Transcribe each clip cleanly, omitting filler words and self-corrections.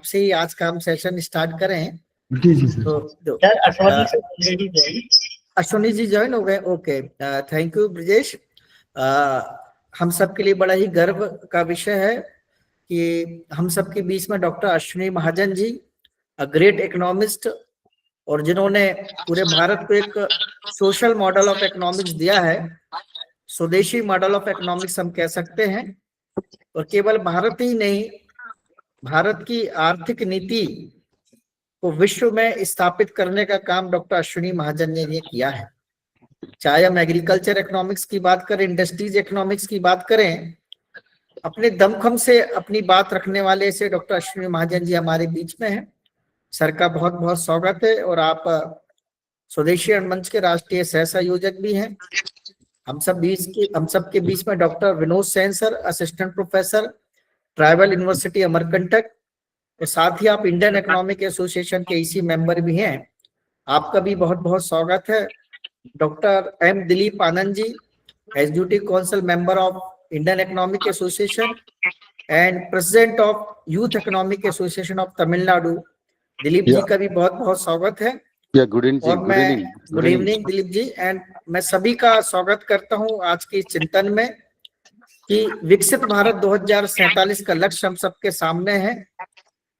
से ही आज का हम सेशन स्टार्ट करें। जी जी सर। तो sir Ashwani sir already join. Ashwani ji join हो गए। Okay, thank you Brajesh. हम सब के लिए बड़ा ही गर्व का विषय है कि हम सब के बीच में doctor Ashwini Mahajan ji, a great economist, और जिन्होंने पूरे भारत को एक सोशल मॉडल ऑफ इकोनॉमिक्स दिया है, स्वदेशी मॉडल ऑफ इकोनॉमिक्स हम कह सकते हैं। और केवल भारत ही नहीं, भारत की आर्थिक नीति को विश्व में स्थापित करने का काम डॉक्टर अश्विनी महाजन ने ये किया है। चाहे हम एग्रीकल्चर इकोनॉमिक्स की बात करें, इंडस्ट्रीज इकोनॉमिक्स की बात करें, अपने दमखम से अपनी बात रखने वाले से डॉक्टर अश्विनी महाजन जी हमारे बीच में हैं। सर का बहुत बहुत स्वागत है। और आप स्वदेशी मंच के राष्ट्रीय सह संयोजक भी हैं। हम सब के बीच में doctor Vinod Sen sir, assistant professor, tribal university Amarkantak, और साथ ही आप इंडियन इकोनॉमिक एसोसिएशन के इसी मेंबर भी हैं। आपका भी बहुत बहुत स्वागत है। Doctor M Dilip Anand ji, executive council member of Indian economic association and president of youth economic association of Tamil Nadu. Dilip ji का भी बहुत बहुत स्वागत है। Good evening Dilip ji. And मैं सभी का स्वागत करता हूं आज के चिंतन में कि विकसित भारत 2047 का लक्ष्य हम सबके सामने है।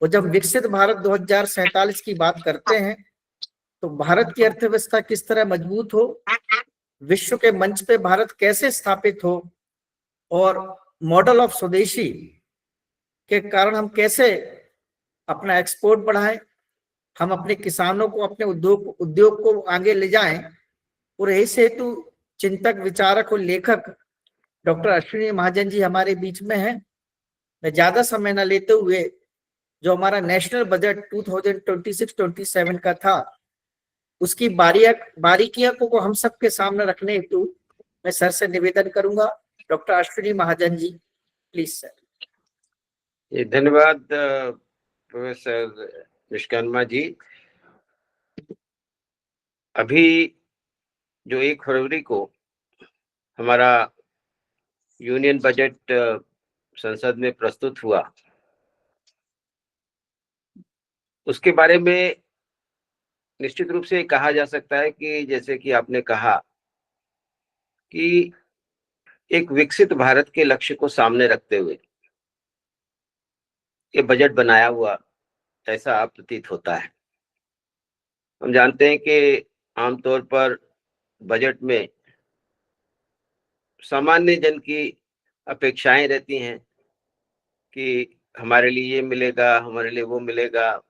और जब विकसित भारत 2047 की बात करते हैं तो भारत की अर्थव्यवस्था किस तरह मजबूत हो, विश्व के मंच पे भारत कैसे स्थापित हो, और मॉडल ऑफ स्वदेशी के कारण हम कैसे अपना एक्सपोर्ट बढ़ाएं, हम अपने किसानों को, अपने उद्योग को आगे ले जाएं। और ऐसे हेतु चिंतक, विचारक और लेखक डॉक्टर अश्विनी महाजन जी हमारे बीच में हैं। मैं ज्यादा समय न लेते हुए जो हमारा नेशनल बजट 2026-27 का था, उसकी बारीकियों को हम सबके सामने रखने हेतु मैं सर से निवेदन करूंगा। Doctor Ashwini Mahajan ji, please sir. धन्यवाद प्रोफेसर विश्वकर्मा जी। अभी जो 1 फरवरी को हमारा यूनियन बजट संसद में प्रस्तुत हुआ, उसके बारे में निश्चित रूप से कहा जा सकता है कि जैसे कि आपने कहा कि एक विकसित भारत के लक्ष्य को सामने रखते हुए ये बजट बनाया हुआ ऐसा प्रतीत होता है। हम जानते हैं कि आमतौर पर बजट में सामान्य जन की अपेक्षाएं रहती हैं कि हमारे लिए ये मिलेगा, हमारे लिए वो मिलेगा।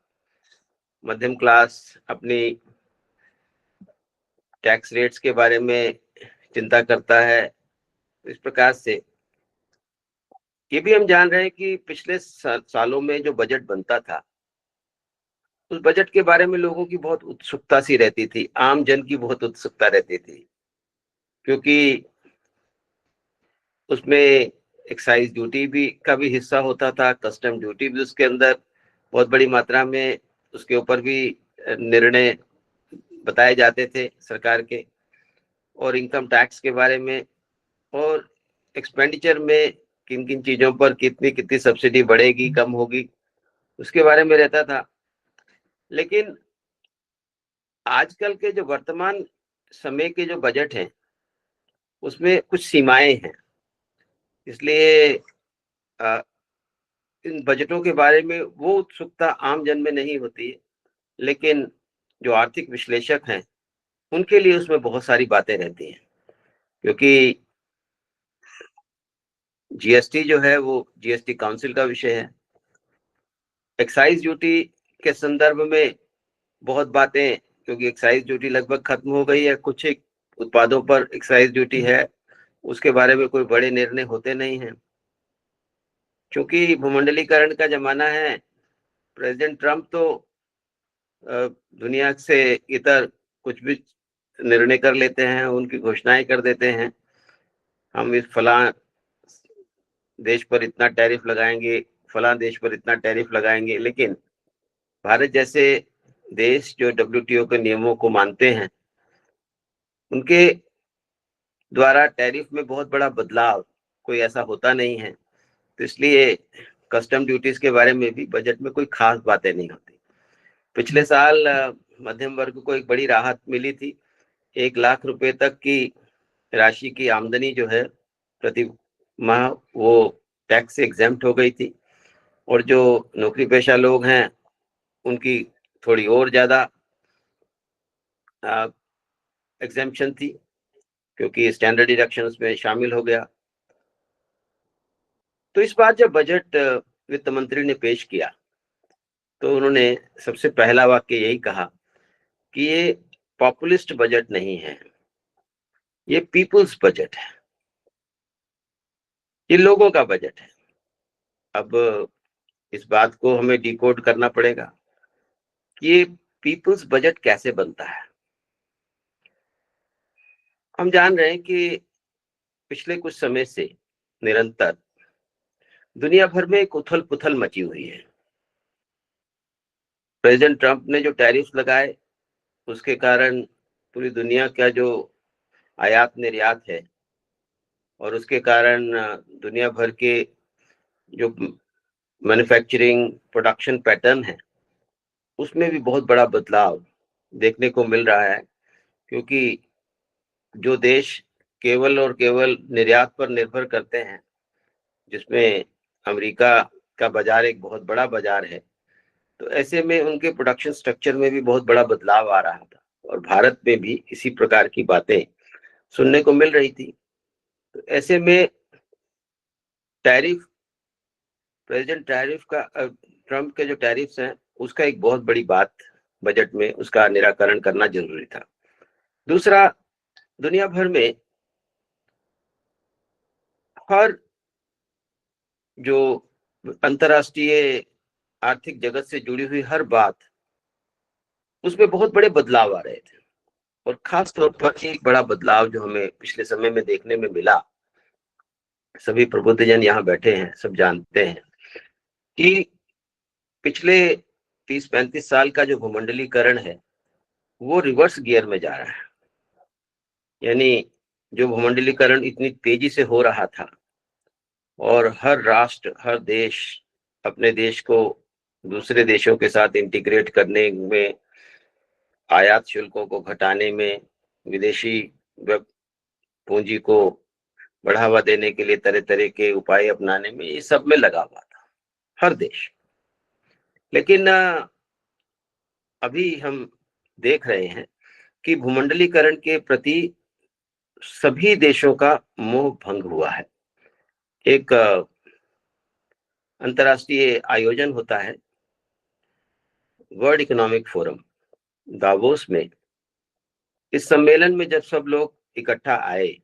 मध्यम क्लास अपनी टैक्स रेट्स के बारे में चिंता करता है। इस प्रकार से ये भी हम जान रहे हैं कि पिछले सालों में जो बजट बनता था, उस बजट के बारे में लोगों की बहुत उत्सुकता सी रहती थी, आम जन की बहुत उत्सुकता रहती थी, क्योंकि उसमें एक्साइज ड्यूटी भी का भी हिस्सा होता था, कस्टम ड्यूटी भी उसके अंदर बहुत बड़ी मात्रा में, उसके ऊपर भी निर्णय बताए जाते थे सरकार के, और इनकम टैक्स के बारे में, और एक्सपेंडिचर में किन किन चीजों पर कितनी कितनी सब्सिडी बढ़ेगी, कम होगी, उसके बारे में रहता था। लेकिन आजकल के जो वर्तमान समय के जो बजट हैं, उसमें कुछ सीमाएं हैं। इसलिए इन बजटों के बारे में वो उत्सुकता आम जन में नहीं होती है, लेकिन जो आर्थिक विश्लेषक हैं उनके लिए उसमें बहुत सारी बातें रहती हैं। क्योंकि जीएसटी जो है वो जीएसटी काउंसिल का विषय है। एक्साइज ड्यूटी के संदर्भ में बहुत बातें, क्योंकि एक्साइज ड्यूटी लगभग खत्म हो गई है, कुछ एक उत्पादों पर एक्साइज ड्यूटी है, उसके बारे में कोई बड़े निर्णय होते नहीं हैं। क्योंकि भूमंडलीकरण का जमाना है, प्रेसिडेंट ट्रम्प तो दुनिया से इतर कुछ भी निर्णय कर लेते हैं, उनकी घोषणाएं कर देते हैं। हम इस फलां देश पर इतना टैरिफ लगाएंगे, फलां देश पर इतना टैरिफ लगाएंगे, लेकिन भारत जैसे देश जो डब्ल्यूटीओ के नियमों को मानते हैं, उनके द्वारा टैरिफ में बहुत बड़ा बदलाव कोई ऐसा होता नहीं है। तो इसलिए कस्टम ड्यूटीज के बारे में भी बजट में कोई खास बातें नहीं होती। पिछले साल मध्यम वर्ग को एक बड़ी राहत मिली थी। 1 लाख रुपए तक की राशि की आमदनी जो है प्रति माह वो टैक्स से एग्जेम्प्ट हो गई थी, और जो नौकरी पेशा लोग हैं उनकी थोड़ी और ज्यादा एग्जेम्पशन थी, क्योंकि स्टैंडर्ड डिडक्शन उसमें शामिल हो गया। तो इस बार जब बजट वित्त मंत्री ने पेश किया तो उन्होंने सबसे पहला वाक्य यही कहा कि ये पॉपुलिस्ट बजट नहीं है, ये पीपुल्स बजट है, ये लोगों का बजट है। अब इस बात को हमें डिकोड करना पड़ेगा कि ये पीपुल्स बजट कैसे बनता है। हम जान रहे हैं कि पिछले कुछ समय से निरंतर दुनिया भर में एक उथल पुथल मची हुई है। प्रेसिडेंट ट्रंप ने जो टैरिफ लगाए उसके कारण पूरी दुनिया का जो आयात निर्यात है और उसके कारण दुनिया भर के जो मैन्युफैक्चरिंग प्रोडक्शन पैटर्न है उसमें भी बहुत बड़ा बदलाव देखने को मिल रहा है, क्योंकि जो देश केवल और केवल निर्यात पर निर्भर करते हैं, जिसमें अमेरिका का बाजार एक बहुत बड़ा बाजार है, तो ऐसे में उनके प्रोडक्शन स्ट्रक्चर में भी बहुत बड़ा बदलाव आ रहा था, और भारत में भी इसी प्रकार की बातें सुनने को मिल रही थी। तो ऐसे में टैरिफ, प्रेसिडेंट टैरिफ का ट्रंप के जो टैरिफ्स हैं उसका एक बहुत बड़ी बात बजट में उसका निराकरण करना जरूरी था। दूसरा, दुनिया भर में हर जो अंतर्राष्ट्रीय आर्थिक जगत से जुड़ी हुई हर बात, उसमें बहुत बड़े बदलाव आ रहे थे, और खास तौर पर एक बड़ा बदलाव जो हमें पिछले समय में देखने में मिला, सभी प्रबुद्धजन यहाँ बैठे हैं, सब जानते हैं कि पिछले 30-35 साल का जो भूमंडलीकरण है वो रिवर्स गियर में जा रहा है। यानी जो भूमंडलीकरण इतनी तेजी से हो रहा था और हर राष्ट्र, हर देश अपने देश को दूसरे देशों के साथ इंटीग्रेट करने में, आयात शुल्कों को घटाने में, विदेशी पूंजी को बढ़ावा देने के लिए तरह तरह के उपाय अपनाने में, ये सब में लगा हुआ था हर देश। लेकिन अभी हम देख रहे हैं कि भूमंडलीकरण के प्रति सभी देशों का मोह भंग हुआ है। एक अंतर्राष्ट्रीय आयोजन होता है, वर्ल्ड इकोनॉमिक फोरम, दावोस में। इस सम्मेलन में जब सब लोग इकट्ठा आए,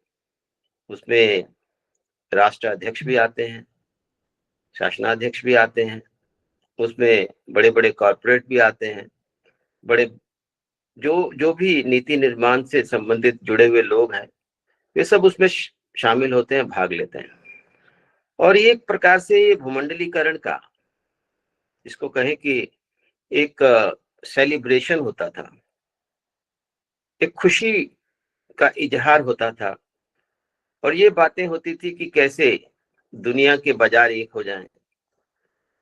उसमें राष्ट्राध्यक्ष भी आते हैं, शासनाध्यक्ष भी आते हैं, उसमें बड़े बड़े कॉर्पोरेट भी आते हैं, बड़े जो जो भी नीति निर्माण से संबंधित जुड़े हुए लोग हैं वे सब उसमें शामिल होते हैं, भाग लेते हैं। और ये एक प्रकार से ये भूमंडलीकरण का, इसको कहें कि एक सेलिब्रेशन होता था, एक खुशी का इजहार होता था, और ये बातें होती थी कि कैसे दुनिया के बाजार एक हो जाएं,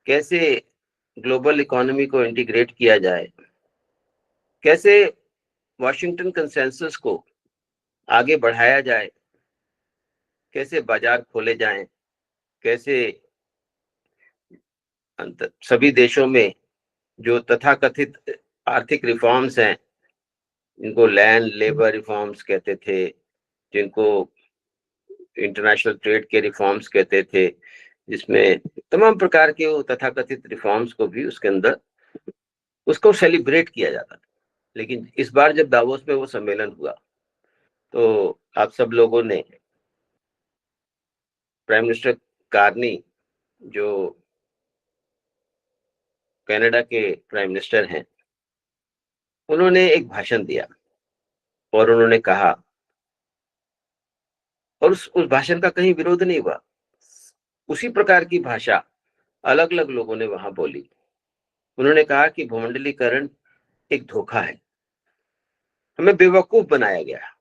कैसे ग्लोबल इकोनॉमी को इंटीग्रेट किया जाए, कैसे वॉशिंगटन कंसेंसस को आगे बढ़ाया जाए, कैसे बाजार खोले जाएं, कैसे सभी देशों में जो तथाकथित आर्थिक रिफॉर्म्स हैं, जिनको लैंड लेबर रिफॉर्म्स कहते थे, जिनको इंटरनेशनल ट्रेड के रिफॉर्म्स कहते थे, जिसमें तमाम प्रकार के वो तथाकथित रिफॉर्म्स को भी उसके अंदर उसको सेलिब्रेट किया जाता था। लेकिन इस बार जब दावोस में वो सम्मेलन हुआ तो आप सब लोगों ने प्राइम मिनिस्टर कार्नी, जो कनाडा के प्राइम मिनिस्टर हैं, उन्होंने एक भाषण दिया और उन्होंने कहा, और उस भाषण का कहीं विरोध नहीं हुआ, उसी प्रकार की भाषा अलग अलग लोगों ने वहां बोली। उन्होंने कहा कि भूमंडलीकरण एक धोखा है, हमें बेवकूफ बनाया गया।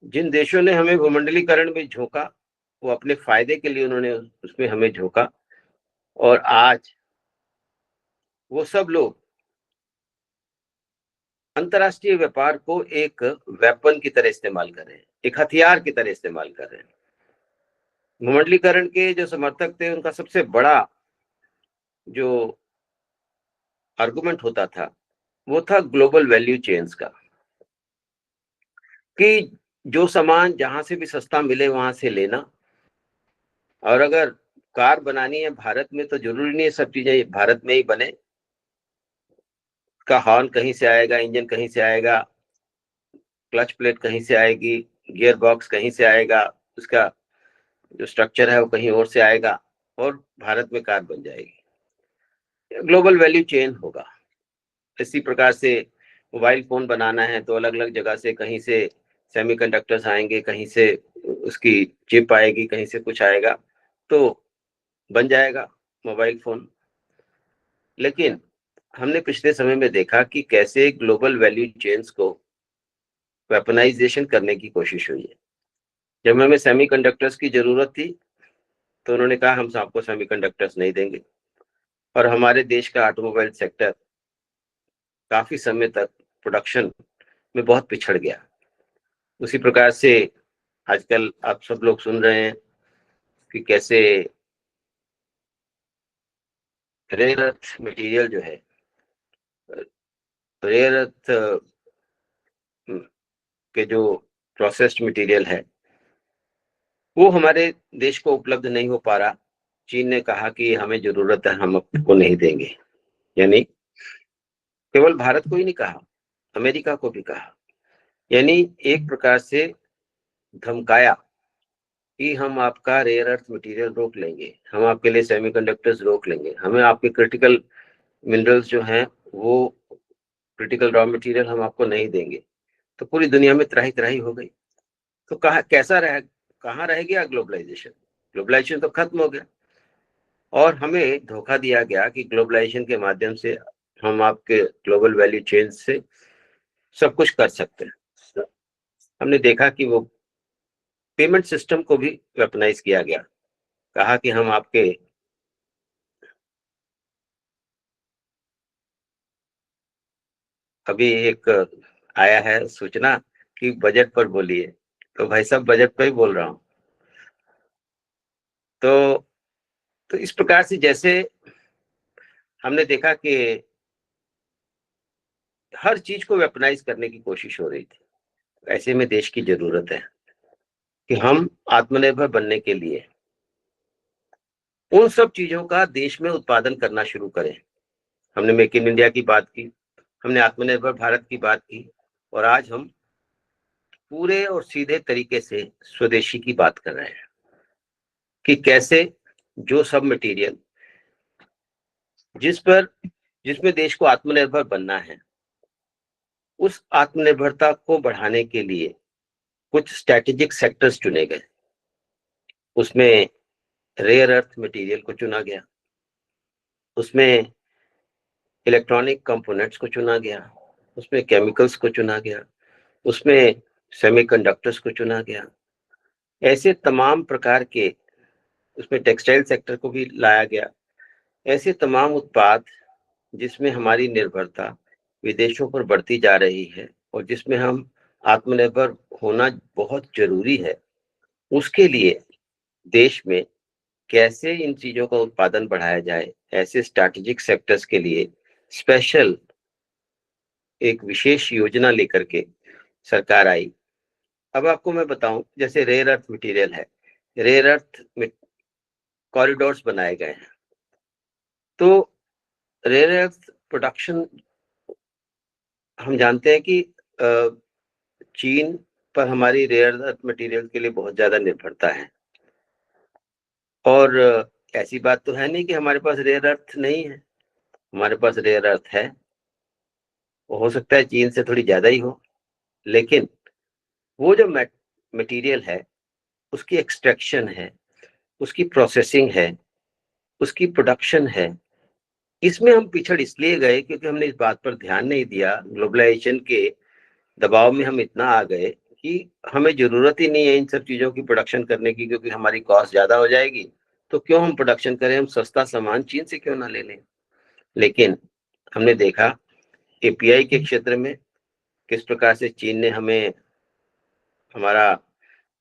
जिन देशों ने हमें भूमंडलीकरण में झोंका वो अपने फायदे के लिए उन्होंने उसमें हमें झोंका, और आज वो सब लोग अंतर्राष्ट्रीय व्यापार को एक वेपन की तरह इस्तेमाल कर रहे हैं, एक हथियार की तरह इस्तेमाल कर रहे हैं। भूमंडलीकरण के जो समर्थक थे उनका सबसे बड़ा जो आर्गुमेंट होता था वो था ग्लोबल वैल्यू चेन्स का, कि जो सामान जहां से भी सस्ता मिले वहां से लेना, और अगर कार बनानी है भारत में तो जरूरी नहीं है सब चीजें भारत में ही बने। का हॉर्न कहीं से आएगा, इंजन कहीं से आएगा, क्लच प्लेट कहीं से आएगी, गियर बॉक्स कहीं से आएगा, उसका जो स्ट्रक्चर है वो कहीं और से आएगा और भारत में कार बन जाएगी। ग्लोबल वैल्यू चेन होगा। इसी प्रकार से मोबाइल फोन बनाना है तो अलग अलग जगह से, कहीं से सेमीकंडक्टर्स आएंगे, कहीं से उसकी चिप आएगी, कहीं से कुछ आएगा, तो बन जाएगा मोबाइल फोन। लेकिन हमने पिछले समय में देखा कि कैसे ग्लोबल वैल्यू चेन्स को वेपनाइजेशन करने की कोशिश हुई है। जब हमें सेमीकंडक्टर्स की जरूरत थी तो उन्होंने कहा हम आपको सेमीकंडक्टर्स नहीं देंगे, और हमारे देश का ऑटोमोबाइल सेक्टर काफी समय तक प्रोडक्शन में बहुत पिछड़ गया। उसी प्रकार से आजकल आप सब लोग सुन रहे हैं कि कैसे रेयर अर्थ मटेरियल जो है, रेयर अर्थ के जो प्रोसेस्ड मटेरियल है वो हमारे देश को उपलब्ध नहीं हो पा रहा। चीन ने कहा कि हमें जरूरत है, हम आपको नहीं देंगे। यानी केवल भारत को ही नहीं कहा, अमेरिका को भी कहा। यानी एक प्रकार से धमकाया कि हम आपका रेयर अर्थ मटेरियल रोक लेंगे, हम आपके लिए सेमीकंडक्टर्स रोक लेंगे, हमें आपके क्रिटिकल मिनरल्स जो हैं वो क्रिटिकल रॉ मटेरियल हम आपको नहीं देंगे। तो पूरी दुनिया में त्राही त्राही हो गई। तो कहाँ रह गया ग्लोबलाइजेशन? ग्लोबलाइजेशन तो खत्म हो गया और हमें धोखा दिया गया कि ग्लोबलाइजेशन के माध्यम से हम आपके ग्लोबल वैल्यू चेन से सब कुछ कर सकते हैं। हमने देखा कि वो पेमेंट सिस्टम को भी वेपनाइज किया गया। कहा कि हम आपके अभी एक आया है सूचना कि बजट पर बोलिए, तो भाई साहब बजट पर ही बोल रहा हूं। तो इस प्रकार से जैसे हमने देखा कि हर चीज को वेपनाइज करने की कोशिश हो रही थी, ऐसे में देश की जरूरत है कि हम आत्मनिर्भर बनने के लिए उन सब चीजों का देश में उत्पादन करना शुरू करें। हमने मेक इन इंडिया की बात की, हमने आत्मनिर्भर भारत की बात की, और आज हम पूरे और सीधे तरीके से स्वदेशी की बात कर रहे हैं कि कैसे जो सब मटेरियल जिसमें देश को आत्मनिर्भर बनना है, उस आत्मनिर्भरता को बढ़ाने के लिए कुछ स्ट्रैटेजिक सेक्टर्स चुने गए। उसमें रेयर अर्थ मटेरियल को चुना गया, उसमें इलेक्ट्रॉनिक कंपोनेंट्स को चुना गया, उसमें केमिकल्स को चुना गया, उसमें सेमीकंडक्टर्स को चुना गया। ऐसे तमाम प्रकार के, उसमें टेक्सटाइल सेक्टर को भी लाया गया। ऐसे तमाम उत्पाद जिसमें हमारी निर्भरता विदेशों पर बढ़ती जा रही है और जिसमें हम आत्मनिर्भर होना बहुत जरूरी है, उसके लिए देश में कैसे इन चीजों का उत्पादन बढ़ाया जाए, ऐसे स्ट्रैटेजिक सेक्टर्स के लिए स्पेशल एक विशेष योजना लेकर के सरकार आई। अब आपको मैं बताऊं, जैसे रेयर अर्थ मटेरियल है, रेयर अर्थ कॉरिडोर्स बनाए गए हैं। तो रेयर अर्थ प्रोडक्शन, हम जानते हैं कि चीन पर हमारी रेयर अर्थ मटेरियल के लिए बहुत ज्यादा निर्भरता है, और ऐसी बात तो है नहीं कि हमारे पास रेयर अर्थ नहीं है, हमारे पास रेयर अर्थ है। वो हो सकता है चीन से थोड़ी ज्यादा ही हो, लेकिन वो जो मटेरियल है उसकी एक्सट्रैक्शन है, उसकी प्रोसेसिंग है, उसकी प्रोडक्शन है, इसमें हम पिछड़ इसलिए गए क्योंकि हमने इस बात पर ध्यान नहीं दिया। ग्लोबलाइजेशन के दबाव में हम इतना आ गए कि हमें जरूरत ही नहीं है इन सब चीजों की प्रोडक्शन करने की, क्योंकि हमारी कॉस्ट ज्यादा हो जाएगी तो क्यों हम प्रोडक्शन करें, हम सस्ता सामान चीन से क्यों ना ले लें। लेकिन हमने देखा एपीआई के क्षेत्र में किस प्रकार से चीन ने हमें हमारा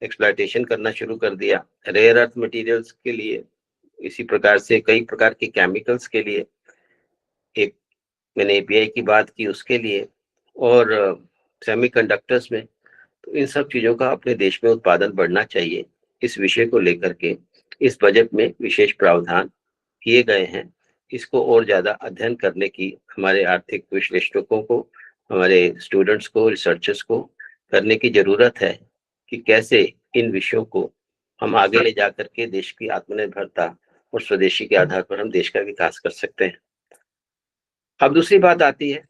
एक्सप्लॉयटेशन करना शुरू कर दिया। रेयर अर्थ मटेरियल्स के लिए, इसी प्रकार से कई प्रकार के केमिकल्स के लिए, एक मैंने एपीआई की बात की उसके लिए, और सेमीकंडक्टर्स में। तो इन सब चीजों का अपने देश में उत्पादन बढ़ना चाहिए। इस विषय को लेकर के इस बजट में विशेष प्रावधान किए गए हैं। इसको और ज्यादा अध्ययन करने की हमारे आर्थिक विश्लेषकों को, हमारे स्टूडेंट्स को, रिसर्चर्स को करने की जरूरत है कि कैसे इन विषयों को हम आगे ले जाकर के देश की आत्मनिर्भरता और स्वदेशी के आधार पर हम देश का विकास कर सकते हैं। अब दूसरी बात आती है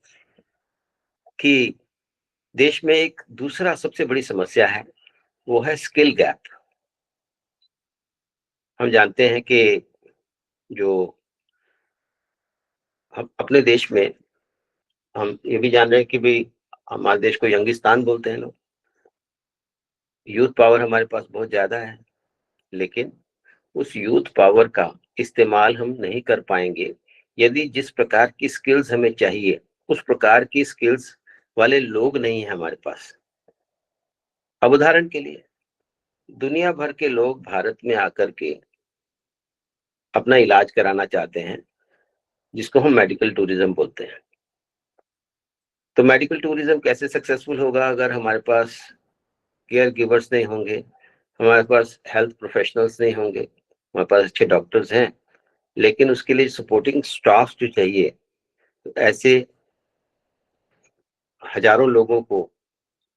कि देश में एक दूसरा सबसे बड़ी समस्या है, वो है स्किल गैप। हम जानते हैं कि जो हम अपने देश में, हम ये भी जान रहे हैं कि भाई हमारे देश को यंगिस्तान बोलते हैं लोग, यूथ पावर हमारे पास बहुत ज्यादा है, लेकिन उस यूथ पावर का इस्तेमाल हम नहीं कर पाएंगे यदि जिस प्रकार की स्किल्स हमें चाहिए उस प्रकार की स्किल्स वाले लोग नहीं है हमारे पास। अब उदाहरण के लिए दुनिया भर के लोग भारत में आकर के अपना इलाज कराना चाहते हैं, जिसको हम मेडिकल टूरिज्म बोलते हैं। तो मेडिकल टूरिज्म कैसे सक्सेसफुल होगा अगर हमारे पास केयर गिवर्स नहीं होंगे, हमारे पास हेल्थ प्रोफेशनल्स नहीं होंगे। हमारे पास अच्छे डॉक्टर्स हैं, लेकिन उसके लिए सपोर्टिंग स्टाफ जो चाहिए, तो ऐसे हजारों लोगों को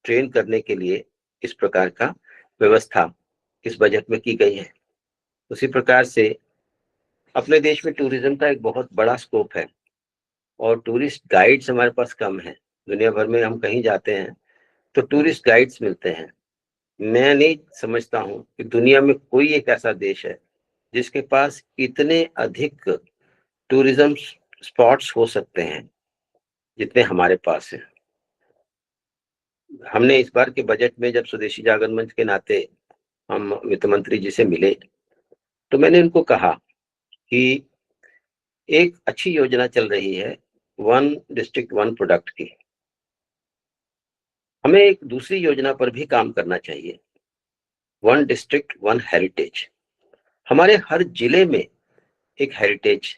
ट्रेन करने के लिए इस प्रकार का व्यवस्था इस बजट में की गई है। उसी प्रकार से अपने देश में टूरिज्म का एक बहुत बड़ा स्कोप है और टूरिस्ट गाइड्स हमारे पास कम है। दुनिया भर में हम कहीं जाते हैं तो टूरिस्ट गाइड्स मिलते हैं। मैं नहीं समझता हूं कि दुनिया में कोई एक ऐसा देश है जिसके पास इतने अधिक टूरिज्म स्पॉट्स हो सकते हैं जितने हमारे पास है। हमने इस बार के बजट में जब स्वदेशी जागरण मंच के नाते हम वित्त मंत्री जी से मिले, तो मैंने उनको कहा कि एक अच्छी योजना चल रही है वन डिस्ट्रिक्ट वन प्रोडक्ट की, हमें एक दूसरी योजना पर भी काम करना चाहिए, वन डिस्ट्रिक्ट वन हेरिटेज। हमारे हर जिले में एक हेरिटेज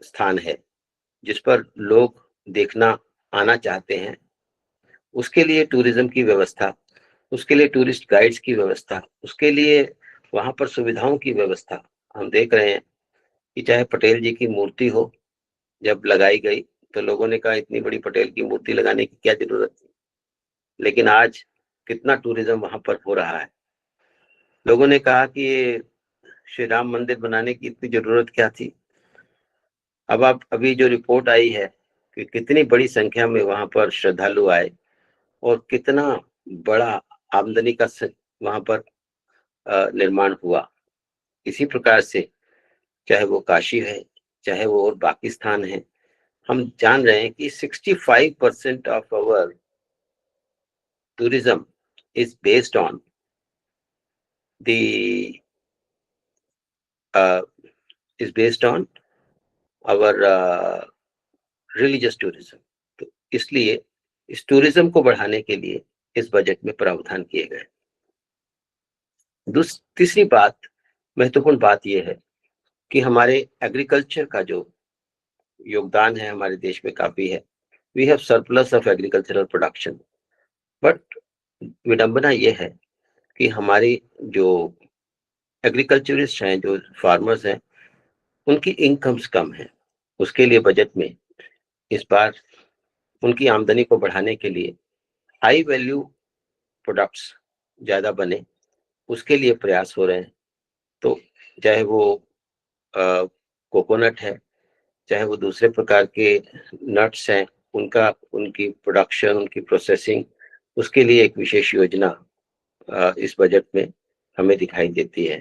स्थान है जिस पर लोग देखना आना चाहते हैं। उसके लिए टूरिज्म की व्यवस्था, उसके लिए टूरिस्ट गाइड्स की व्यवस्था, उसके लिए वहां पर सुविधाओं की व्यवस्था। हम देख रहे हैं कि चाहे पटेल जी की मूर्ति हो, जब लगाई गई तो लोगों ने कहा इतनी बड़ी पटेल की मूर्ति लगाने की क्या जरूरत थी, लेकिन आज कितना टूरिज्म वहां पर हो रहा है। लोगों ने कहा कि ये श्री राम मंदिर बनाने की इतनी जरूरत क्या थी। अब आप अभी जो रिपोर्ट आई है कि कितनी बड़ी संख्या में वहां पर श्रद्धालु आए और कितना बड़ा आमदनी का वहां पर निर्माण हुआ। इसी प्रकार से चाहे वो काशी है, चाहे वो और बाकी स्थान है, हम जान रहे हैं कि 65% of our tourism is based on the uh, is based on our religious tourism। तो इसलिए इस टूरिज्म को बढ़ाने के लिए इस बजट में प्रावधान किए गए। तीसरी बात, महत्वपूर्ण बात यह है कि हमारे एग्रीकल्चर का जो योगदान है हमारे देश में काफी है। We have surplus of agricultural production, but विडंबना यह है कि हमारी जो एग्रीकल्चरिस्ट हैं, जो फार्मर्स हैं, उनकी इनकम्स कम है। उसके लिए बजट में इस बार उनकी आमदनी को बढ़ाने के लिए हाई वैल्यू प्रोडक्ट्स ज्यादा बने, उसके लिए प्रयास हो रहे हैं। तो चाहे वो कोकोनट है, चाहे वो दूसरे प्रकार के नट्स हैं, उनकी प्रोडक्शन, उनकी प्रोसेसिंग, उसके लिए एक विशेष योजना इस बजट में हमें दिखाई देती है।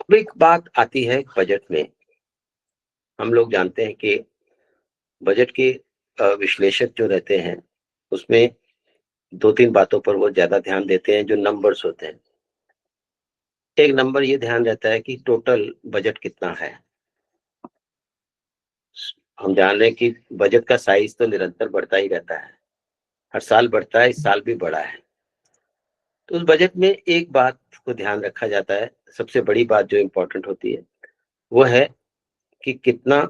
अब एक बात आती है बजट में, हम लोग जानते हैं कि बजट के विश्लेषक जो रहते हैं उसमें दो तीन बातों पर वो ज्यादा ध्यान देते हैं, जो नंबर्स होते हैं। एक नंबर ये ध्यान रहता है कि टोटल बजट कितना है। हम जान रहे हैं कि बजट का साइज तो निरंतर बढ़ता ही रहता है, हर साल बढ़ता है, इस साल भी बढ़ा है। तो उस बजट में एक बात को ध्यान रखा जाता है, सबसे बड़ी बात जो इम्पोर्टेंट होती है वो है कि कितना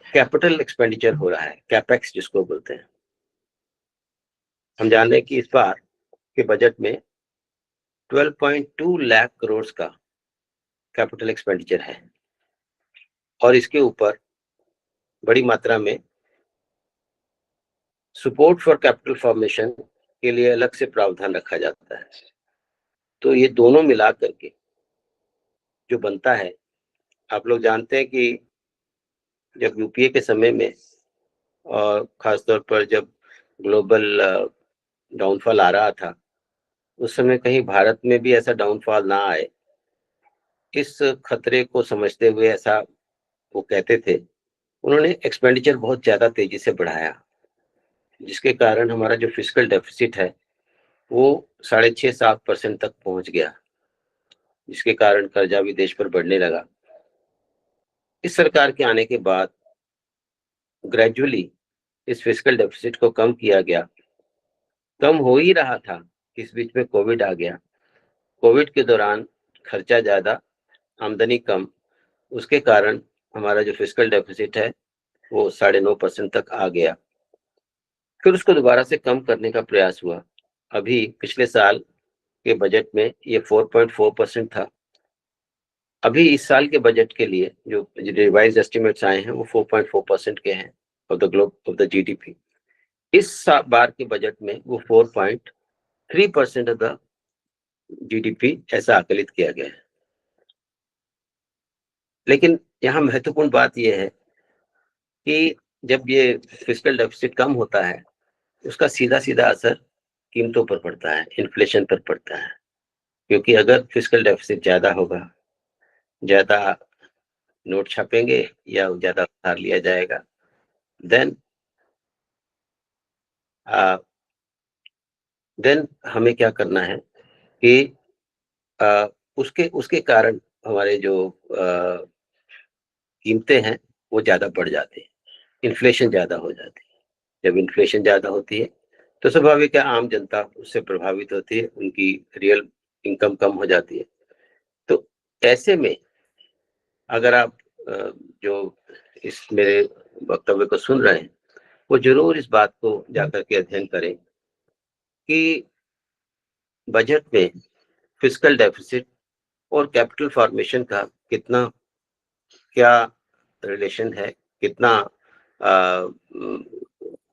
कैपिटल एक्सपेंडिचर हो रहा है, कैपेक्स जिसको बोलते हैं। हम जान रहे हैं कि इस बार के बजट में 12.2 लाख करोड़ का कैपिटल एक्सपेंडिचर है और इसके ऊपर बड़ी मात्रा में सपोर्ट फॉर कैपिटल फॉर्मेशन के लिए अलग से प्रावधान रखा जाता है। तो ये दोनों मिला करके जो बनता है, आप लोग जानते हैं कि जब यूपीए के समय में और खासतौर पर जब ग्लोबल डाउनफॉल आ रहा था, उस समय कहीं भारत में भी ऐसा डाउनफॉल ना आए, इस खतरे को समझते हुए ऐसा वो कहते थे, उन्होंने एक्सपेंडिचर बहुत ज्यादा तेजी से बढ़ाया, जिसके कारण हमारा जो फिस्कल डेफिसिट है वो 6.5-7% तक पहुंच गया, जिसके कारण कर्जा भी देश पर बढ़ने लगा। इस सरकार के आने के बाद ग्रेजुअली इस फिस्कल डेफिसिट को कम किया गया। कम हो ही रहा था, इस बीच में कोविड आ गया। कोविड के दौरान खर्चा ज्यादा, आमदनी कम, उसके कारण हमारा जो फिस्कल डेफिसिट है वो 9.5% तक आ गया। फिर उसको दोबारा से कम करने का प्रयास हुआ। अभी पिछले साल के बजट में ये 4.4% था। अभी इस साल के बजट के लिए जो रिवाइज एस्टिमेट्स आए हैं वो 4.4% के हैं of the globe of the GDP. इस बार के बजट में वो 4.3% ऑफ द जीडीपी ऐसा आकलित किया गया है। लेकिन यहाँ महत्वपूर्ण बात यह है कि जब ये फिस्कल डेफिसिट कम होता है, उसका सीधा सीधा असर कीमतों पर पड़ता है, इन्फ्लेशन पर पड़ता है। क्योंकि अगर फिस्कल डेफिसिट ज्यादा होगा, ज्यादा नोट छापेंगे या ज्यादा उधार लिया जाएगा, देन हमें क्या करना है कि उसके उसके कारण हमारे जो कीमतें हैं वो ज्यादा बढ़ जाते हैं, इन्फ्लेशन ज्यादा हो जाती है। जब इन्फ्लेशन ज्यादा होती है तो स्वाभाविक है आम जनता उससे प्रभावित होती है, उनकी रियल इनकम कम हो जाती है। तो ऐसे में अगर आप जो इस मेरे वक्तव्य को सुन रहे हैं वो जरूर इस बात को जाकर के अध्ययन करें कि बजट में फिस्कल डेफिसिट और कैपिटल फॉर्मेशन का कितना क्या रिलेशन है, कितना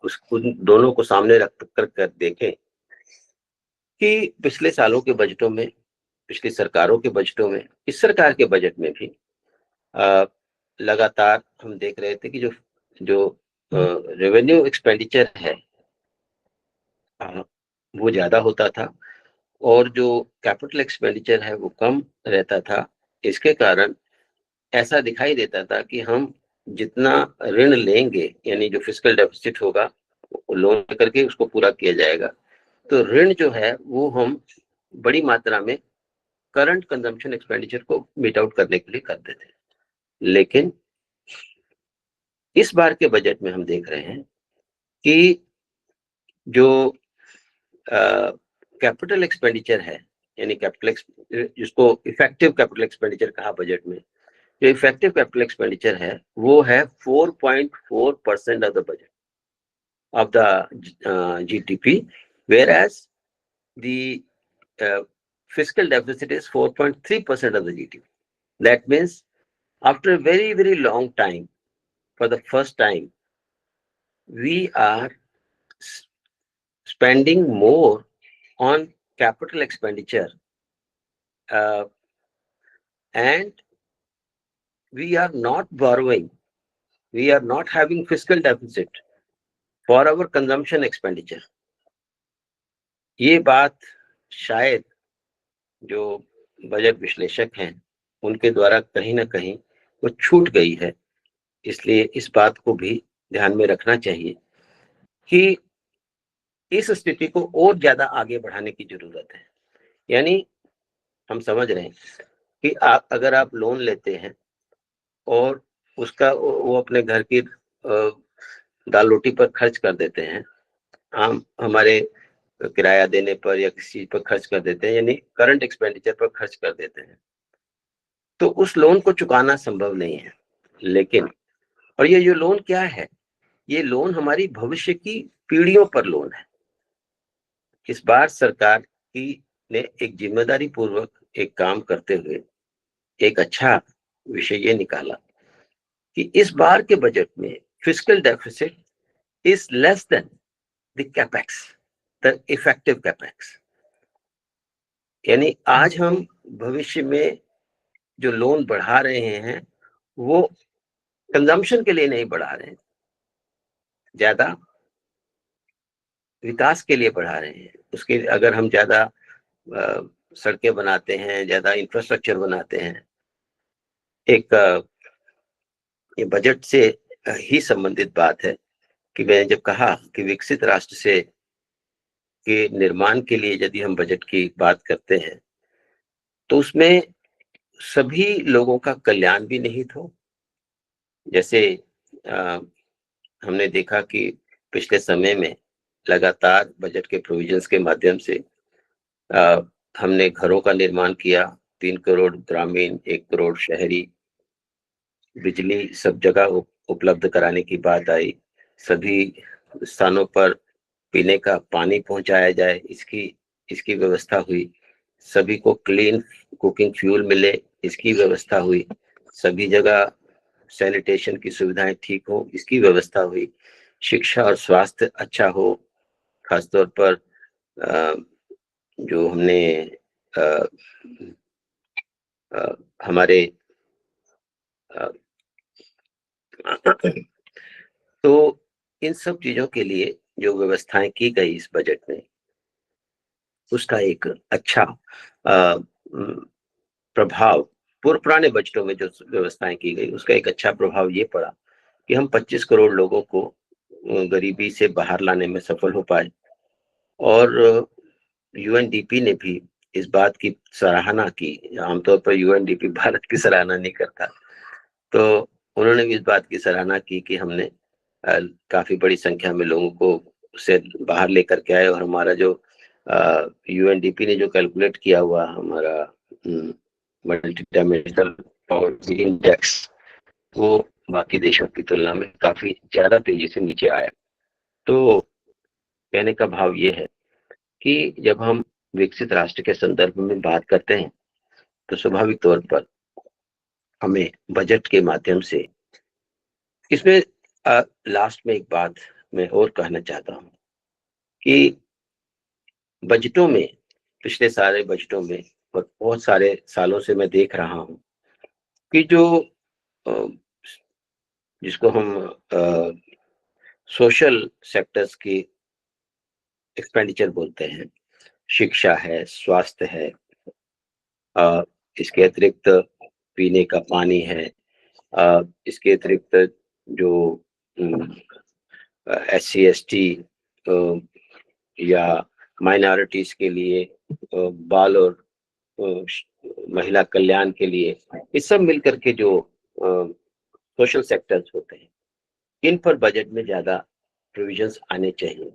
उस उन दोनों को सामने रख कर देखें कि पिछले सालों के बजटों में, पिछली सरकारों के बजटों में, इस सरकार के बजट में भी लगातार हम देख रहे थे कि जो जो रेवेन्यू एक्सपेंडिचर है वो ज्यादा होता था और जो कैपिटल एक्सपेंडिचर है वो कम रहता था। इसके कारण ऐसा दिखाई देता था कि हम जितना ऋण लेंगे, यानी जो फिस्कल डेफिसिट होगा लोन करके उसको पूरा किया जाएगा, तो ऋण जो है वो हम बड़ी मात्रा में करंट कंजम्पशन एक्सपेंडिचर को मीट आउट करने के लिए करते थे। लेकिन इस बार के बजट में हम देख रहे हैं कि जो कैपिटल एक्सपेंडिचर है, यानी जिसको इफेक्टिव कैपिटल एक्सपेंडिचर कहा बजट में, जो इफेक्टिव कैपिटल एक्सपेंडिचर है वो है 4.4% of the budget of the GDP, whereas the fiscal deficit is 4.3% of the GDP. That means after a very, very long time, for the first time, we are spending more on capital expenditure, and we are not borrowing, we are not having fiscal deficit for our consumption expenditure. ये बात शायद जो budget विश्लेषक हैं उनके द्वारा कहीं ना कहीं वो छूट गई है। इसलिए इस बात को भी ध्यान में रखना चाहिए कि इस स्थिति को और ज्यादा आगे बढ़ाने की जरूरत है। यानी हम समझ रहे हैं कि आप अगर आप लोन लेते हैं और उसका वो अपने घर की दाल रोटी पर खर्च कर देते हैं, हम हमारे किराया देने पर या किसी चीज पर खर्च कर देते हैं, यानी करंट एक्सपेंडिचर पर खर्च कर देते हैं, तो उस लोन को चुकाना संभव नहीं है। लेकिन और ये जो लोन क्या है, ये लोन हमारी भविष्य की पीढ़ियों पर लोन है। इस बार सरकार की ने एक जिम्मेदारी पूर्वक एक काम करते हुए एक अच्छा विषय ये निकाला कि इस बार के बजट में fiscal deficit is less than the capex, the effective capex. यानी आज हम भविष्य में जो लोन बढ़ा रहे हैं वो कंजम्पशन के लिए नहीं बढ़ा रहे हैं, ज्यादा विकास के लिए बढ़ा रहे हैं। उसके अगर हम ज्यादा सड़कें बनाते हैं, ज्यादा इंफ्रास्ट्रक्चर बनाते हैं, एक ये बजट से ही संबंधित बात है कि मैंने जब कहा कि विकसित राष्ट्र से के निर्माण के लिए यदि हम बजट की बात करते हैं तो उसमें सभी लोगों का कल्याण भी निहित हो। जैसे हमने देखा कि पिछले समय में लगातार बजट के प्रोविजंस के माध्यम से हमने घरों का निर्माण किया, 3 करोड़ ग्रामीण, 1 करोड़ शहरी, बिजली सब जगह उपलब्ध कराने की बात आई, सभी स्थानों पर पीने का पानी पहुंचाया जाए, इसकी इसकी व्यवस्था हुई, सभी को क्लीन कुकिंग फ्यूल मिले, इसकी व्यवस्था हुई, सभी जगह सैनिटेशन की सुविधाएं ठीक हो, इसकी व्यवस्था हुई, शिक्षा और स्वास्थ्य अच्छा हो, खासतौर पर जो हमने अ, हमारे तो इन सब चीजों के लिए जो व्यवस्थाएं की गई इस बजट में, उसका एक अच्छा प्रभाव पूर्व पुराने बजटों में जो व्यवस्थाएं की गई उसका एक अच्छा प्रभाव ये पड़ा कि हम 25 करोड़ लोगों को गरीबी से बाहर लाने में सफल हो पाए। और यूएनडीपी ने भी इस बात की सराहना की। आमतौर पर यूएनडीपी भारत की सराहना नहीं करता, तो उन्होंने भी इस बात की सराहना की कि हमने काफी बड़ी संख्या में लोगों को उससे बाहर लेकर के आए, और हमारा जो यूएनडीपी ने जो कैलकुलेट किया हुआ हमारा मल्टी डायमेंशनल पॉवर्टी इंडेक्स, वो बाकी देशों की तुलना में काफी ज्यादा तेजी से नीचे आया। तो कहने का भाव ये है कि जब हम विकसित राष्ट्र के संदर्भ में बात करते हैं तो स्वाभाविक तौर पर हमें बजट के माध्यम से इसमें लास्ट में एक बात मैं और कहना चाहता हूं कि बजटों में, पिछले सारे बजटों में और बहुत सारे सालों से मैं देख रहा हूं कि जो अ, जिसको हम सोशल सेक्टर्स की एक्सपेंडिचर बोलते हैं, शिक्षा है, स्वास्थ्य है, इसके अतिरिक्त पीने का पानी है, इसके अतिरिक्त जो SC ST या माइनॉरिटीज के लिए बाल और महिला कल्याण के लिए, ये सब मिलकर के जो सोशल सेक्टर्स होते हैं, इन पर बजट में ज्यादा प्रोविजंस आने चाहिए।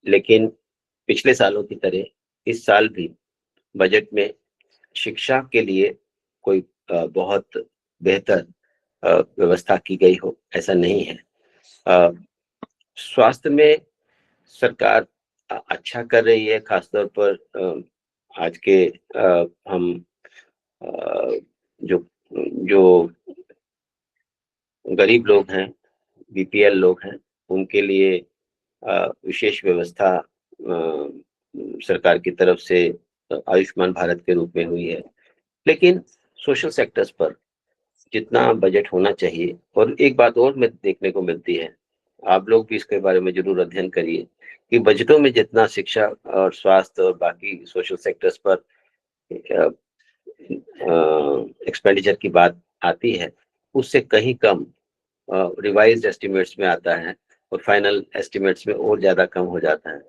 लेकिन पिछले सालों की तरह इस साल भी बजट में शिक्षा के लिए कोई बहुत बेहतर व्यवस्था की गई हो, ऐसा नहीं है। स्वास्थ्य में सरकार अच्छा कर रही है, खासतौर पर आज के हम जो जो गरीब लोग हैं, बीपीएल लोग हैं, उनके लिए विशेष व्यवस्था सरकार की तरफ से आयुष्मान भारत के रूप में हुई है। लेकिन सोशल सेक्टर्स पर जितना बजट होना चाहिए, और एक बात और में देखने को मिलती है, आप लोग भी इसके बारे में जरूर अध्ययन करिए कि बजटों में जितना शिक्षा और स्वास्थ्य और बाकी सोशल सेक्टर्स पर एक्सपेंडिचर की बात आती है, उससे कहीं कम रिवाइज्ड एस्टिमेट्स में आता है और फाइनल एस्टिमेट्स में और ज्यादा कम हो जाता है।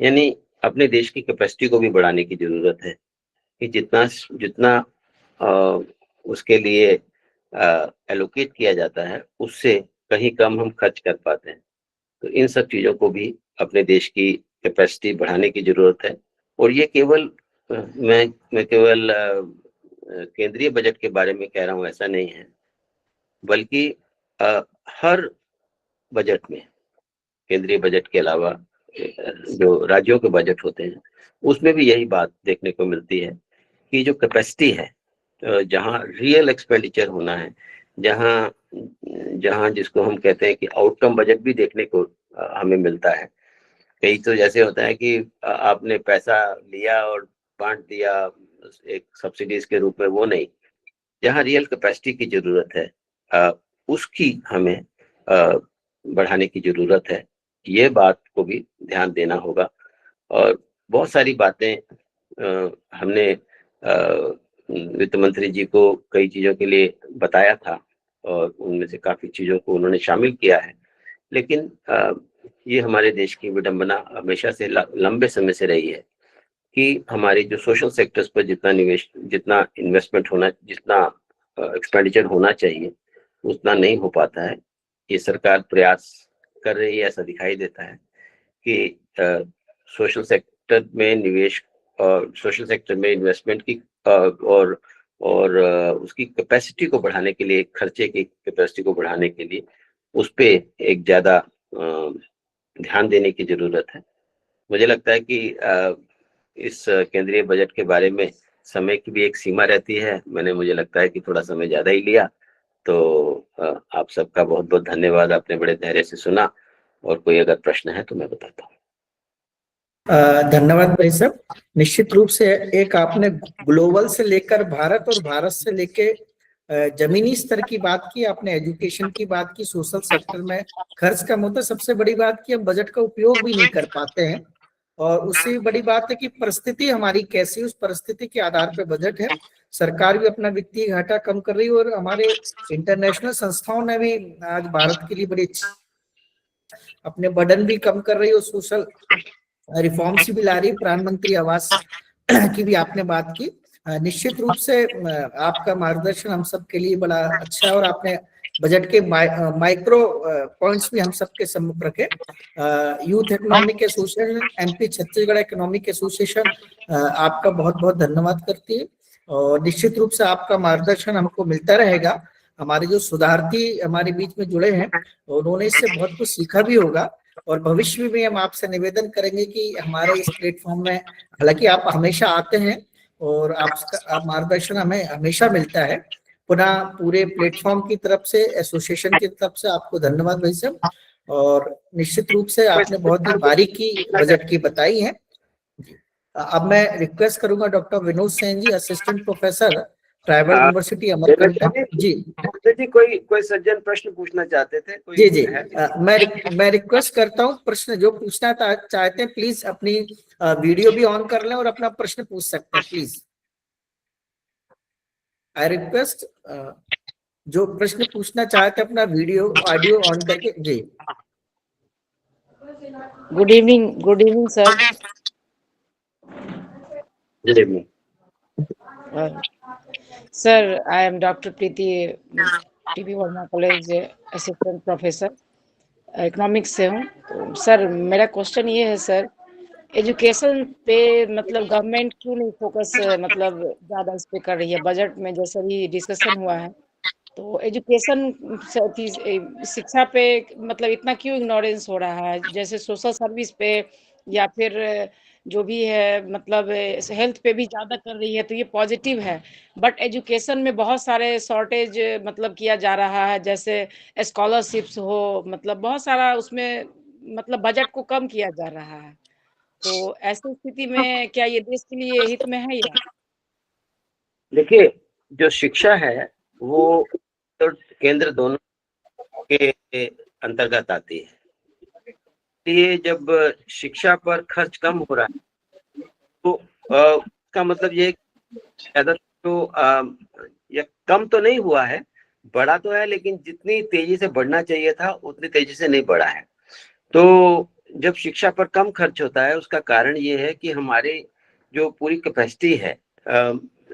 यानी अपने देश की कैपेसिटी को भी बढ़ाने की जरूरत है कि जितना जितना उसके लिए एलोकेट किया जाता है, उससे कहीं कम हम खर्च कर पाते हैं। तो इन सब चीज़ों को भी अपने देश की कैपेसिटी बढ़ाने की ज़रूरत है। और ये केवल मैं केवल केंद्रीय बजट के बारे में कह रहा हूँ, ऐसा नहीं है, बल्कि हर बजट में, केंद्रीय बजट के अलावा जो राज्यों के बजट होते हैं, उसमें भी यही बात देखने को मिलती है कि जो कैपेसिटी है, जहाँ रियल एक्सपेंडिचर होना है, जहाँ जहाँ जिसको हम कहते हैं कि आउटकम बजट भी देखने को हमें मिलता है। कई तो जैसे होता है कि आपने पैसा लिया और बांट दिया एक सब्सिडीज के रूप में, वो नहीं। जहाँ रियल कैपेसिटी की जरूरत है, उसकी हमें बढ़ाने की जरूरत है। ये बात को भी ध्यान देना होगा। और बहुत सारी बातें हमने वित्त मंत्री जी को कई चीजों के लिए बताया था, और उनमें से काफी चीजों को उन्होंने शामिल किया है। लेकिन ये हमारे देश की विडंबना हमेशा से लंबे समय से रही है कि हमारे जो सोशल सेक्टर्स पर जितना इन्वेस्टमेंट होना, जितना एक्सपेंडिचर होना चाहिए, उतना नहीं हो पाता है। ये सरकार प्रयास कर रही है, ऐसा दिखाई देता है कि सोशल सेक्टर में निवेश और सोशल सेक्टर में इन्वेस्टमेंट की और उसकी कैपेसिटी को बढ़ाने के लिए, खर्चे की कैपेसिटी को बढ़ाने के लिए उस पे एक ज्यादा ध्यान देने की जरूरत है। मुझे लगता है कि इस केंद्रीय बजट के बारे में समय की भी एक सीमा रहती है। मुझे लगता है कि थोड़ा समय ज्यादा ही लिया, तो आप सबका बहुत बहुत धन्यवाद, आपने बड़े धैर्य से सुना। और कोई अगर प्रश्न है तो मैं बताता हूँ। धन्यवाद भाई साहब। निश्चित रूप से एक आपने ग्लोबल से लेकर भारत और भारत से लेके जमीनी स्तर की बात की, आपने एजुकेशन की बात की, सोशल सेक्टर में खर्च कम होता है, सबसे बड़ी बात की हम बजट का उपयोग भी नहीं कर पाते हैं। और उससे भी बड़ी बात है कि परिस्थिति हमारी कैसी, उस परिस्थिति के आधार पर बजट है। सरकार भी अपना वित्तीय घाटा कम कर रही है और हमारे इंटरनेशनल संस्थाओं ने भी आज भारत के लिए बड़ी अपने बर्डन भी कम कर रही है और सोशल रिफॉर्म्स भी ला रही है। प्रधानमंत्री आवास की भी आपने बात की। निश्चित रूप से आपका मार्गदर्शन हम सब के लिए बड़ा अच्छा है और आपने बजट के माइक्रो पॉइंट्स भी हम सबके सम्मुख रखे। Youth economic association, MP Chhattisgarh economic association आपका बहुत बहुत धन्यवाद करती है। और निश्चित रूप से आपका मार्गदर्शन हमको मिलता रहेगा। हमारे जो सुधार्थी हमारे बीच में जुड़े हैं, उन्होंने इससे बहुत कुछ सीखा भी होगा। और भविष्य में भी हम आपसे निवेदन करेंगे कि हमारे इस प्लेटफॉर्म में, हालांकि आप हमेशा आते हैं और आपका मार्गदर्शन हमें हमेशा मिलता है। पुनः पूरे प्लेटफॉर्म की तरफ से, एसोसिएशन की तरफ से आपको धन्यवाद भाई साहब। और निश्चित रूप से आपने बहुत ही बारीकी बजट की बताई है। अब मैं रिक्वेस्ट करूंगा doctor Vinod Sen ji, assistant professor tribal university Amarkantak ji. जी, कोई सज्जन प्रश्न पूछना चाहते थे? कोई जी जी है? मैं रिक्वेस्ट करता हूँ, प्रश्न जो पूछना चाहते हैं प्लीज अपनी वीडियो भी ऑन कर लें और अपना प्रश्न पूछ सकते हैं प्लीज। आई रिक्वेस्ट जो प्रश्न पूछना चाहते हैं अपना वीडियो ऑडियो ऑन करके। जी, Good evening, sir. Good evening. Sir, I am Dr. Preeti, TB Verma College Assistant Professor, economics से हूँ। तो सर मेरा क्वेश्चन ये है सर, एजुकेशन पे मतलब गवर्नमेंट क्यों नहीं फोकस मतलब ज़्यादा इस पे कर रही है? बजट में जैसे भी डिस्कशन हुआ है, तो एजुकेशन शिक्षा पे मतलब इतना क्यों इग्नोरेंस हो रहा है? जैसे सोशल सर्विस पे या फिर जो भी है मतलब हेल्थ पे भी ज़्यादा कर रही है, तो ये पॉजिटिव है। बट एजुकेशन में बहुत सारे शॉर्टेज मतलब किया जा रहा है, जैसे स्कॉलरशिप्स हो, मतलब बहुत सारा उसमें मतलब बजट को कम किया जा रहा है। तो ऐसी स्थिति में क्या ये देश के लिए हित में है या? देखिए, जो शिक्षा है वो तो केंद्र दोनों के अंतर्गत आती है। ये जब शिक्षा पर खर्च कम हो रहा है तो इसका मतलब ये ज्यादा तो ये कम तो नहीं हुआ है, बढ़ा तो है, लेकिन जितनी तेजी से बढ़ना चाहिए था उतनी तेजी से नहीं बढ़ा है। तो जब शिक्षा पर कम खर्च होता है, उसका कारण ये है कि हमारे जो पूरी कैपेसिटी है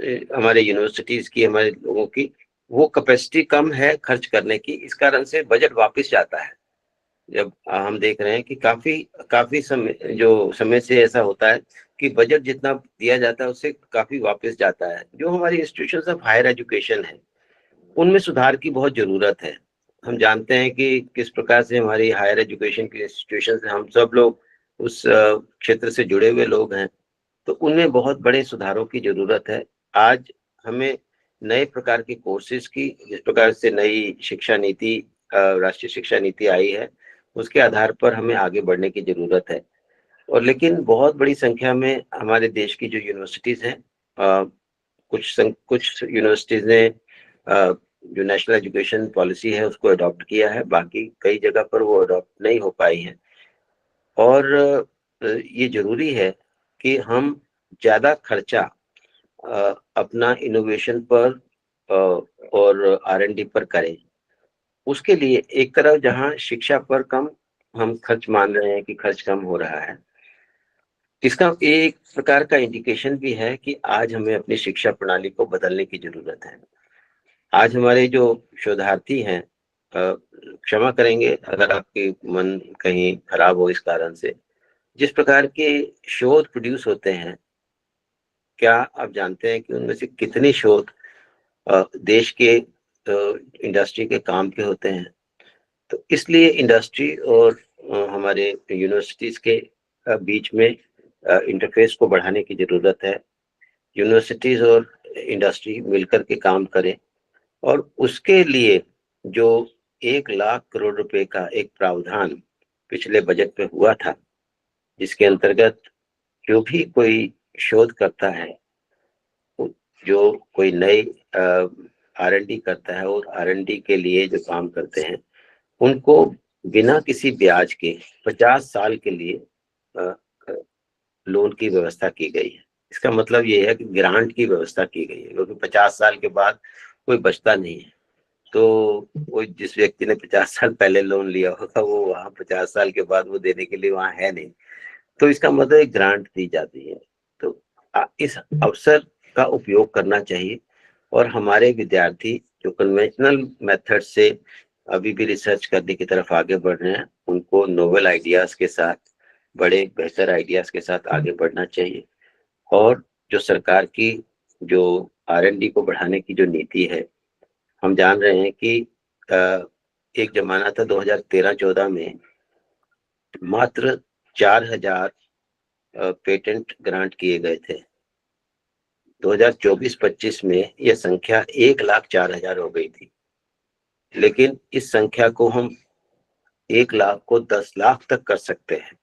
हमारे यूनिवर्सिटीज की, हमारे लोगों की वो कैपेसिटी कम है खर्च करने की, इस कारण से बजट वापस जाता है। जब हम देख रहे हैं कि काफी समय से ऐसा होता है कि बजट जितना दिया जाता है उससे काफी वापस जाता है। जो हमारी इंस्टीट्यूशंस ऑफ हायर एजुकेशन है उनमें सुधार की बहुत जरूरत है। हम जानते हैं कि किस प्रकार से हमारी हायर एजुकेशन की इंस्टीट्यूशन है, हम सब लोग उस क्षेत्र से जुड़े हुए लोग हैं, तो उनमें बहुत बड़े सुधारों की जरूरत है। आज हमें नए प्रकार के कोर्सेज की, जिस प्रकार से नई शिक्षा नीति, राष्ट्रीय शिक्षा नीति आई है, उसके आधार पर हमें आगे बढ़ने की जरूरत है। और लेकिन बहुत बड़ी संख्या में हमारे देश की जो यूनिवर्सिटीज हैं, कुछ यूनिवर्सिटीज ने जो नेशनल एजुकेशन पॉलिसी है उसको अडॉप्ट किया है, बाकी कई जगह पर वो अडॉप्ट नहीं हो पाई है। और ये जरूरी है कि हम ज्यादा खर्चा अपना इनोवेशन पर और R&D पर करें। उसके लिए एक तरफ जहां शिक्षा पर कम हम खर्च मान रहे हैं कि खर्च कम हो रहा है, इसका एक प्रकार का इंडिकेशन भी है कि आज हमें अपनी शिक्षा प्रणाली को बदलने की जरूरत है। आज हमारे जो शोधार्थी हैं, क्षमा करेंगे अगर आपके मन कहीं खराब हो इस कारण से, जिस प्रकार के शोध प्रोड्यूस होते हैं, क्या आप जानते हैं कि उनमें से कितने शोध देश के इंडस्ट्री के काम के होते हैं? तो इसलिए इंडस्ट्री और हमारे यूनिवर्सिटीज के बीच में इंटरफेस को बढ़ाने की जरूरत है। यूनिवर्सिटीज और इंडस्ट्री मिलकर के काम करें, और उसके लिए जो 1,00,000 करोड़ रुपए का एक प्रावधान पिछले बजट में हुआ था, जिसके अंतर्गत जो भी कोई शोध करता है, जो कोई नई R&D करता है और R&D के लिए जो काम करते हैं, उनको बिना किसी ब्याज के 50 साल के लिए लोन की व्यवस्था की गई है। इसका मतलब ये है कि ग्रांट की व्यवस्था की गई है, क्योंकि 50 साल के बाद कोई बचता नहीं है। तो वो जिस व्यक्ति ने 50 साल पहले लोन लिया होगा वो वहाँ 50 साल के बाद वो देने के लिए वहाँ है नहीं, तो इसका मतलब एक ग्रांट दी जाती है। तो इस अवसर का उपयोग करना चाहिए, और हमारे विद्यार्थी जो कन्वेंशनल मेथड से अभी भी रिसर्च करने की तरफ आगे बढ़ रहे हैं, उनको नोवेल आइडियाज के साथ, बड़े बेहतर आइडियाज के साथ आगे बढ़ना चाहिए। और जो सरकार की जो R&D को बढ़ाने की जो नीति है, हम जान रहे हैं कि एक जमाना था 2013-14 में मात्र 4,000 पेटेंट ग्रांट किए गए थे। 2024-25 में यह संख्या 1,04,000 हो गई थी। लेकिन इस संख्या को हम 1,00,000 को 10 लाख तक कर सकते हैं।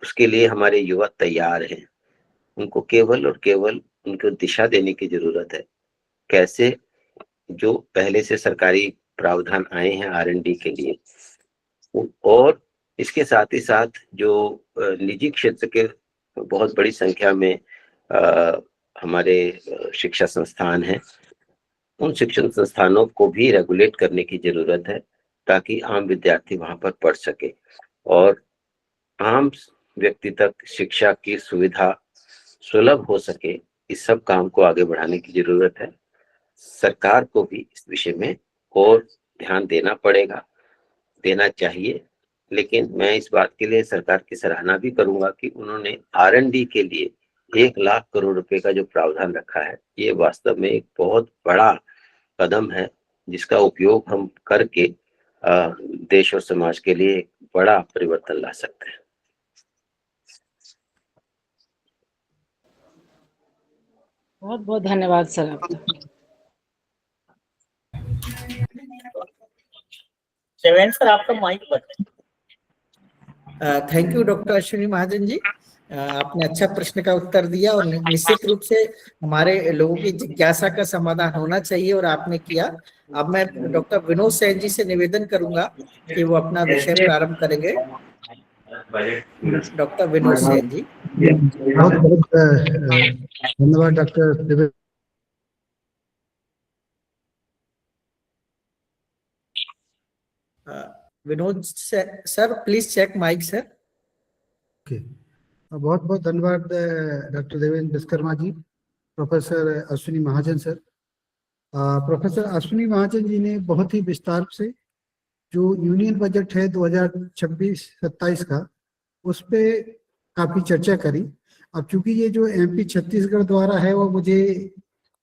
उसके लिए हमारे युवा तैयार हैं। उनको केवल और केवल उनको दिशा देने की जरूरत है। कैसे जो पहले से सरकारी प्रावधान आए हैं R&D के लिए, और इसके साथ ही साथ जो निजी क्षेत्र के बहुत बड़ी संख्या में हमारे शिक्षा संस्थान हैं, उन शिक्षण संस्थानों को भी रेगुलेट करने की जरूरत है, ताकि आम विद्यार्थी वहां पर पढ़ सके और आम व्यक्ति तक शिक्षा की सुविधा सुलभ हो सके। इस सब काम को आगे बढ़ाने की जरूरत है। सरकार को भी इस विषय में और ध्यान देना पड़ेगा, देना चाहिए। लेकिन मैं इस बात के लिए सरकार की सराहना भी करूंगा कि उन्होंने R&D के लिए 1,00,000 करोड़ रुपए का जो प्रावधान रखा है, ये वास्तव में एक बहुत बड़ा कदम है, जिसका उपयोग हम करके देश और समाज के लिए एक बड़ा परिवर्तन ला सकते हैं। बहुत बहुत धन्यवाद सर आपका। सर आपका माइक बंद है। Thank you doctor Ashwini Mahajan जी, आपने अच्छा प्रश्न का उत्तर दिया, और निश्चित रूप से हमारे लोगों की जिज्ञासा का समाधान होना चाहिए और आपने किया। अब मैं डॉक्टर विनोद सेन जी से निवेदन करूंगा कि वो अपना विषय प्रारंभ करेंगे। डॉक्टर विनोद सेन जी। बहुत बहुत धन्यवाद doctor. Vinod sir please check mic sir. Okay, बहुत बहुत धन्यवाद doctor Devendra Vishwakarma ji. Professor Ashwini Mahajan sir. Professor Ashwini Mahajan ji ने बहुत ही विस्तार से जो यूनियन बजट है 2026-27 का, उस पे काफी चर्चा करी। अब चूंकि ये जो एमपी छत्तीसगढ़ द्वारा है, वो मुझे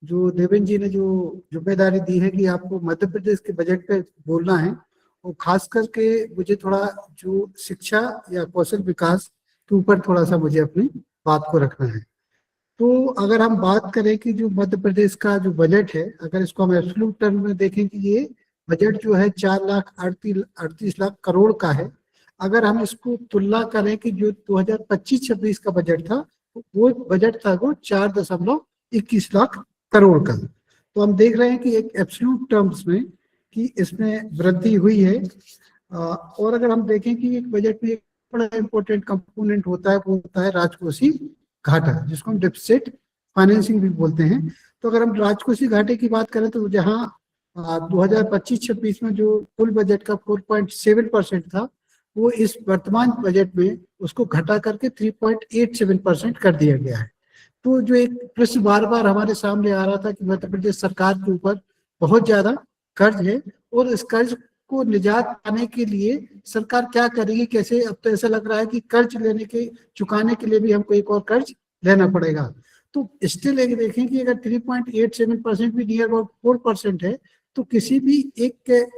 जो देवेंद्र जी ने जो जिम्मेदारी दी है कि आपको मध्य प्रदेश के बजट पे बोलना है, और खास करके मुझे थोड़ा जो शिक्षा या कौशल विकास के ऊपर थोड़ा सा मुझे अपनी बात को रखना है। तो अगर हम बात करें कि जो मध्य प्रदेश का जो बजट है, अगर इसको हम एब्सोल्यूट टर्म में देखें कि ये बजट जो है 4,38 लाख करोड़ का है। अगर हम इसको तुलना करें कि जो 2025-26 का बजट था, वो बजट था वो 4.21 लाख करोड़ का। तो हम देख रहे हैं कि एक एब्सोल्यूट टर्म्स में कि इसमें वृद्धि हुई है। और अगर हम देखें कि एक बजट में एक बड़ा इंपॉर्टेंट कंपोनेंट होता है, वो होता है राजकोषीय घाटा, जिसको हम डेफिसिट फाइनेंसिंग भी बोलते हैं। तो अगर हम राजकोषीय घाटे की बात करें तो जहां 2025-26 में जो कुल बजट का 4.7% था, वो इस वर्तमान बजट में उसको घटा करके 3.87% कर दिया गया है। तो जो एक प्रश्न बार बार हमारे सामने आ रहा था कि मध्य प्रदेश सरकार के ऊपर बहुत ज्यादा कर्ज है, और इस कर्ज को निजात पाने के लिए सरकार क्या करेगी, कैसे। अब तो ऐसा लग रहा है कि कर्ज लेने के चुकाने के लिए भी हमको एक और कर्ज लेना पड़ेगा। तो स्टिल एक देखें कि अगर 3.87% भी नियर अबाउट 4% है, तो किसी भी एक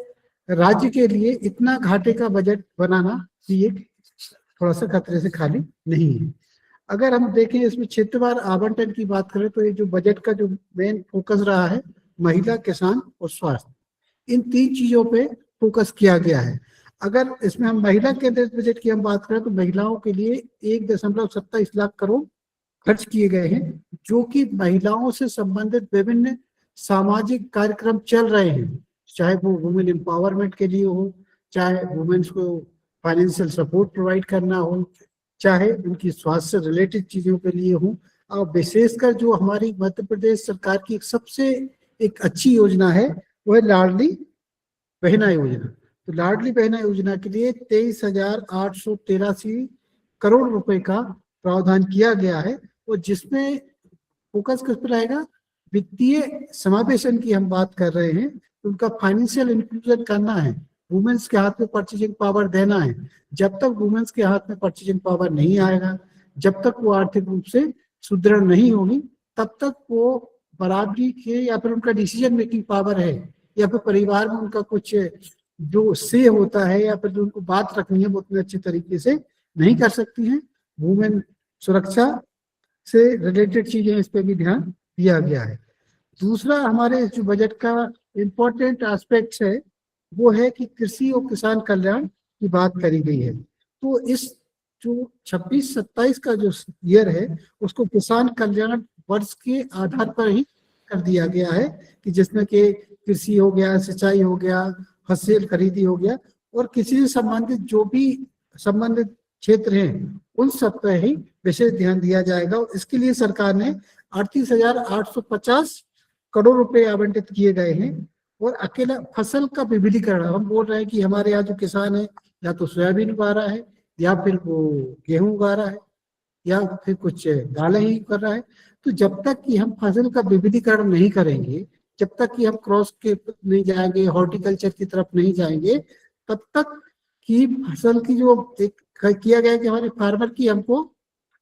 राज्य के लिए इतना घाटे का बजट बनाना ये थोड़ा सा खतरे से खाली नहीं है। अगर हम देखें इसमें क्षेत्रवार आवंटन की बात करें, तो ये जो बजट का जो मेन फोकस रहा है, महिला, किसान और स्वास्थ्य, इन 3 चीजों पे फोकस किया गया है। अगर इसमें हम महिला केंद्रित बजट की हम बात करें, तो महिलाओं के लिए 1.27 लाख करोड़ खर्च किए गए हैं, जो कि महिलाओं से संबंधित विभिन्न सामाजिक कार्यक्रम चल रहे हैं, चाहे वो वुमेन एम्पावरमेंट के लिए हो, चाहे वुमेन्स को फाइनेंशियल सपोर्ट प्रोवाइड करना हो, चाहे उनकी स्वास्थ्य से रिलेटेड चीजों के लिए हो। और विशेषकर जो हमारी मध्य प्रदेश सरकार की सबसे एक अच्छी योजना है, वो है लाडली बहना योजना। तो लाडली बहना योजना के लिए 23,883 करोड़ रुपए का प्रावधान किया गया है, और जिसमें फोकस किस पर रहेगा, वित्तीय समावेशन की हम बात कर रहे हैं, उनका फाइनेंशियल इंक्लूजन करना है, वुमेन्स के हाथ में परचेजिंग पावर देना है। जब तक वुमेन्स के हाथ में परचेजिंग पावर नहीं आएगा, जब तक वो आर्थिक रूप से सुदृढ़ नहीं होगी, तब तक वो बराबरी के या फिर उनका डिसीजन मेकिंग पावर है, या फिर परिवार में उनका कुछ जो से होता है, या फिर जो उनको बात रखनी है, वो उतने अच्छे तरीके से नहीं कर सकती हैं। वुमेन सुरक्षा से रिलेटेड चीजें, इस पे भी ध्यान दिया गया है। दूसरा हमारे जो बजट का इम्पोर्टेंट एस्पेक्ट है, वो है कि कृषि और किसान कल्याण की बात करी गई है। तो इस जो 26-27 का जो ईयर है, उसको किसान कल्याण वर्ष के आधार पर ही कर दिया गया है, कि जिसमें कि कृषि हो गया, सिंचाई हो गया, फसल खरीदी हो गया, और कृषि से संबंधित जो भी संबंधित क्षेत्र हैं, उन सब पर ही विशेष ध्यान दिया जाएगा। और इसके लिए सरकार ने 38,850 करोड़ रुपए आवंटित किए गए हैं। और अकेला फसल का विविधीकरण, हम बोल रहे हैं कि हमारे यहाँ जो किसान है, या तो सोयाबीन उगा रहा है, या फिर वो गेहूं उगा रहा है, या फिर कुछ दालें ही कर रहा है। तो जब तक कि हम फसल का विविधीकरण नहीं करेंगे, जब तक कि हम क्रॉस के नहीं जाएंगे, हॉर्टिकल्चर की तरफ नहीं जाएंगे, तब तक कि फसल की जो एक किया गया कि हमारे फार्मर की हमको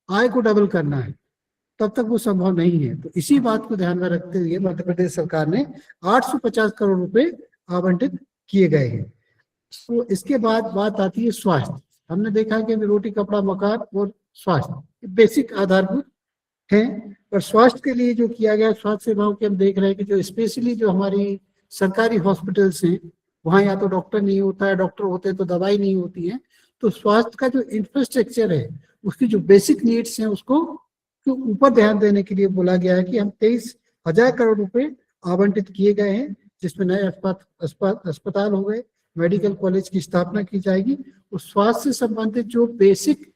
आय को डबल करना है, तब तक वो संभव नहीं है। तो इसी बात को ध्यान में रखते हुए मध्य प्रदेश सरकार ने 850 करोड़ रुपए आवंटित किए गए हैं। तो इसके बाद बात आती है स्वास्थ्य। हमने देखा कि रोटी, कपड़ा, मकान और स्वास्थ्य बेसिक आधारभूत हैं, पर स्वास्थ्य के लिए जो किया गया, स्वास्थ्य सेवाओं के हम देख रहे हैं कि जो स्पेशली जो हमारी सरकारी हॉस्पिटल्स हैं, वहाँ या तो डॉक्टर नहीं होता है, डॉक्टर होते तो दवाई नहीं होती है। तो स्वास्थ्य का जो इंफ्रास्ट्रक्चर है, उसकी जो बेसिक नीड्स हैं, उसको तो ऊपर ध्यान देने के लिए बोला गया है कि हम 23,000 करोड़ रुपए आवंटित किए गए हैं, जिसमें नए अस्पताल हो गए, मेडिकल कॉलेज की स्थापना की जाएगी। और स्वास्थ्य से संबंधित जो बेसिक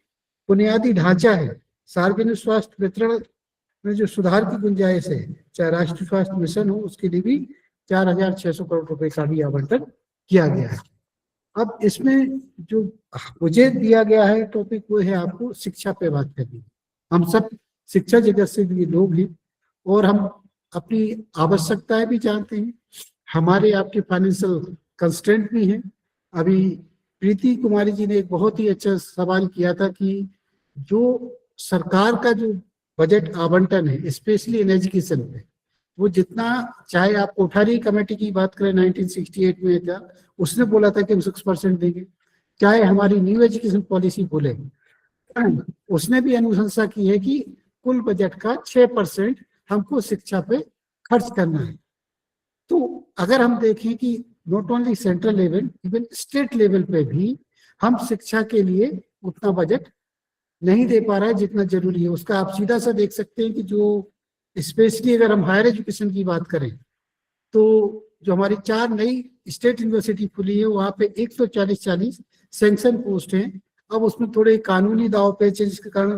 बुनियादी ढांचा है, सार्वजनिक स्वास्थ्य वितरण में जो सुधार की गुंजाइश है, चाहे राष्ट्रीय स्वास्थ्य मिशन हो, उसके लिए भी 4,600 करोड़ रुपए का भी आवंटन किया गया है। अब इसमें जो मुझे दिया गया है टॉपिक, वो है आपको शिक्षा पे बात करनी। हम सब शिक्षा जगत से भी लोग हैं, और हम अपनी आवश्यकताएं भी जानते हैं, हमारे आपके फाइनेंशियल कंस्ट्रेंट भी हैं। अभी प्रीति कुमारी जी ने एक बहुत ही अच्छा सवाल किया था कि जो सरकार का जो बजट आवंटन है स्पेशली इन एजुकेशन पे, वो जितना, चाहे आप कोठारी कमेटी की बात करें 1968 में था, उसने बोला था कि हम 6% देंगे, चाहे हमारी न्यू एजुकेशन पॉलिसी बोले, उसने भी अनुशंसा की है कि कुल बजट का 6% हमको शिक्षा पे खर्च करना है। तो अगर हम देखें कि not only central level, even state level पे भी हम शिक्षा के लिए उतना बजट नहीं दे पा रहा है जितना जरूरी है। उसका आप सीधा सा देख सकते हैं कि जो स्पेशली अगर हम हायर एजुकेशन की बात करें तो जो हमारी 4 नई स्टेट यूनिवर्सिटी खुली है वहां पे 140 सैंक्शन पोस्ट हैं। अब उसमें थोड़े कानूनी दाव पेच है जिसके कारण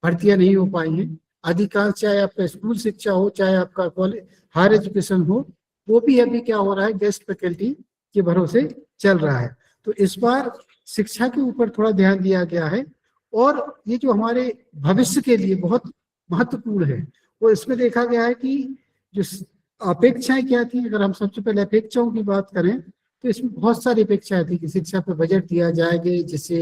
भर्तियां नहीं हो पाई हैं। अधिकांश, चाहे आपका स्कूल शिक्षा हो चाहे आपका कॉलेज हायर एजुकेशन हो, वो भी अभी क्या हो रहा है, गेस्ट फैकल्टी के भरोसे चल रहा है। तो इस बार शिक्षा के ऊपर थोड़ा ध्यान दिया गया है और ये जो हमारे भविष्य के लिए बहुत महत्वपूर्ण है वो इसमें देखा गया है कि जो अपेक्षाएं क्या थी। अगर हम सबसे पहले अपेक्षाओं की बात करें तो इसमें बहुत सारी अपेक्षाएं थी कि शिक्षा पर बजट दिया जाएगा जिससे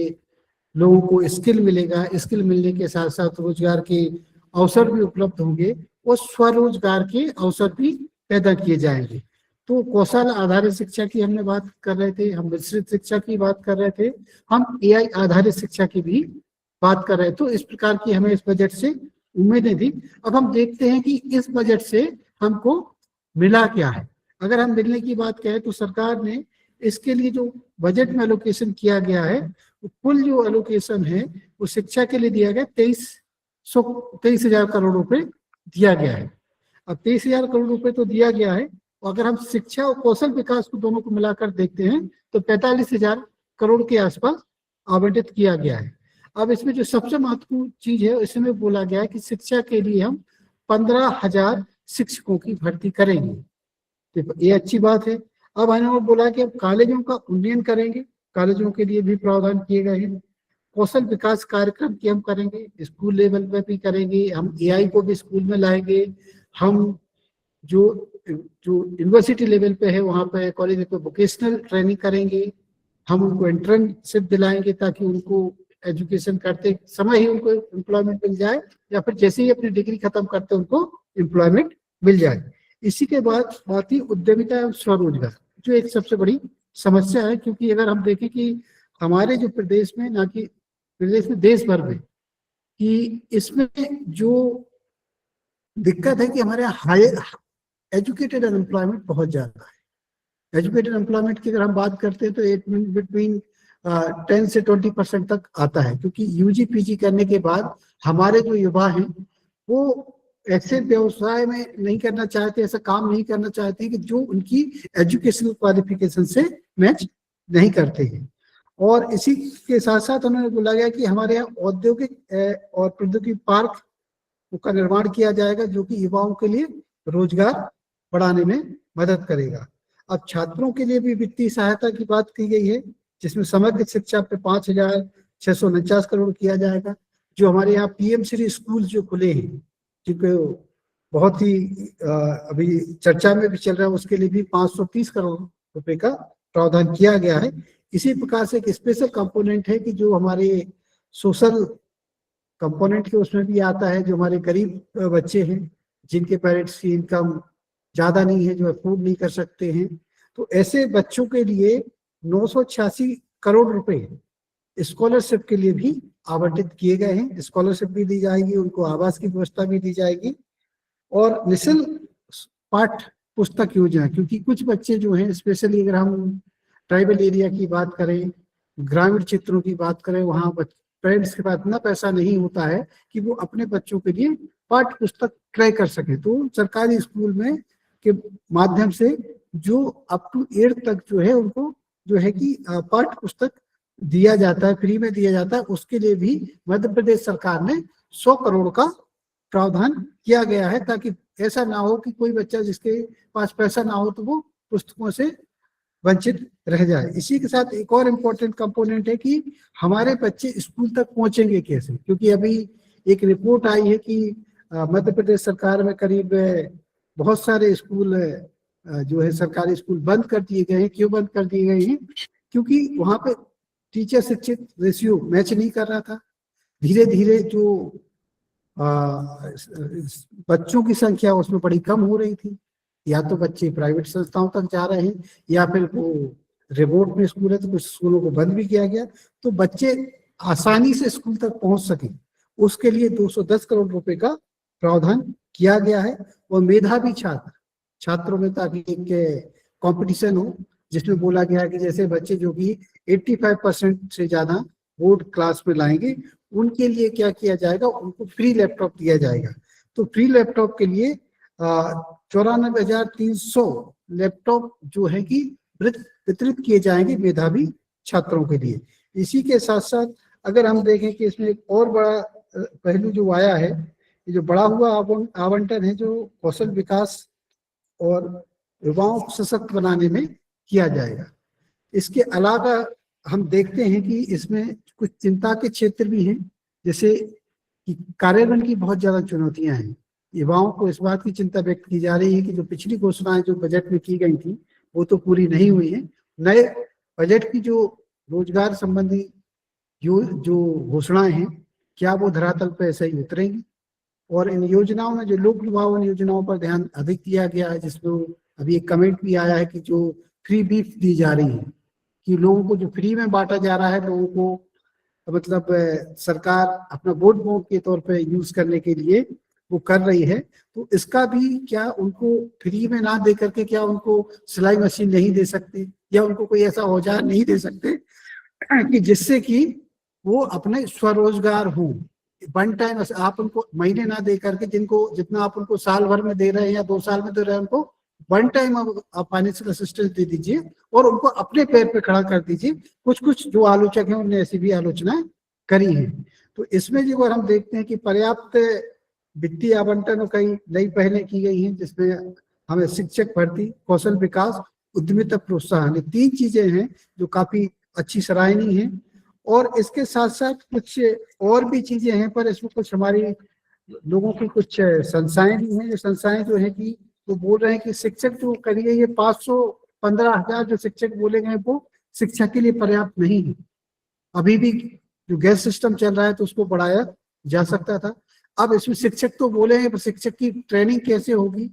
लोगों को स्किल मिलेगा, स्किल मिलने के साथ साथ रोजगार के अवसर भी उपलब्ध होंगे और स्वरोजगार के अवसर भी पैदा किए जाएंगे। तो कौशल आधारित शिक्षा की हमने बात कर रहे थे, हम मिश्रित शिक्षा की बात कर रहे थे, हम एआई आधारित शिक्षा की भी बात कर रहे थे। तो इस प्रकार की हमें इस बजट से उम्मीदें थी। अब हम देखते हैं कि इस बजट से हमको मिला क्या है। अगर हम मिलने की बात करें तो सरकार ने इसके लिए जो बजट में एलोकेशन किया गया है, कुल जो एलोकेशन है वो शिक्षा के लिए दिया गया 23,000 करोड़ रुपए दिया गया है। अब 23,000 करोड़ रुपए तो दिया गया है और अगर हम शिक्षा और कौशल विकास को दोनों को मिलाकर देखते हैं तो 45,000 करोड़ के आसपास आवंटित किया गया है। अब इसमें जो सबसे महत्वपूर्ण चीज है इसमें बोला गया है कि शिक्षा के लिए हम 15,000 शिक्षकों की भर्ती करेंगे। तो ये अच्छी बात है। अब इन्होंने बोला कि अब कॉलेजों का उन्नयन करेंगे, कॉलेजों के लिए भी प्रावधान किए गए हैं। कौशल विकास कार्यक्रम की हम करेंगे, स्कूल लेवल पे भी करेंगे, हम एआई को भी स्कूल में लाएंगे, हम जो यूनिवर्सिटी लेवल पे है वहाँ पे कॉलेज में वोकेशनल ट्रेनिंग करेंगे, हम उनको इंटर्नशिप दिलाएंगे ताकि उनको एजुकेशन करते समय ही उनको एम्प्लॉयमेंट मिल जाए या फिर जैसे ही अपनी डिग्री खत्म करते उनको एम्प्लॉयमेंट मिल जाए। इसी के बाद बात ही उद्यमिता एवं स्वरोजगार, जो एक सबसे बड़ी समस्या है। क्योंकि अगर हम देखें कि हमारे जो प्रदेश में, ना कि प्रदेश में, देश भर में, कि इसमें जो दिक्कत है कि हमारे यहाँ हायर एजुकेटेड अनएम्प्लॉयमेंट बहुत ज्यादा है। एजुकेटेड एम्प्लॉयमेंट की अगर हम बात करते हैं तो बिटवीन 10 से 20% तक आता है। क्योंकि यूजी पीजी करने के बाद हमारे जो युवा हैं वो ऐसे व्यवसाय में नहीं करना चाहते, ऐसा काम नहीं करना चाहते कि जो उनकी एजुकेशनल क्वालिफिकेशन से मैच नहीं करते हैं। और इसी के साथ साथ उन्होंने बोला गया कि हमारे यहाँ औद्योगिक और प्रौद्योगिकी पार्क का निर्माण किया जाएगा जो कि युवाओं के लिए रोजगार बढ़ाने में मदद करेगा। अब छात्रों के लिए भी वित्तीय सहायता की बात की गई है जिसमें समग्र शिक्षा पे 5,649 करोड़ किया जाएगा। जो हमारे यहाँ पीएम श्री स्कूल जो खुले हैं जिनको बहुत ही अभी चर्चा में भी चल रहा है, उसके लिए भी 530 करोड़ रुपए का प्रावधान किया गया है। इसी प्रकार से एक स्पेशल कंपोनेंट है कि जो हमारे सोशल कंपोनेंट के उसमें भी आता है, जो हमारे गरीब बच्चे हैं जिनके पेरेंट्स की इनकम ज्यादा नहीं है, जो अफोर्ड नहीं कर सकते हैं, तो ऐसे बच्चों के लिए 986 करोड़ रुपए स्कॉलरशिप के लिए भी आवंटित किए गए हैं। स्कॉलरशिप भी दी जाएगी, उनको आवास की व्यवस्था भी दी जाएगी और निःशुल्क पाठ्य पुस्तक योजना। क्योंकि कुछ बच्चे जो हैं, स्पेशली अगर हम ट्राइबल एरिया की बात करें, ग्रामीण क्षेत्रों की बात करें, वहाँ पेरेंट्स के पास इतना पैसा नहीं होता है कि वो अपने बच्चों के लिए पाठ्य पुस्तक क्रय कर सके। तो सरकारी स्कूल में के माध्यम से जो अप टू 8th तक जो है उनको जो है कि पाठ्य पुस्तक दिया जाता है, फ्री में दिया जाता है। उसके लिए भी मध्य प्रदेश सरकार ने 100 करोड़ का प्रावधान किया गया है ताकि ऐसा ना हो कि कोई बच्चा जिसके पास पैसा ना हो तो वो पुस्तकों से वंचित रह जाए। इसी के साथ एक और इम्पोर्टेंट कंपोनेंट है कि हमारे बच्चे स्कूल तक पहुंचेंगे कैसे। क्योंकि अभी एक रिपोर्ट आई है कि मध्य प्रदेश सरकार में करीब बहुत सारे स्कूल जो है सरकारी स्कूल बंद कर दिए गए हैं। क्यों बंद कर दिए गए हैं? क्योंकि वहां पे टीचर शिक्षक रेशियो मैच नहीं कर रहा था। धीरे धीरे जो बच्चों की संख्या उसमें बड़ी कम हो रही थी। या तो बच्चे प्राइवेट संस्थाओं तक जा रहे हैं या फिर वो रिमोट में स्कूल है तो कुछ स्कूलों को बंद भी किया गया। तो बच्चे आसानी से स्कूल तक पहुंच सके उसके लिए 210 करोड़ रुपए का प्रावधान किया गया है। और मेधावी छात्रों में ताकि एक कंपटीशन हो जिसमें बोला गया है कि जैसे बच्चे जो कि 85% से ज्यादा बोर्ड क्लास में लाएंगे उनके लिए क्या किया जाएगा, उनको फ्री लैपटॉप दिया जाएगा। तो फ्री लैपटॉप के लिए 94,300 लैपटॉप जो है कि वितरित किए जाएंगे मेधावी छात्रों के लिए। इसी के साथ साथ अगर हम देखें कि इसमें एक और बड़ा पहलू जो आया है, ये जो बढ़ा हुआ आवंटन है जो कौशल विकास और युवाओं को सशक्त बनाने में किया जाएगा। इसके अलावा हम देखते हैं कि इसमें कुछ चिंता के क्षेत्र भी हैं, जैसे कि कार्यान्वयन की बहुत ज्यादा चुनौतियां हैं। युवाओं को इस बात की चिंता व्यक्त की जा रही है कि जो पिछली घोषणाएं जो बजट में की गई थी वो तो पूरी नहीं हुई है। नए बजट की जो रोजगार संबंधी जो घोषणाएं हैं क्या वो धरातल पर सही उतरेंगी? और इन योजनाओं में जो लोक लुभावन योजनाओं पर ध्यान अधिक दिया गया है, जिसमें अभी एक कमेंट भी आया है कि जो फ्री बीफ दी जा रही है कि लोगों को जो फ्री में बांटा जा रहा है लोगों को, मतलब सरकार अपना वोट बैंक के तौर पे यूज करने के लिए वो कर रही है। तो इसका भी क्या उनको फ्री में ना दे करके क्या उनको सिलाई मशीन नहीं दे सकते या उनको कोई ऐसा औजार नहीं दे सकते कि जिससे कि वो अपने स्वरोजगार हो? वन टाइम आप उनको महीने ना दे करके जिनको जितना आप उनको साल भर में दे रहे हैं या 2 साल में दे रहे हैं उनको वन टाइम आप फाइनेंशियल असिस्टेंस दे दीजिए और उनको अपने पैर पे खड़ा कर दीजिए। कुछ जो आलोचक हैं उन्होंने ऐसी भी आलोचना करी है। तो इसमें जो हम देखते हैं कि पर्याप्त वित्तीय आवंटन और कई नई पहलें की गई हैं जिसमें हमें शिक्षक भर्ती, कौशल विकास, उद्यमिता प्रोत्साहन, 3 चीजें हैं जो काफी अच्छी सराहनीय है। और इसके साथ साथ कुछ और भी चीजें हैं पर इसमें कुछ हमारी लोगों की कुछ संस्थाएं भी हैं। जो संस्थाएं जो है कि वो बोल रहे हैं कि शिक्षक जो करिए ये 515,000 जो शिक्षक बोले गए वो शिक्षा के लिए पर्याप्त नहीं है। अभी भी जो गैस सिस्टम चल रहा है तो उसको बढ़ाया जा सकता था। अब इसमें शिक्षक तो बोले हैं पर शिक्षक की ट्रेनिंग कैसे होगी,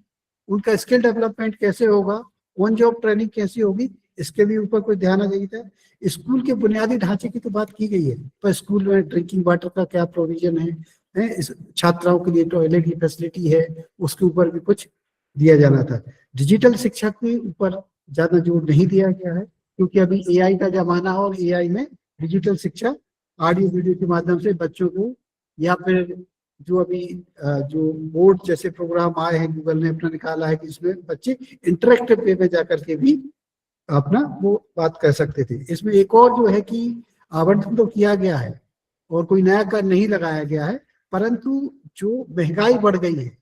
उनका स्किल डेवलपमेंट कैसे होगा, ऑन जॉब ट्रेनिंग कैसी होगी, इसके भी ऊपर कोई ध्यान चाहिए था। स्कूल के बुनियादी ढांचे की तो बात की गई है पर स्कूल में ड्रिंकिंग वाटर का क्या प्रोविजन है इस छात्राओं के लिए टॉयलेट की फैसिलिटी है उसके ऊपर भी कुछ दिया जाना था। डिजिटल शिक्षा के ऊपर ज्यादा जोर नहीं दिया गया है क्योंकि अभी एआई का जमाना है और एआई में डिजिटल शिक्षा ऑडियो वीडियो के माध्यम से बच्चों को या फिर जो अभी जो बोर्ड जैसे प्रोग्राम आए हैं गूगल ने अपना निकाला है कि इसमें बच्चे इंटरेक्टिव वे में जाकर के भी अपना वो बात कर सकते थे। इसमें एक और जो है कि आवंटन तो किया गया है और कोई नया कर नहीं लगाया गया है, परंतु जो महंगाई बढ़ गई है,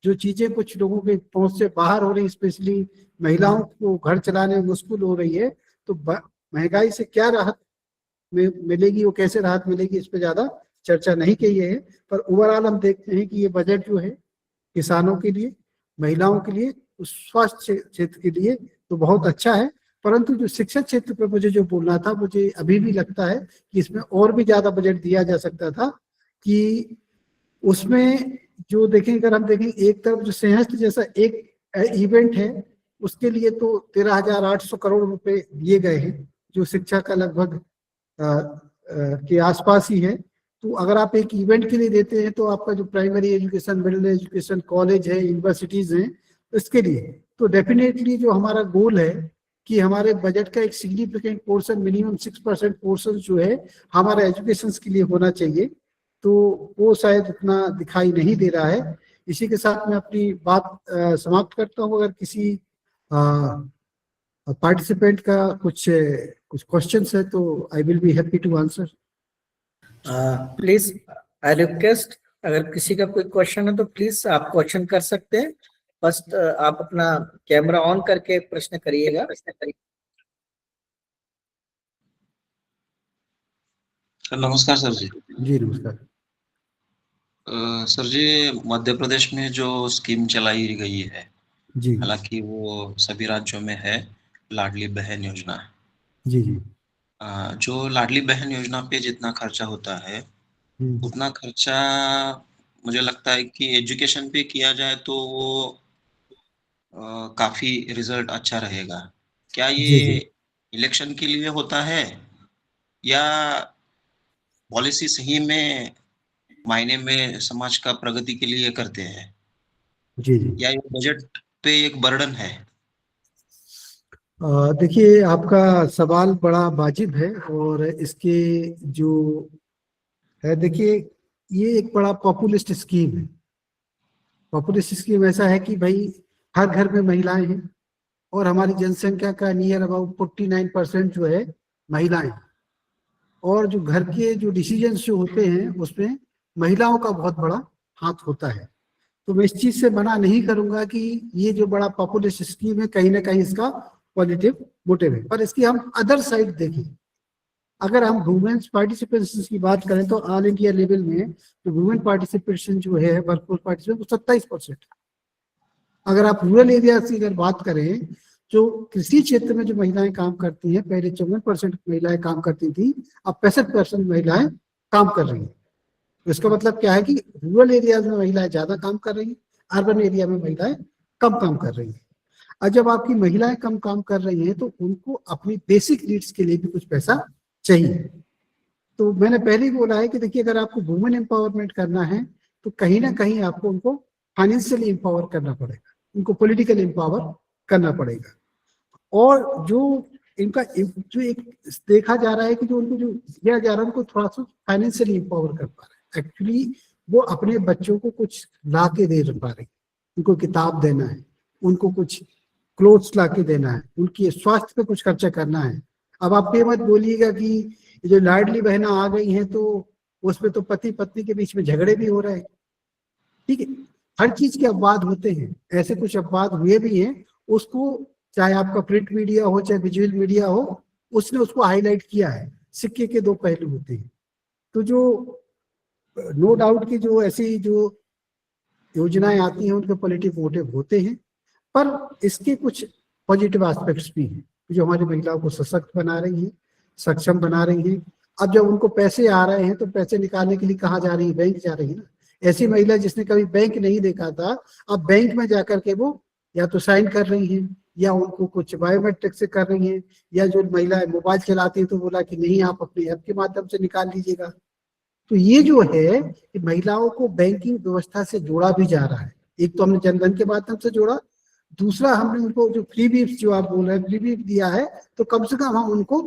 जो चीजें कुछ लोगों के पहुंच से बाहर हो रही, स्पेशली महिलाओं को घर चलाने में मुश्किल हो रही है, तो महंगाई से क्या राहत मिलेगी, वो कैसे राहत मिलेगी, इस पर ज्यादा चर्चा नहीं की है। पर ओवरऑल हम देखते हैं कि ये बजट जो है किसानों के लिए, महिलाओं के लिए, स्वास्थ्य क्षेत्र के लिए तो बहुत अच्छा है। परंतु जो शिक्षा क्षेत्र पर मुझे जो बोलना था, मुझे अभी भी लगता है कि इसमें और भी ज्यादा बजट दिया जा सकता था कि उसमें जो देखें, अगर हम देखें एक तरफ जो संहस्त जैसा एक इवेंट है उसके लिए तो 13,800 करोड़ रुपए दिए गए हैं जो शिक्षा का लगभग के आसपास ही है। तो अगर आप एक इवेंट के लिए देते हैं तो आपका जो primary education, middle education, college है, यूनिवर्सिटीज हैं, इसके लिए तो डेफिनेटली जो हमारा गोल है कि हमारे बजट का एक सिग्निफिकेंट पोर्शन, मिनिमम 6% पोर्शन जो है हमारा एजुकेशन के लिए होना चाहिए, तो वो शायद उतना दिखाई नहीं दे रहा है। इसी के साथ मैं अपनी बात समाप्त करता हूँ। अगर किसी पार्टिसिपेंट का कुछ क्वेश्चंस है तो I will be happy to answer. Please I request, अगर किसी का कोई क्वेश्चन है तो प्लीज आप क्वेश्चन कर सकते हैं। फर्स्ट आप अपना कैमरा ऑन करके प्रश्न करिएगा। नमस्कार सर जी। जी नमस्कार। सर जी, मध्य प्रदेश में जो स्कीम चलाई गई है, जी हालांकि वो सभी राज्यों में है, लाडली बहन योजना। जी जी। जो लाडली बहन योजना पे जितना खर्चा होता है, उतना खर्चा मुझे लगता है कि एजुकेशन पे किया जाए तो वो काफी रिजल्ट अच्छा रहेगा। क्या ये जी जी। इलेक्शन के लिए होता है या पॉलिसी सही में मायने में समाज का प्रगति के लिए करते हैं, जी जी। या ये बजट पे एक बर्डन है? देखिए, आपका सवाल बड़ा वाजिब है और इसके जो है, देखिए, ये एक बड़ा पॉपुलिस्ट स्कीम है। पॉपुलिस्ट स्कीम ऐसा है कि भाई हर घर में महिलाएं हैं और हमारी जनसंख्या का नियर अबाउट 49% जो है महिलाएं हैं। और जो घर के जो डिसीजंस जो होते हैं उसमें महिलाओं का बहुत बड़ा हाथ होता है। तो मैं इस चीज से मना नहीं करूंगा कि ये जो बड़ा पॉपुलिस्ट स्कीम है, कहीं ना कहीं इसका पॉजिटिव मोटिव है। पर इसकी हम अदर साइड देखें, अगर हम वुमेन्स पार्टिसिपेशन की बात करें तो ऑल इंडिया लेवल में जो वुमेन पार्टिसिपेशन जो है, वर्कफोर्स पार्टिसिपेशन, वो 27%। अगर आप रूरल एरिया की अगर बात करें, जो कृषि क्षेत्र में जो महिलाएं काम करती हैं, पहले 54% महिलाएं काम करती थी, अब 65% महिलाएं काम कर रही हैं। तो इसका मतलब क्या है कि रूरल एरियाज में महिलाएं ज्यादा काम कर रही हैं, अर्बन एरिया में महिलाएं कम काम कर रही हैं। और जब आपकी महिलाएं कम काम कर रही हैं तो उनको अपनी बेसिक नीड्स के लिए भी कुछ पैसा चाहिए। तो मैंने पहले ही बोला है कि देखिए, अगर आपको वुमेन एम्पावरमेंट करना है तो कहीं ना कहीं आपको उनको फाइनेंशियली एम्पावर करना पड़ेगा, उनको पॉलिटिकल एम्पावर करना पड़ेगा। और जो इनका जो एक देखा जा रहा है कि जो उनको जो दिया जा रहा है, उनको थोड़ा सा फाइनेंशियली एम्पावर कर पा रहे हैं। एक्चुअली वो अपने बच्चों को कुछ ला के दे पा रहे हैं, उनको किताब देना है, उनको कुछ क्लोथ्स ला के देना है, उनकी स्वास्थ्य पे कुछ खर्चा करना है। अब आप ये मत बोलिएगा कि जो लाडली बहना आ गई हैं तो उसमें तो पति पत्नी के बीच में झगड़े भी हो रहे हैं। ठीक है, हर चीज के अपवाद होते हैं, ऐसे कुछ अपवाद हुए भी हैं, उसको चाहे आपका प्रिंट मीडिया हो चाहे विजुअल मीडिया हो, उसने उसको हाईलाइट किया है। सिक्के के दो पहलू होते हैं। तो जो नो डाउट की जो ऐसी जो योजनाएं आती हैं उनके पॉजिटिव मोटिव होते हैं, पर इसके कुछ पॉजिटिव एस्पेक्ट्स भी हैं जो हमारी महिलाओं को सशक्त बना रही हैं, सक्षम बना रही हैं। अब जब उनको पैसे आ रहे हैं तो पैसे निकालने के लिए कहाँ जा रही है? बैंक जा रही है ना। ऐसी महिला जिसने कभी बैंक नहीं देखा था, अब बैंक में जाकर के वो या तो साइन कर रही हैं या उनको कुछ बायोमेट्रिक से कर रही हैं, या जो महिला मोबाइल चलाती है तो बोला कि नहीं, आप अपने ऐप के माध्यम से निकाल लीजिएगा। तो ये जो है कि महिलाओं को बैंकिंग व्यवस्था से जोड़ा भी जा रहा है। एक तो हमने जनधन के माध्यम से जोड़ा, दूसरा हमने उनको जो फ्री बीप्स जो आप बोल रहे हैं फ्री बीप दिया है, तो कम से कम हम उनको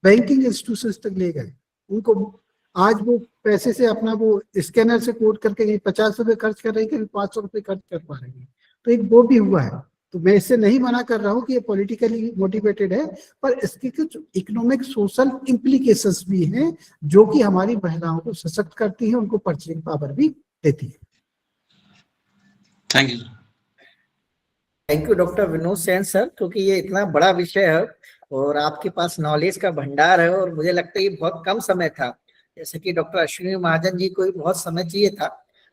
बैंकिंग इंस्टीट्यूशन तक ले गए। उनको आज वो पैसे से अपना वो स्कैनर से कोड करके कहीं 50 रुपए खर्च कर रही है, कहीं 500 रुपए खर्च कर पा रही है। तो एक वो भी हुआ है। तो मैं इससे नहीं मना कर रहा हूँ कि ये पॉलिटिकली मोटिवेटेड है, पर इसके कुछ इकोनॉमिक सोशल इम्प्लीकेशंस भी हैं जो कि हमारी महिलाओं को सशक्त करती है, उनको परचेजिंग पावर भी देती है। Thank you. Thank you doctor Vinod Sen sir, क्योंकि ये इतना बड़ा विषय है और आपके पास नॉलेज का भंडार है और मुझे लगता है ये बहुत कम समय था। जैसे कि डॉक्टर अश्विनी महाजन जी को बहुत समय चाहिए था,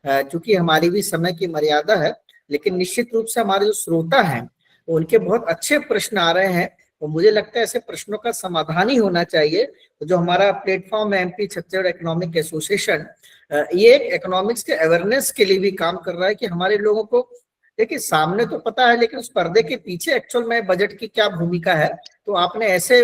क्योंकि हमारी भी समय की मर्यादा है, लेकिन निश्चित रूप से हमारे जो श्रोता हैं उनके बहुत अच्छे प्रश्न आ रहे हैं और मुझे लगता है ऐसे प्रश्नों का समाधान ही होना चाहिए। तो जो हमारा प्लेटफॉर्म है एमपी छत्तीसगढ़ इकोनॉमिक एसोसिएशन, ये एक इकोनॉमिक्स के अवेयरनेस के लिए भी काम कर रहा है कि हमारे लोगों को देखिए सामने तो पता है लेकिन उस पर्दे के पीछे एक्चुअल में बजट की क्या भूमिका है। तो आपने ऐसे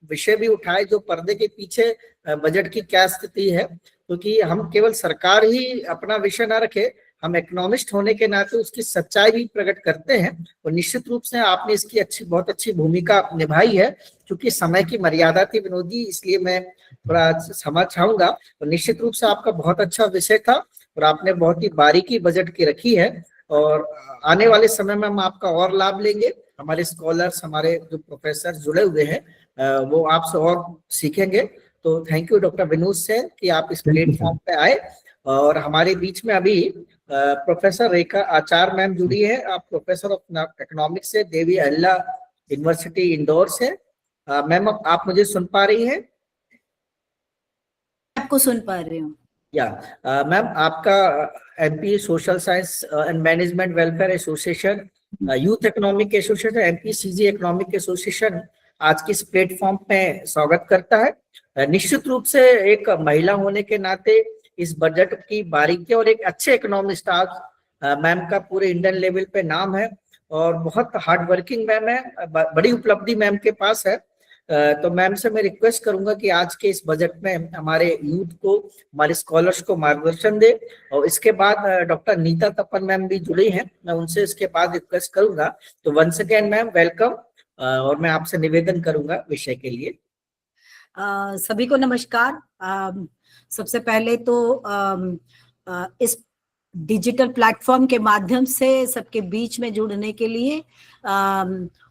विषय भी उठाए जो पर्दे के पीछे बजट की क्या स्थिति है, क्योंकि हम केवल सरकार ही अपना विषय ना रखे, हम इकोनॉमिस्ट होने के नाते उसकी सच्चाई भी प्रकट करते हैं। और निश्चित रूप से आपने इसकी बहुत अच्छी भूमिका निभाई है। क्योंकि समय की मर्यादा थी विनोद जी, इसलिए मैं थोड़ा समझ चाहूंगा। और निश्चित रूप से आपका बहुत अच्छा विषय था और आपने बहुत ही बारीकी बजट की रखी है और आने वाले समय में हम आपका और लाभ लेंगे। हमारे स्कॉलर्स, हमारे जो प्रोफेसर जुड़े हुए हैं वो आपसे और सीखेंगे। तो thank you doctor Vinod Sen कि आप इस प्लेटफॉर्म पे आए। और हमारे बीच में अभी प्रोफेसर रेखा आचार्य मैम जुड़ी है। आप प्रोफेसर ऑफ इकोनॉमिक्स से देवी अहिल्या यूनिवर्सिटी इंदौर से। मैम आप मुझे सुन पा रही हैं? आपको सुन पा रही हूँ। या मैम, आपका MP social science and management welfare association, youth economic association, MP CG economic association आज के इस प्लेटफॉर्म पे स्वागत करता है। निश्चित रूप से एक महिला होने के नाते इस बजट की बारीकी और एक अच्छे इकोनॉमिस्ट आज मैम का पूरे इंडियन लेवल पे नाम है और बहुत हार्ड वर्किंग मैम है, बड़ी उपलब्धि मैम के पास है। तो मैम से मैं रिक्वेस्ट करूंगा कि आज के इस बजट में हमारे यूथ को, हमारे स्कॉलर्स को मार्गदर्शन दे। और इसके बाद डॉक्टर नीता तपन मैम भी जुड़ी हैं, मैं उनसे इसके बाद रिक्वेस्ट करूंगा। तो वंस अगेन मैम वेलकम, और मैं आपसे निवेदन करूंगा विषय के लिए। सभी को नमस्कार। सबसे पहले तो इस डिजिटल प्लेटफॉर्म के माध्यम से सबके बीच में जुड़ने के लिए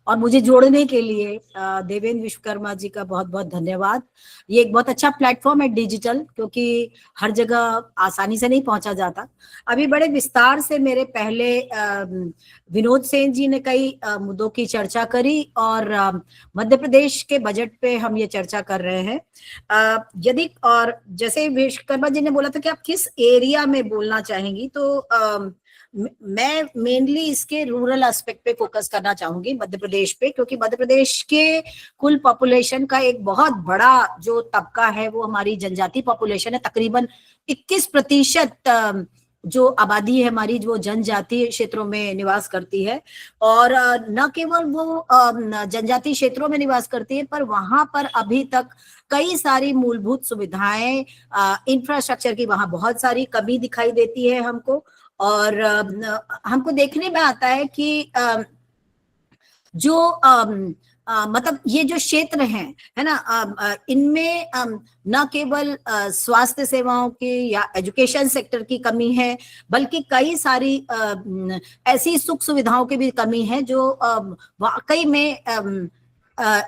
और मुझे जोड़ने के लिए देवेंद्र विश्वकर्मा जी का बहुत बहुत धन्यवाद। ये एक बहुत अच्छा प्लेटफॉर्म है डिजिटल, क्योंकि हर जगह आसानी से नहीं पहुंचा जाता। अभी बड़े विस्तार से मेरे पहले विनोद सेन जी ने कई मुद्दों की चर्चा करी और मध्य प्रदेश के बजट पे हम ये चर्चा कर रहे हैं। यदि और जैसे विश्वकर्मा जी ने बोला था कि आप किस एरिया में बोलना चाहेंगी, तो मैं मेनली इसके रूरल एस्पेक्ट पे फोकस करना चाहूंगी, मध्य प्रदेश पे, क्योंकि मध्य प्रदेश के कुल पॉपुलेशन का एक बहुत बड़ा जो तबका है वो हमारी जनजाति पॉपुलेशन है। तकरीबन 21% जो आबादी है हमारी, जो जनजातीय क्षेत्रों में निवास करती है। और न केवल वो जनजातीय क्षेत्रों में निवास करती है, पर वहां पर अभी तक कई सारी मूलभूत सुविधाएं, इंफ्रास्ट्रक्चर की वहां बहुत सारी कमी दिखाई देती है हमको। और हमको देखने में आता है कि जो मतलब ये जो क्षेत्र हैं, है ना, इनमें न केवल स्वास्थ्य सेवाओं की या एजुकेशन सेक्टर की कमी है, बल्कि कई सारी ऐसी सुख सुविधाओं की भी कमी है जो वाकई में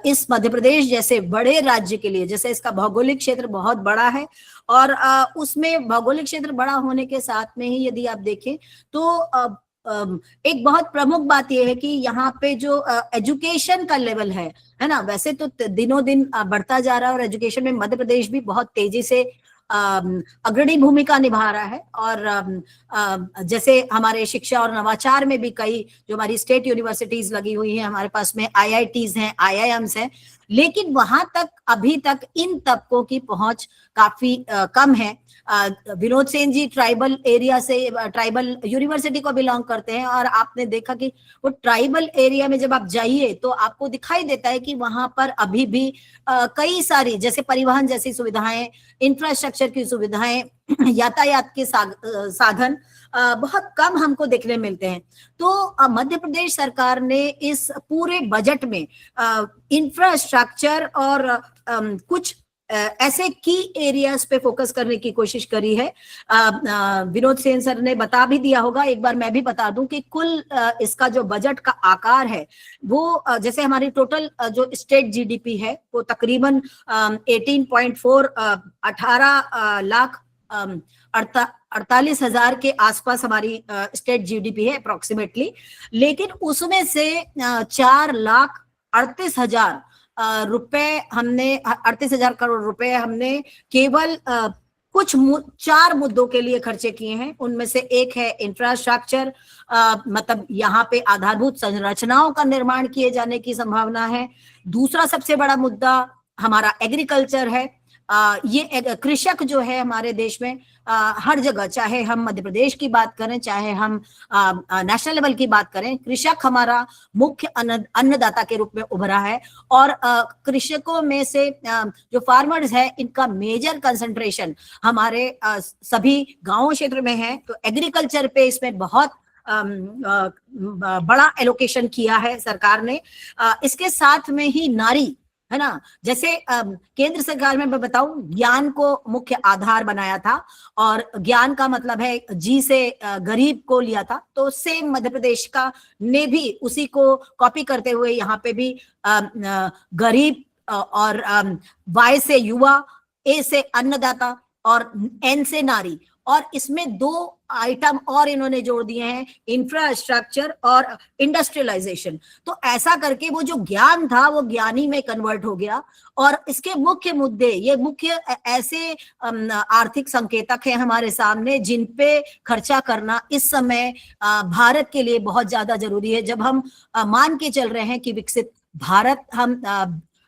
इस मध्य प्रदेश जैसे बड़े राज्य के लिए, जैसे इसका भौगोलिक क्षेत्र बहुत बड़ा है और उसमें भौगोलिक क्षेत्र बड़ा होने के साथ में ही यदि आप देखें तो एक बहुत प्रमुख बात यह है कि यहाँ पे जो एजुकेशन का लेवल है ना, वैसे तो दिनों दिन बढ़ता जा रहा है और एजुकेशन में मध्य प्रदेश भी बहुत तेजी से अग्रणी भूमिका निभा रहा है। और जैसे हमारे शिक्षा और नवाचार में भी कई जो हमारी स्टेट यूनिवर्सिटीज लगी हुई हैं, हमारे पास में आईआईटीज हैं, आईआईएम्स हैं, लेकिन वहां तक अभी तक इन तबकों की पहुंच काफी कम है। विनोद सेन जी ट्राइबल एरिया से, ट्राइबल यूनिवर्सिटी को बिलोंग करते हैं और आपने देखा कि वो ट्राइबल एरिया में जब आप जाइए तो आपको दिखाई देता है कि वहां पर अभी भी कई सारी, जैसे परिवहन जैसी सुविधाएं, इंफ्रास्ट्रक्चर की सुविधाएं, यातायात के साधन बहुत कम हमको देखने मिलते हैं। तो मध्य प्रदेश सरकार ने इस पूरे बजट में इंफ्रास्ट्रक्चर और कुछ ऐसे की एरियाज पे फोकस करने की कोशिश करी है। विनोद सेन सर ने बता भी दिया होगा, एक बार मैं भी बता दूं कि कुल इसका जो बजट का आकार है वो जैसे हमारी टोटल जो स्टेट जीडीपी है वो तकरीबन 18.4 18 लाख 48,000 के आसपास हमारी स्टेट जीडीपी है अप्रोक्सीमेटली, लेकिन उसमें से 4,38,000 रुपए हमने 38,000 करोड़ रुपए हमने केवल कुछ 4 मुद्दों के लिए खर्चे किए हैं। उनमें से एक है इंफ्रास्ट्रक्चर, मतलब यहाँ पे आधारभूत संरचनाओं का निर्माण किए जाने की संभावना है। दूसरा सबसे बड़ा मुद्दा हमारा एग्रीकल्चर है। ये कृषक जो है हमारे देश में हर जगह, चाहे हम मध्य प्रदेश की बात करें, चाहे हम नेशनल लेवल की बात करें, कृषक हमारा मुख्य अन्नदाता के रूप में उभरा है। और कृषकों में से जो फार्मर्स है, इनका मेजर कंसंट्रेशन हमारे सभी गांव क्षेत्र में है। तो एग्रीकल्चर पे इसमें बहुत बड़ा एलोकेशन किया है सरकार ने। इसके साथ में ही नारी, है ना, जैसे केंद्र सरकार में मैं बताऊं, ज्ञान को मुख्य आधार बनाया था और ज्ञान का मतलब है जी से गरीब को लिया था। तो सेम मध्य प्रदेश का ने भी उसी को कॉपी करते हुए यहाँ पे भी गरीब और वाई से युवा, ए से अन्नदाता और एन से नारी और इसमें 2 आइटम और इन्होंने जोड़ दिए हैं, इंफ्रास्ट्रक्चर और इंडस्ट्रियलाइजेशन। तो ऐसा करके वो जो ज्ञान था वो ज्ञानी में कन्वर्ट हो गया। और इसके मुख्य मुद्दे, ये मुख्य ऐसे आर्थिक संकेतक हैं हमारे सामने जिन पे खर्चा करना इस समय भारत के लिए बहुत ज्यादा जरूरी है। जब हम मान के चल रहे हैं कि विकसित भारत हम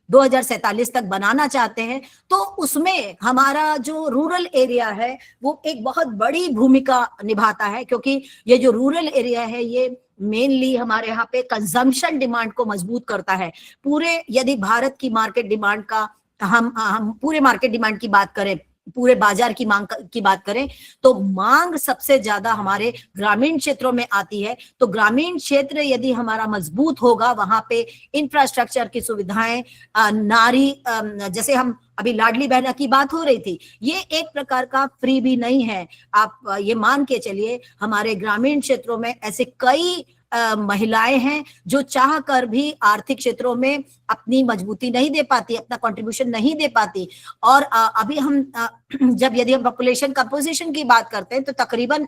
2047 तक बनाना चाहते हैं, तो उसमें हमारा जो रूरल एरिया है वो एक बहुत बड़ी भूमिका निभाता है, क्योंकि ये जो रूरल एरिया है ये मेनली हमारे यहाँ पे कंजम्पशन डिमांड को मजबूत करता है। पूरे यदि भारत की मार्केट डिमांड का हम पूरे मार्केट डिमांड की बात करें, पूरे बाजार की मांग की बात करें, तो मांग सबसे ज्यादा हमारे ग्रामीण क्षेत्रों में आती है। तो ग्रामीण क्षेत्र यदि हमारा मजबूत होगा, वहां पे इंफ्रास्ट्रक्चर की सुविधाएं, नारी, जैसे हम अभी लाडली बहना की बात हो रही थी, ये एक प्रकार का फ्री भी नहीं है। आप ये मान के चलिए हमारे ग्रामीण क्षेत्रों में ऐसे कई महिलाएं हैं जो चाह कर भी आर्थिक क्षेत्रों में अपनी मजबूती नहीं दे पाती, अपना कंट्रीब्यूशन नहीं दे पाती। और अभी हम यदि हम पॉपुलेशन कंपोजिशन की बात करते हैं, तो तकरीबन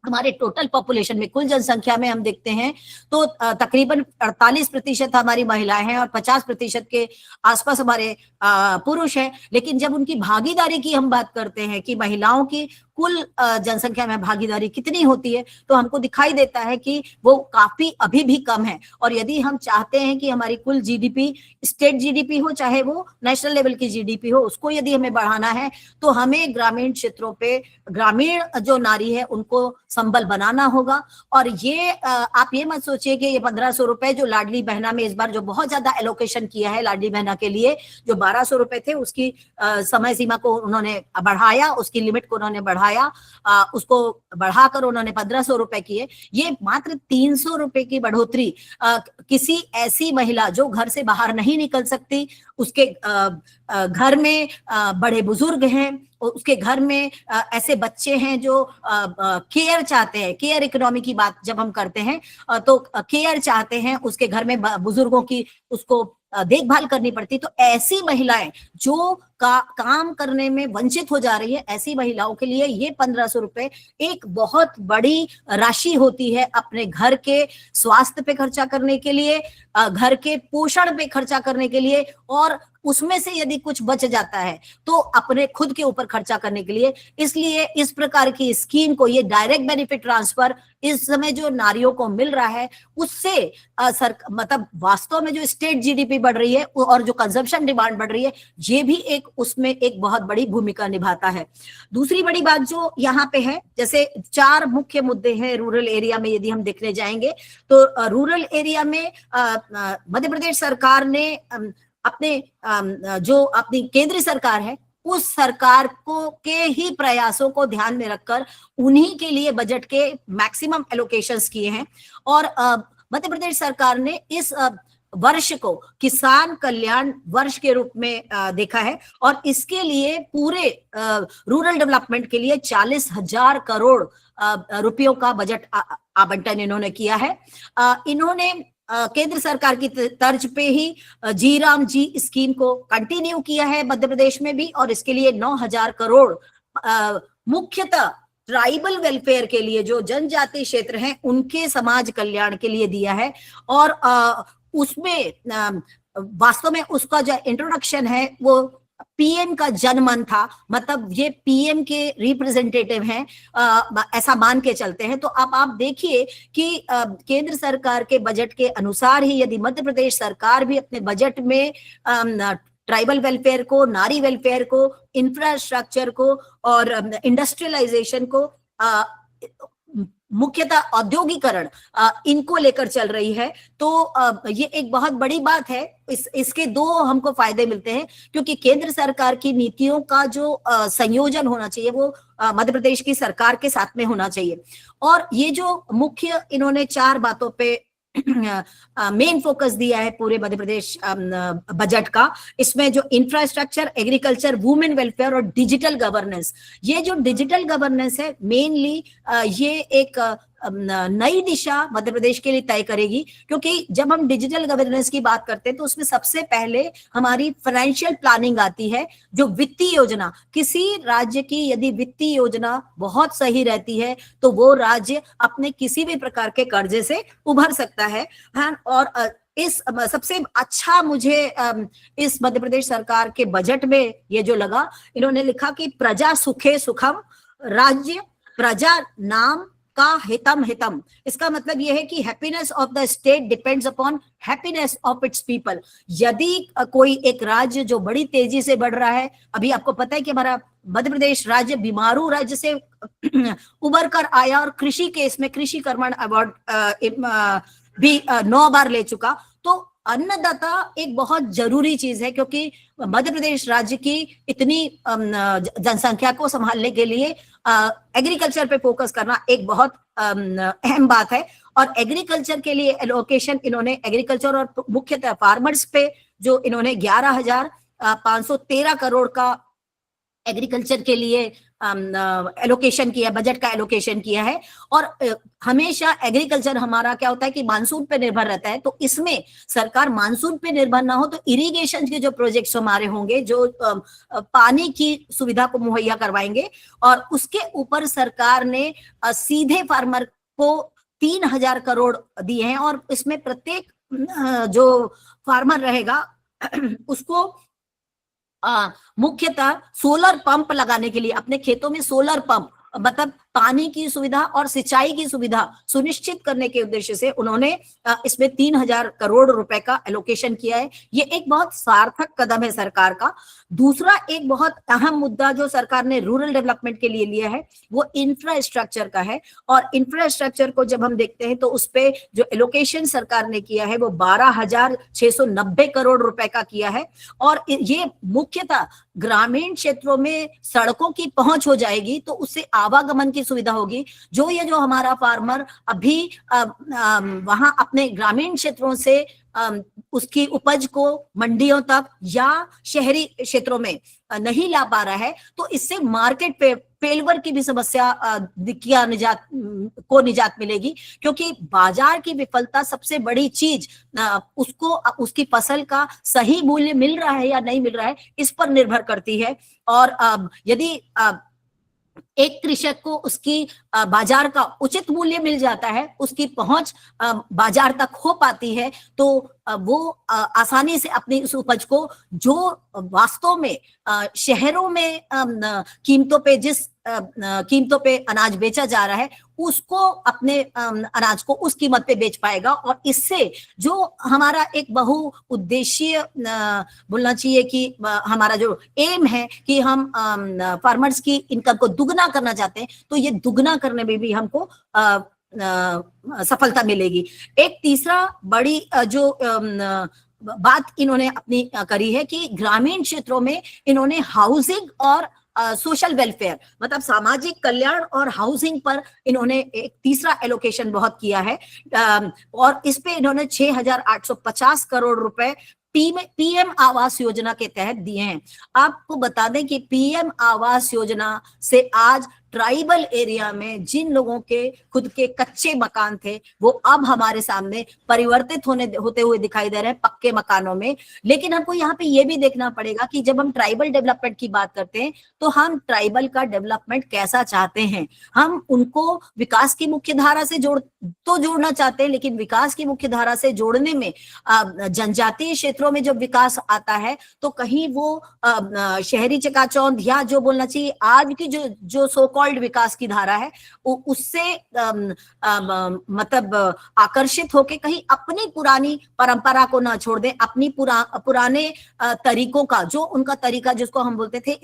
हमारे टोटल पॉपुलेशन में, कुल जनसंख्या में हम देखते हैं तो तकरीबन 48% हमारी महिलाएं हैं और 50% के आसपास हमारे पुरुष हैं। लेकिन जब उनकी भागीदारी की हम बात करते हैं कि महिलाओं की कुल जनसंख्या में भागीदारी कितनी होती है, तो हमको दिखाई देता है कि वो काफी अभी भी कम है। और यदि हम चाहते हैं कि हमारी कुल जीडीपी, स्टेट जीडीपी हो चाहे वो नेशनल लेवल की जीडीपी हो, उसको यदि हमें बढ़ाना है, तो हमें ग्रामीण क्षेत्रों पे ग्रामीण जो नारी है उनको संबल बनाना होगा। और ये आप ये मत सोचिए कि ये 1500 रुपए जो लाडली बहना में इस बार जो बहुत ज्यादा एलोकेशन किया है लाडली बहना के लिए, जो 1200 रुपए थे उसकी समय सीमा को उन्होंने बढ़ाया, उसकी लिमिट को उन्होंने बढ़ाया, उसको बढ़ाकर उन्होंने 1500 रुपए किए। ये मात्र 300 रुपए की बढ़ोतरी किसी ऐसी महिला जो घर से बाहर नहीं निकल सकती, उसके घर में बड़े बुजुर्ग हैं, उसके घर में ऐसे बच्चे हैं जो केयर चाहते हैं, केयर इकोनॉमी की बात जब हम करते हैं तो केयर चाहते हैं, उसके घर में बुजुर्गों की उसको देखभाल करनी पड़ती। तो ऐसी महिलाएं जो काम करने में वंचित हो जा रही है, ऐसी महिलाओं के लिए ये 1500 रुपए एक बहुत बड़ी राशि होती है अपने घर के स्वास्थ्य पे खर्चा करने के लिए, घर के पोषण पे खर्चा करने के लिए, और उसमें से यदि कुछ बच जाता है तो अपने खुद के ऊपर खर्चा करने के लिए। इसलिए इस प्रकार की स्कीम को, ये डायरेक्ट बेनिफिट ट्रांसफर इस समय जो नारियों को मिल रहा है, उससे मतलब वास्तव में जो स्टेट जीडीपी बढ़ रही है और जो कंजम्पशन डिमांड बढ़ रही है, ये भी एक उसमें एक बहुत बड़ी भूमिका निभाता है। दूसरी बड़ी बात जो यहाँ पे है, जैसे 4 मुख्य मुद्दे हैं रूरल एरिया में यदि हम देखने जाएंगे, तो रूरल एरिया में मध्य प्रदेश सरकार ने अपने जो अपनी केंद्रीय सरकार है, उस सरकार को के ही प्रयासों को ध्यान में रखकर उन्हीं के लिए बजट के मैक्सिमम एलोकेशंस किए हैं। और मध्य प्रदेश सरकार ने इस वर्ष को किसान कल्याण वर्ष के रूप में देखा है, और इसके लिए पूरे रूरल डेवलपमेंट के लिए 40,000 करोड़ रुपयों का बजट आवंटन इन्होंने किया है। इन्होंने केंद्र सरकार की तर्ज पे ही जी राम जी स्कीम को कंटिन्यू किया है मध्य प्रदेश में भी, और इसके लिए 9,000 करोड़ मुख्यतः ट्राइबल वेलफेयर के लिए, जो जनजाति क्षेत्र हैं उनके समाज कल्याण के लिए दिया है। और उसमें वास्तव में उसका जो इंट्रोडक्शन है वो पीएम का जनमन था, मतलब ये पीएम के रिप्रेजेंटेटिव हैं, ऐसा मान के चलते हैं। तो अब आप देखिए कि केंद्र सरकार के बजट के अनुसार ही यदि मध्य प्रदेश सरकार भी अपने बजट में ट्राइबल वेलफेयर को, नारी वेलफेयर को, इंफ्रास्ट्रक्चर को और इंडस्ट्रियलाइजेशन को, मुख्यतः औद्योगिकरण, इनको लेकर चल रही है, तो ये एक बहुत बड़ी बात है। इसके 2 हमको फायदे मिलते हैं, क्योंकि केंद्र सरकार की नीतियों का जो संयोजन होना चाहिए वो मध्य प्रदेश की सरकार के साथ में होना चाहिए। और ये जो मुख्य इन्होंने 4 बातों पे मेन फोकस दिया है पूरे मध्य प्रदेश बजट का, इसमें जो इंफ्रास्ट्रक्चर, एग्रीकल्चर, वुमेन वेलफेयर और डिजिटल गवर्नेंस, ये जो डिजिटल गवर्नेंस है मेनली ये एक नई दिशा मध्य प्रदेश के लिए तय करेगी, क्योंकि जब हम डिजिटल गवर्नेंस की बात करते हैं तो उसमें सबसे पहले हमारी फाइनेंशियल प्लानिंग आती है, जो वित्तीय योजना। किसी राज्य की यदि वित्तीय योजना बहुत सही रहती है तो वो राज्य अपने किसी भी प्रकार के कर्जे से उभर सकता है। और इस सबसे अच्छा मुझे इस मध्य प्रदेश सरकार के बजट में ये जो लगा, इन्होंने लिखा कि प्रजा सुखे सुखम, राज्य प्रजा नाम का हितम हितम। इसका मतलब यह है कि happiness of the state depends upon happiness of its people. यदि कोई एक राज्य जो बड़ी तेजी से बढ़ रहा है, अभी आपको पता है कि हमारा मध्य प्रदेश राज्य बीमारू राज्य से उबर कर आया और कृषि के इसमें कृषि कर्मण अवार्ड भी 9 बार ले चुका। तो अन्नदाता एक बहुत जरूरी चीज है, क्योंकि मध्य प्रदेश राज्य की इतनी जनसंख्या को संभालने के लिए एग्रीकल्चर पे फोकस करना एक बहुत अहम बात है। और एग्रीकल्चर के लिए एलोकेशन इन्होंने एग्रीकल्चर और मुख्यतः फार्मर्स पे जो इन्होंने 11,513 करोड़ का एग्रीकल्चर के लिए एलोकेशन किया, बजट का एलोकेशन किया है। और हमेशा एग्रीकल्चर हमारा क्या होता है कि मानसून पे निर्भर रहता है, तो इसमें सरकार मानसून पे निर्भर ना हो तो इरिगेशन के जो प्रोजेक्ट्स हमारे होंगे, जो पानी की सुविधा को मुहैया करवाएंगे, और उसके ऊपर सरकार ने सीधे फार्मर को 3,000 करोड़ दिए हैं। और इसमें प्रत्येक जो फार्मर रहेगा उसको मुख्यतः सोलर पंप लगाने के लिए, अपने खेतों में सोलर पंप मतलब पानी की सुविधा और सिंचाई की सुविधा सुनिश्चित करने के उद्देश्य से उन्होंने इसमें 3,000 करोड़ रुपए का एलोकेशन किया है। ये एक बहुत सार्थक कदम है सरकार का। दूसरा एक बहुत अहम मुद्दा जो सरकार ने रूरल डेवलपमेंट के लिए लिया है वो इंफ्रास्ट्रक्चर का है। और इंफ्रास्ट्रक्चर को जब हम देखते हैं तो उस पे जो एलोकेशन सरकार ने किया है वो 12,690 करोड़ रुपए का किया है। और ये मुख्यतः ग्रामीण क्षेत्रों में सड़कों की पहुंच हो जाएगी तो उससे आवागमन की सुविधा होगी। जो हमारा फार्मर अभी वहां अपने ग्रामीण क्षेत्रों से उसकी उपज को मंडियों तक या शहरी क्षेत्रों में नहीं ला पा रहा है, तो इससे मार्केट पे फेलवर की भी समस्या निजात मिलेगी। क्योंकि बाजार की विफलता सबसे बड़ी चीज उसको उसकी फसल का सही मूल्य मिल रहा है या नहीं मिल रहा है इस पर निर्भर करती है। और यदि एक कृषक को उसकी बाजार का उचित मूल्य मिल जाता है, उसकी पहुंच बाजार तक हो पाती है, तो वो आसानी से अपनी उस उपज को जो वास्तव में शहरों में कीमतों पे जिस कीमतों पे अनाज बेचा जा रहा है उसको अपने अनाज को उस कीमत पे बेच पाएगा। और इससे जो हमारा एक बहुउद्देशीय बोलना चाहिए कि हमारा जो एम है कि हम फार्मर्स की इनकम को दुगना करना चाहते हैं, तो ये दुगना करने में भी हमको सफलता मिलेगी। एक तीसरा बड़ी जो बात इन्होंने अपनी करी है कि ग्रामीण क्षेत्रों में इन्होंने हाउसिंग और सोशल वेलफेयर मतलब सामाजिक कल्याण और हाउसिंग पर इन्होंने एक तीसरा एलोकेशन बहुत किया है। और इस पे इन्होंने 6,850 करोड़ रुपए पीएम आवास योजना के तहत दिए हैं। आपको बता दें कि पीएम आवास योजना से आज ट्राइबल एरिया में जिन लोगों के खुद के कच्चे मकान थे वो अब हमारे सामने परिवर्तित होते हुए दिखाई दे रहे हैं पक्के मकानों में। लेकिन हमको यहाँ पे ये भी देखना पड़ेगा कि जब हम ट्राइबल डेवलपमेंट की बात करते हैं तो हम ट्राइबल का डेवलपमेंट कैसा चाहते हैं। हम उनको विकास की मुख्य धारा से जोड़ना चाहते हैं, लेकिन विकास की मुख्य धारा से जोड़ने में जनजातीय क्षेत्रों में जब विकास आता है तो कहीं वो शहरी चकाचौंध या जो बोलना चाहिए आज की जो सो कॉल्ड विकास की धारा है उससे मतलब आकर्षित होके कहीं अपनी पुरानी परंपरा को ना छोड़ दें, अपनी पुराने तरीकों का जो उनका तरीका जिसको हम बोलते थे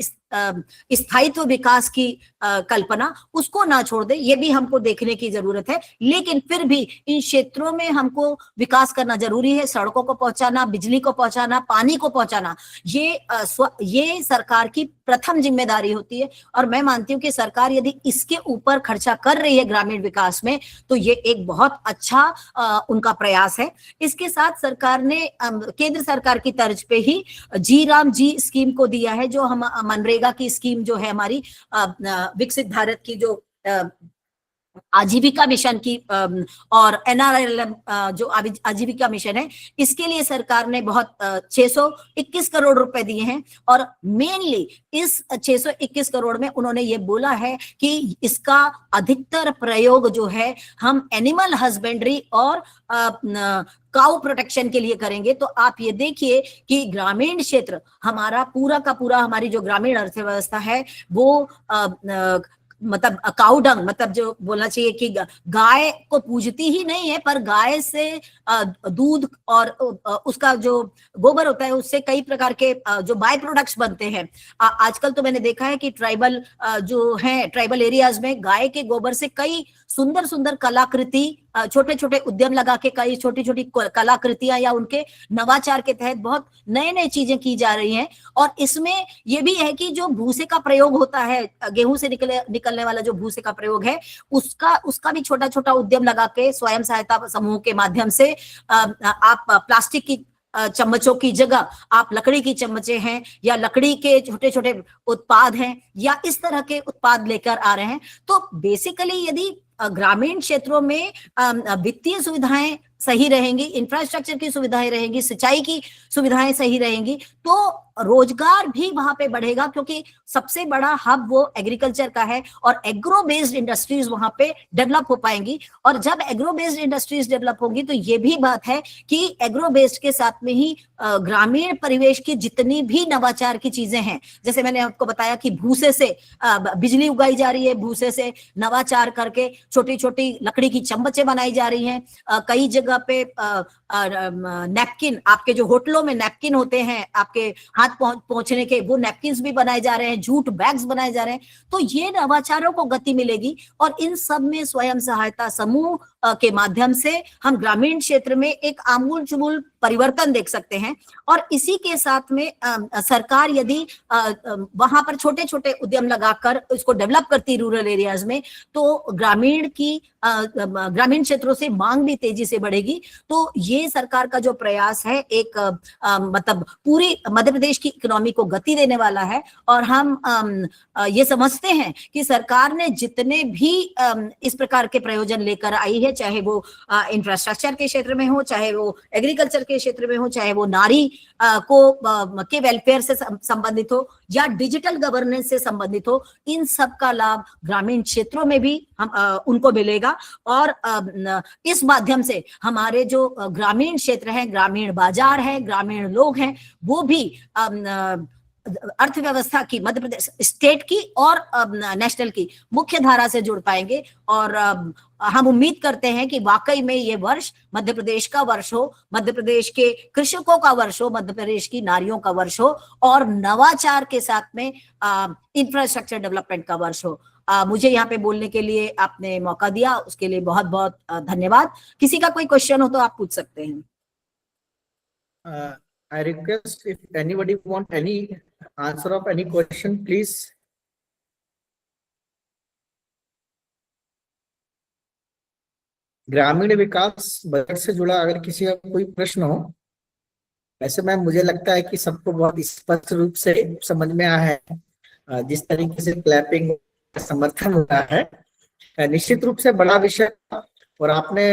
स्थायित्व विकास की कल्पना उसको ना छोड़ दें। ये भी हमको देखने की जरूरत है। लेकिन फिर भी इन क्षेत्रों में हमको विकास करना जरूरी है। सड़कों को पहुंचाना, बिजली को पहुंचाना, पानी को पहुंचाना, ये सरकार की प्रथम जिम्मेदारी होती है। और मैं मानती हूँ कि सरकार यदि इसके ऊपर खर्चा कर रही है ग्रामीण विकास में तो ये एक बहुत अच्छा उनका प्रयास है। इसके साथ सरकार ने केंद्र सरकार की तर्ज पे ही जी राम जी स्कीम को दिया है, जो हम मनरेगा की स्कीम जो है हमारी विकसित भारत की जो आजीविका मिशन की और NRLM जो आजीविका मिशन है, इसके लिए सरकार ने बहुत 621 करोड़ रुपए दिए हैं। और मेनली इस 621 करोड़ में उन्होंने ये बोला है कि इसका अधिकतर प्रयोग जो है हम एनिमल हस्बेंड्री और काउ प्रोटेक्शन के लिए करेंगे। तो आप ये देखिए कि ग्रामीण क्षेत्र हमारा पूरा का पूरा, हमारी जो ग्रामीण अर्थव्यवस्था है वो मतलब काउ डंग, मतलब जो बोलना चाहिए कि गाय को पूजती ही नहीं है, पर गाय से दूध और उसका जो गोबर होता है उससे कई प्रकार के जो बाय प्रोडक्ट्स बनते हैं। आजकल तो मैंने देखा है कि ट्राइबल जो है, ट्राइबल एरियाज में गाय के गोबर से कई सुंदर सुंदर कलाकृति, छोटे छोटे उद्यम लगा के कई छोटी छोटी कलाकृतियां या उनके नवाचार के तहत बहुत नए नए चीजें की जा रही हैं। और इसमें ये भी है कि जो भूसे का प्रयोग होता है, गेहूं से निकलने वाला जो भूसे का प्रयोग है, उसका भी छोटा छोटा उद्यम लगा के स्वयं सहायता समूह के माध्यम से आप प्लास्टिक की चम्मचों की जगह आप लकड़ी की चम्मचे हैं या लकड़ी के छोटे छोटे उत्पाद हैं या इस तरह के उत्पाद लेकर आ रहे हैं। तो बेसिकली यदि ग्रामीण क्षेत्रों में वित्तीय सुविधाएं सही रहेंगी, इंफ्रास्ट्रक्चर की सुविधाएं रहेंगी, सिंचाई की सुविधाएं सही रहेंगी, तो रोजगार भी वहां पे बढ़ेगा, क्योंकि सबसे बड़ा हब वो एग्रीकल्चर का है और एग्रो बेस्ड इंडस्ट्रीज वहां पे डेवलप हो पाएंगी। और जब एग्रो बेस्ड इंडस्ट्रीज डेवलप होगी तो ये भी बात है कि एग्रो बेस्ड के साथ में ही ग्रामीण परिवेश की जितनी भी नवाचार की चीजें हैं, जैसे मैंने आपको बताया कि भूसे से बिजली उगाई जा रही है, भूसे से नवाचार करके छोटी छोटी लकड़ी की चम्मचें बनाई जा रही हैं। कई जगह पे नैपकिन, आपके जो होटलों में नैपकिन होते हैं आपके हाथ पहुंचने के, वो नैपकिन्स भी बनाए जा रहे हैं, जूट बैग्स बनाए जा रहे हैं। तो ये नवाचारों को गति मिलेगी और इन सब में स्वयं सहायता समूह के माध्यम से हम ग्रामीण क्षेत्र में एक आमूल चूल परिवर्तन देख सकते हैं। और इसी के साथ में सरकार यदि वहां पर छोटे छोटे उद्यम लगाकर इसको डेवलप करती रूरल एरियाज में, तो ग्रामीण क्षेत्रों से मांग भी तेजी से बढ़ेगी। तो ये सरकार का जो प्रयास है एक मतलब पूरी मध्य प्रदेश की इकोनॉमी को गति देने वाला है। और हम ये समझते हैं कि सरकार ने जितने भी इस प्रकार के प्रयोजन लेकर आई है, चाहे वो इंफ्रास्ट्रक्चर के क्षेत्र में हो, चाहे वो एग्रीकल्चर के क्षेत्र में हो, चाहे वो नारी के वेलफेयर से संबंधित हो या डिजिटल गवर्नेंस से संबंधित हो, इन सब का लाभ ग्रामीण क्षेत्रों में भी उनको मिलेगा। और इस माध्यम से हमारे जो ग्रामीण क्षेत्र है, ग्रामीण बाजार है, ग्रामीण लोग हैं, वो भी अर्थव्यवस्था की, मध्य प्रदेश स्टेट की और नेशनल की मुख्य धारा से जुड़ पाएंगे। और हम उम्मीद करते हैं कि वाकई में ये वर्ष मध्य प्रदेश का वर्ष हो, मध्य प्रदेश के कृषकों का वर्ष हो, मध्य प्रदेश की नारियों का वर्ष हो और नवाचार के साथ में इंफ्रास्ट्रक्चर डेवलपमेंट का वर्ष हो। मुझे यहाँ पे बोलने के लिए आपने मौका दिया, उसके लिए बहुत बहुत धन्यवाद। किसी का कोई क्वेश्चन हो तो आप पूछ सकते हैं। I request if anybody want any answer of any question, please. ग्रामीण विकास बजट से जुड़ा अगर किसी का कोई प्रश्न हो, वैसे मैम मुझे लगता है कि सबको बहुत स्पष्ट रूप से समझ में आया है। जिस तरीके से क्लैपिंग समर्थन हो रहा है, निश्चित रूप से बड़ा विषय। और आपने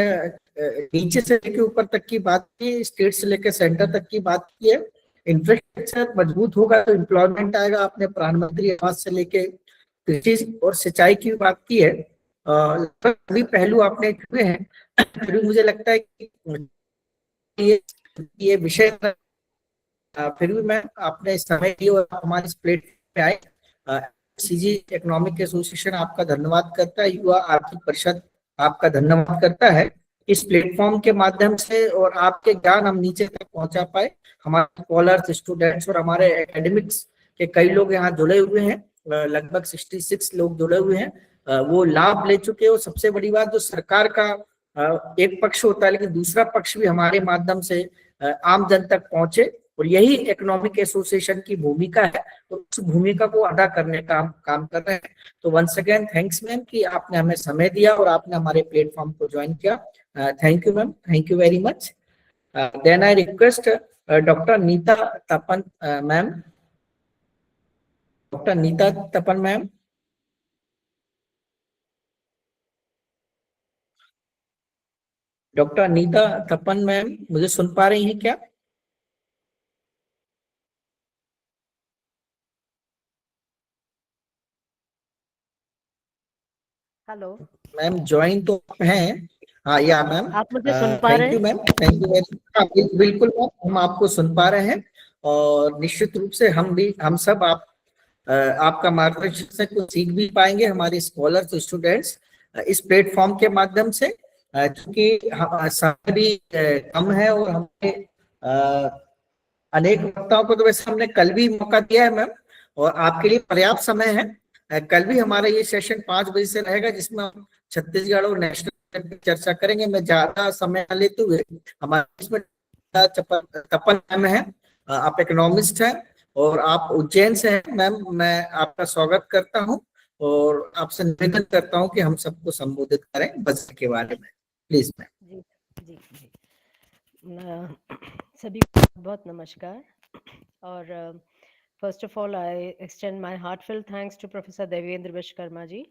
नीचे से लेकर ऊपर तक की बात की, स्टेट से लेकर सेंटर तक की बात की है। इंफ्रास्ट्रक्चर मजबूत होगा तो एम्प्लॉयमेंट आएगा। आपने प्रधानमंत्री आवास से लेके कृषि और सिंचाई की बात की है, सभी पहलू आपने छुए हैं। फिर मुझे लगता है कि ये विषय फिर भी मैं आपने समय दिया और हमारे इस प्लेटफॉर्म पे आए। सीजी इकोनॉमिक एसोसिएशन आपका धन्यवाद करता है, युवा आर्थिक परिषद आपका धन्यवाद करता है इस प्लेटफॉर्म के माध्यम से, और आपके ज्ञान हम नीचे तक पहुंचा पाए। हमारे कॉलर्स, स्टूडेंट्स और हमारे एकेडमिक्स के कई लोग यहाँ जुड़े हुए हैं, लगभग 66 लोग जुड़े हुए हैं, वो लाभ ले चुके हो। सबसे बड़ी बात, जो सरकार का एक पक्ष होता है लेकिन दूसरा पक्ष भी हमारे माध्यम से आम जन तक पहुंचे, और यही इकोनॉमिक एसोसिएशन की भूमिका है। तो उस भूमिका को अदा करने का हम काम कर रहे हैं। तो वंस अगेन थैंक्स मैम कि आपने हमें समय दिया और आपने हमारे प्लेटफॉर्म को ज्वाइन किया। Thank you ma'am, thank you very much. Then I request doctor Nita Tapan ma'am, doctor Nita Tapan ma'am. Doctor Anita Tapan ma'am, मुझे सुन पा रही हैं क्या? हेलो मैम ज्वाइन तो हैं। हाँ या मैम, आप मुझे सुन पा रहे थैंक यू हैं? Ma'am, thank you very. हाँ बिल्कुल मैम, हम आपको सुन पा रहे हैं और निश्चित रूप से हम सब आपका मार्गदर्शन से कुछ सीख भी पाएंगे, हमारे स्कॉलर्स स्टूडेंट्स इस प्लेटफॉर्म के माध्यम से, क्योंकि समय भी कम है और हमें अनेक वक्ताओं को तो वैसे हमने कल भी मौका दिया है मैम, और आपके लिए पर्याप्त समय है। कल भी हमारा ये सेशन 5 बजे से रहेगा, जिसमें हम छत्तीसगढ़ और नेशनल पर चर्चा करेंगे। मैं ज्यादा समय न लेते हुए, हमारे इसमें तपन मैम है, आप इकोनॉमिस्ट हैं और आप उज्जैन से हैं मैम। मैं आपका स्वागत करता हूं और आपसे निवेदन करता हूं कि हम सबको संबोधित करें बजट के बारे में, प्लीज मैम। जी जी जी सभी को बहुत नमस्कार। और first of all I extend my heartful thanks to professor Devendra Vishwakarma ji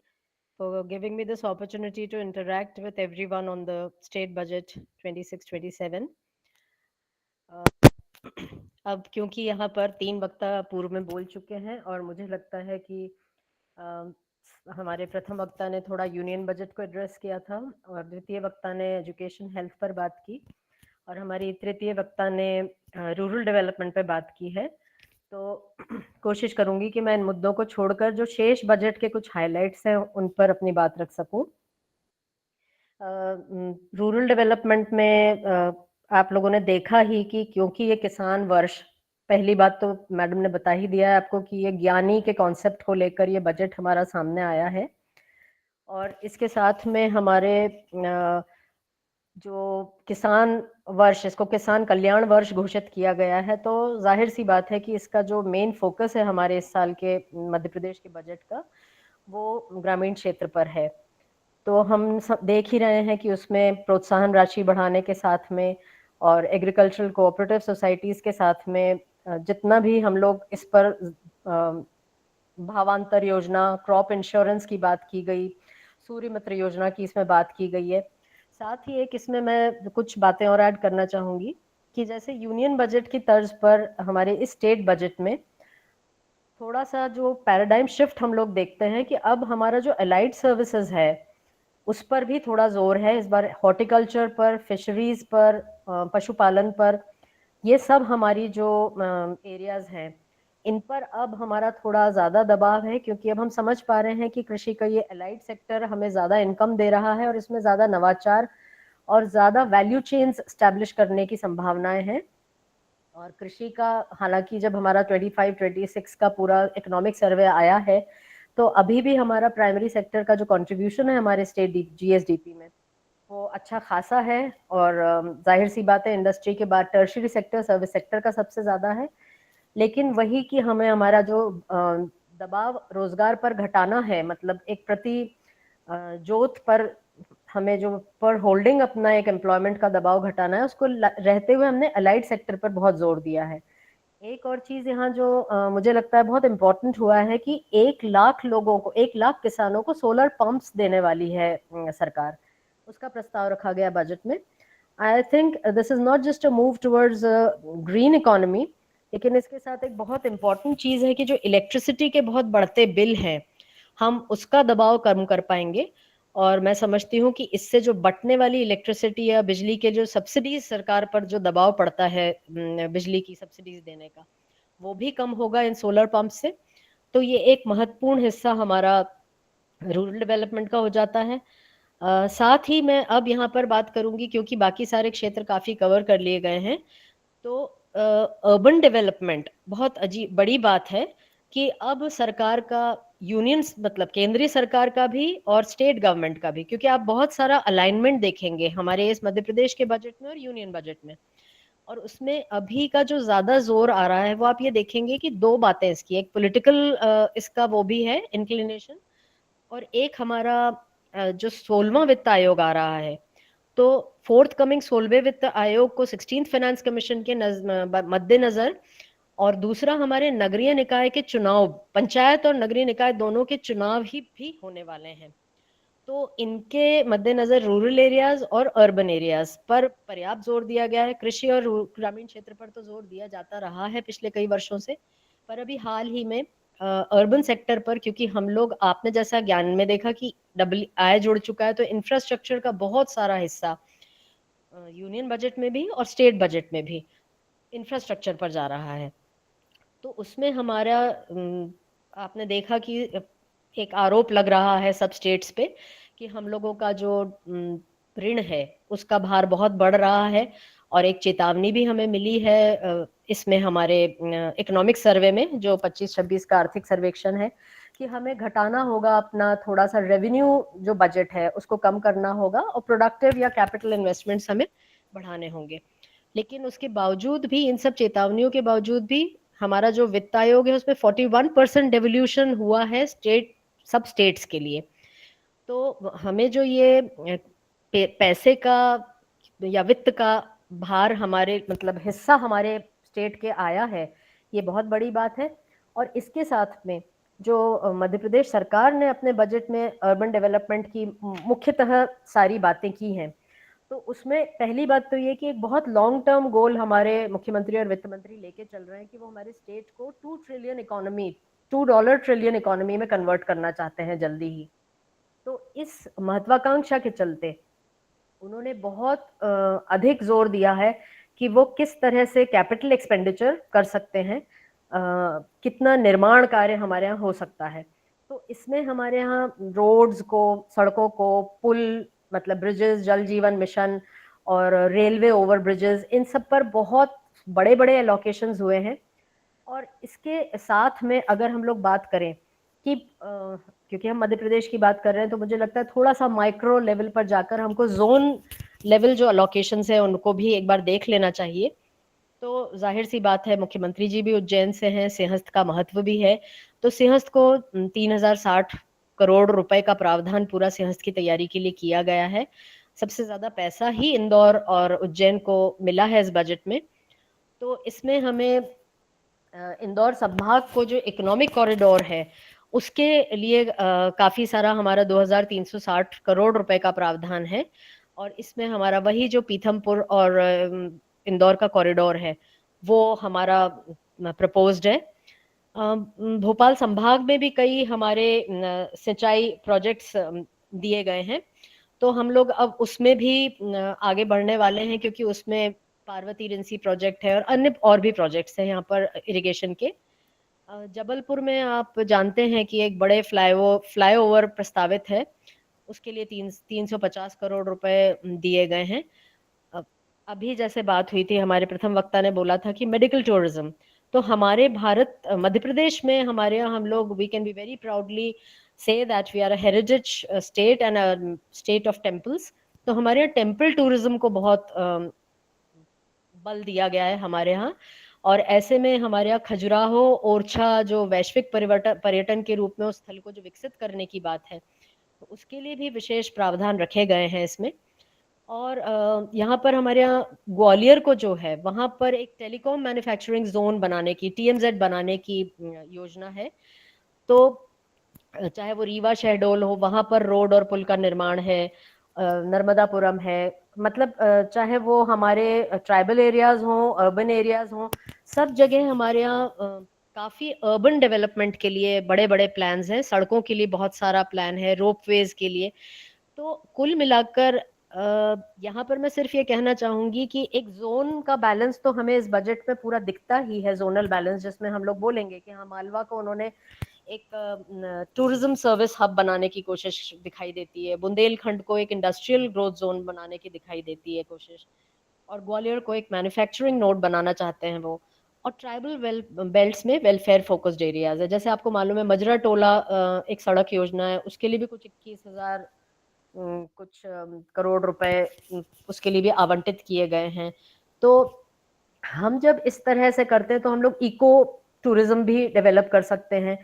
for giving me this opportunity to interact with everyone on the state budget 26-27. अब क्योंकि यहाँ पर 3 वक्ता पूर्व में बोल चुके हैं और मुझे लगता है कि हमारे प्रथम वक्ता ने थोड़ा यूनियन बजट को एड्रेस किया था और द्वितीय वक्ता ने एजुकेशन हेल्थ पर बात की और हमारी तृतीय वक्ता ने रूरल डेवलपमेंट पे बात की है। तो कोशिश करूंगी कि मैं इन मुद्दों को छोड़कर जो शेष बजट के कुछ हाइलाइट्स हैं उन पर अपनी बात रख सकूं। रूरल डेवलपमेंट में आप लोगों ने देखा ही कि क्योंकि ये किसान वर्ष, पहली बात तो मैडम ने बता ही दिया है आपको कि ये ज्ञानी के कॉन्सेप्ट को लेकर ये बजट हमारा सामने आया है और इसके साथ में हमारे जो किसान वर्ष, इसको किसान कल्याण वर्ष घोषित किया गया है। तो जाहिर सी बात है कि इसका जो मेन फोकस है हमारे इस साल के मध्य प्रदेश के बजट का, वो ग्रामीण क्षेत्र पर है। तो हम सब देख ही रहे हैं कि उसमें प्रोत्साहन राशि बढ़ाने के साथ में और एग्रीकल्चरल कोऑपरेटिव सोसाइटीज के साथ में जितना भी हम लोग इस पर भावांतर योजना, क्रॉप इंश्योरेंस की बात की गई, सूर्य मित्र योजना की इसमें बात की गई है। साथ ही एक इसमें मैं कुछ बातें और ऐड करना चाहूंगी कि जैसे यूनियन बजट की तर्ज पर हमारे इस स्टेट बजट में थोड़ा सा जो पैराडाइम शिफ्ट हम लोग देखते हैं कि अब हमारा जो अलाइड सर्विसेज है उस पर भी थोड़ा जोर है इस बार, हॉर्टिकल्चर पर, फिशरीज पर, पशुपालन पर, ये सब हमारी जो एरियाज हैं इन पर अब हमारा थोड़ा ज़्यादा दबाव है, क्योंकि अब हम समझ पा रहे हैं कि कृषि का ये अलाइड सेक्टर हमें ज़्यादा इनकम दे रहा है और इसमें ज़्यादा नवाचार और ज़्यादा वैल्यू चेन्स स्टैब्लिश करने की संभावनाएं हैं। और कृषि का, हालांकि जब हमारा 25-26 का पूरा इकोनॉमिक सर्वे आया है तो अभी भी हमारा प्राइमरी सेक्टर का जो कंट्रीब्यूशन है हमारे स्टेट जीएसडीपी में वो अच्छा खासा है और जाहिर सी बात है इंडस्ट्री के बाद टर्शियरी सेक्टर, सर्विस सेक्टर का सबसे ज़्यादा है। लेकिन वही कि हमें हमारा जो दबाव रोजगार पर घटाना है, मतलब एक प्रति जोत पर हमें जो पर होल्डिंग अपना एक एम्प्लॉयमेंट का दबाव घटाना है, उसको रहते हुए हमने अलाइड सेक्टर पर बहुत जोर दिया है। एक और चीज यहाँ जो मुझे लगता है बहुत इम्पोर्टेंट हुआ है कि 1 लाख लोगों को, 1 लाख किसानों को सोलर पंप्स देने वाली है सरकार, उसका प्रस्ताव रखा गया बजट में। I think this is not just a move towards green economy, लेकिन इसके साथ एक बहुत इंपॉर्टेंट चीज है कि जो इलेक्ट्रिसिटी के बहुत बढ़ते बिल हैं हम उसका दबाव कम कर पाएंगे। और मैं समझती हूँ कि इससे जो बटने वाली इलेक्ट्रिसिटी या बिजली के जो सब्सिडीज सरकार पर जो दबाव पड़ता है बिजली की सब्सिडीज देने का, वो भी कम होगा इन सोलर पंप से। तो ये एक महत्वपूर्ण हिस्सा हमारा रूरल डेवलपमेंट का हो जाता है। साथ ही मैं अब यहाँ पर बात करूंगी क्योंकि बाकी सारे क्षेत्र काफी कवर कर लिए गए हैं। तो अर्बन डेवलपमेंट बहुत अजीब बड़ी बात है कि अब सरकार का, यूनियन मतलब केंद्रीय सरकार का भी और स्टेट गवर्नमेंट का भी, क्योंकि आप बहुत सारा अलाइनमेंट देखेंगे हमारे इस मध्य प्रदेश के बजट में और यूनियन बजट में, और उसमें अभी का जो ज्यादा जोर आ रहा है वो आप ये देखेंगे कि 2 बातें इसकी, एक पॉलिटिकल इसका वो भी है इंक्लिनेशन, और एक हमारा जो 16वां वित्त आयोग आ रहा है, तो फोर्थ कमिंग 16वें वित्त आयोग को 16th फाइनेंस कमीशन के मद्देनजर, और दूसरा हमारे नगरीय निकाय के चुनाव, पंचायत और नगरीय निकाय दोनों के चुनाव ही भी होने वाले हैं। तो इनके मद्देनजर रूरल एरियाज और अर्बन एरियाज पर पर्याप्त जोर दिया गया है। कृषि और ग्रामीण क्षेत्र पर तो जोर दिया जाता रहा है पिछले कई वर्षों से, पर अभी हाल ही में अर्बन सेक्टर पर, क्योंकि हम लोग, आपने जैसा ज्ञान में देखा कि डबल आय जुड़ चुका है, तो इंफ्रास्ट्रक्चर का बहुत सारा हिस्सा यूनियन बजट में भी और स्टेट बजट में भी इंफ्रास्ट्रक्चर पर जा रहा है। तो उसमें हमारा आपने देखा कि एक आरोप लग रहा है सब स्टेट्स पे कि हम लोगों का जो ऋण है उसका भार बहुत बढ़ रहा है, और एक चेतावनी भी हमें मिली है इसमें हमारे इकोनॉमिक सर्वे में, जो 25-26 का आर्थिक सर्वेक्षण है, कि हमें घटाना होगा अपना थोड़ा सा रेवेन्यू, जो बजट है उसको कम करना होगा, और प्रोडक्टिव या कैपिटल इन्वेस्टमेंट्स हमें बढ़ाने होंगे। लेकिन उसके बावजूद भी, इन सब चेतावनियों के बावजूद भी, हमारा जो वित्त आयोग है उसमें 41% डेवल्यूशन हुआ है सब स्टेट्स के लिए। तो हमें जो ये पैसे का या वित्त का भार हमारे, मतलब हिस्सा हमारे स्टेट के आया है, ये बहुत बड़ी बात है। और इसके साथ में जो मध्य प्रदेश सरकार ने अपने बजट में अर्बन डेवलपमेंट की मुख्यतः सारी बातें की हैं, तो उसमें पहली बात तो ये कि एक बहुत लॉन्ग टर्म गोल हमारे मुख्यमंत्री और वित्त मंत्री लेके चल रहे हैं कि वो हमारे स्टेट को $2 ट्रिलियन इकोनॉमी में कन्वर्ट करना चाहते हैं जल्दी ही। तो इस महत्वाकांक्षा के चलते उन्होंने बहुत अधिक जोर दिया है कि वो किस तरह से कैपिटल एक्सपेंडिचर कर सकते हैं, कितना निर्माण कार्य हमारे यहाँ हो सकता है। तो इसमें हमारे यहाँ रोड्स को, सड़कों को, पुल, मतलब ब्रिजेस, जल जीवन मिशन और रेलवे ओवर ब्रिजेस, इन सब पर बहुत बड़े बड़े एलोकेशंस हुए हैं। और इसके साथ में अगर हम लोग बात करें कि क्योंकि हम मध्य प्रदेश की बात कर रहे हैं, तो मुझे लगता है थोड़ा सा माइक्रो लेवल पर जाकर हमको जोन लेवल जो अलोकेशंस है उनको भी एक बार देख लेना चाहिए। तो जाहिर सी बात है, मुख्यमंत्री जी भी उज्जैन से हैं, सिंहस्थ का महत्व भी है, तो सिंहस्थ को 3060 करोड़ रुपए का प्रावधान पूरा सिंहस्थ की तैयारी के लिए किया गया है। सबसे ज्यादा पैसा ही इंदौर और उज्जैन को मिला है इस बजट में। तो इसमें हमें इंदौर संभाग को जो इकोनॉमिक कॉरिडोर है उसके लिए काफी सारा हमारा 2360 करोड़ रुपए का प्रावधान है, और इसमें हमारा वही जो पीथमपुर और इंदौर का कॉरिडोर है वो हमारा प्रपोज्ड है। भोपाल संभाग में भी कई हमारे सिंचाई प्रोजेक्ट्स दिए गए हैं, तो हम लोग अब उसमें भी आगे बढ़ने वाले हैं, क्योंकि उसमें पार्वती रिंसी प्रोजेक्ट है और अन्य और भी प्रोजेक्ट्स हैं यहाँ पर इरिगेशन के। जबलपुर में आप जानते हैं कि एक बड़े फ्लाईओवर प्रस्तावित है, उसके लिए 350 करोड़ रुपए दिए गए हैं। अभी जैसे बात हुई थी, हमारे प्रथम वक्ता ने बोला था कि मेडिकल टूरिज्म, तो हमारे मध्य प्रदेश में हमारे यहाँ हम लोग, we can be very proudly say that we are a heritage state and a state of temples. तो हमारे यहाँ टेम्पल टूरिज्म को बहुत बल दिया गया है हमारे यहाँ, और ऐसे में हमारे यहाँ खजुराहो ओरछा जो वैश्विक पर्यटन के रूप में उस स्थल को जो विकसित करने की बात है, तो उसके लिए भी विशेष प्रावधान रखे गए हैं इसमें। और यहाँ पर हमारे यहाँ ग्वालियर को जो है वहाँ पर एक टेलीकॉम मैन्युफैक्चरिंग जोन बनाने की, TMZ बनाने की योजना है। तो चाहे वो रीवा शहडोल हो, वहाँ पर रोड और पुल का निर्माण है, नर्मदापुरम है, मतलब चाहे वो हमारे ट्राइबल एरियाज हों, अर्बन एरियाज हों, सब जगह हमारे यहाँ काफी अर्बन डेवलपमेंट के लिए बड़े बड़े प्लान्स हैं, सड़कों के लिए बहुत सारा प्लान है, रोपवेज के लिए। तो कुल मिलाकर यहाँ पर मैं सिर्फ ये कहना चाहूंगी कि एक जोन का बैलेंस तो हमें इस बजट में पूरा दिखता ही है, जोनल बैलेंस, जिसमें हम लोग बोलेंगे कि हाँ, मालवा को उन्होंने एक टूरिज्म सर्विस हब बनाने की कोशिश दिखाई देती है, बुंदेलखंड को एक इंडस्ट्रियल ग्रोथ जोन बनाने की दिखाई देती है कोशिश, और ग्वालियर को एक मैन्युफैक्चरिंग नोड बनाना चाहते हैं वो, और ट्राइबल बेल्ट्स में वेलफेयर फोकस्ड एरियाज है। जैसे आपको मालूम है मजरा टोला एक सड़क योजना है, उसके लिए भी कुछ 21,000 कुछ करोड़ रुपए उसके लिए भी आवंटित किए गए हैं। तो हम जब इस तरह से करते हैं तो हम लोग इको टूरिज्म भी डेवलप कर सकते हैं।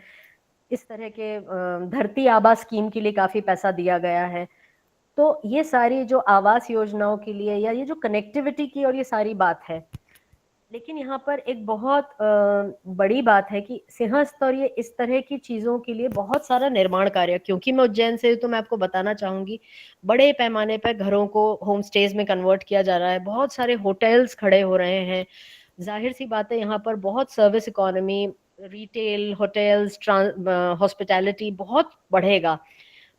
इस तरह के धरती आबा स्कीम के लिए काफी पैसा दिया गया है। तो ये सारी जो आवास योजनाओं के लिए या ये जो कनेक्टिविटी की और ये सारी बात है, लेकिन यहाँ पर एक बहुत बड़ी बात है कि सिंहस्थ और ये इस तरह की चीजों के लिए बहुत सारा निर्माण कार्य, क्योंकि मैं उज्जैन से हूं, तो मैं आपको बताना चाहूंगी बड़े पैमाने पर घरों को होम स्टेज में कन्वर्ट किया जा रहा है, बहुत सारे होटल्स खड़े हो रहे हैं। जाहिर सी बात है यहाँ पर बहुत service economy, retail, hotels, hospitality बहुत बढ़ेगा।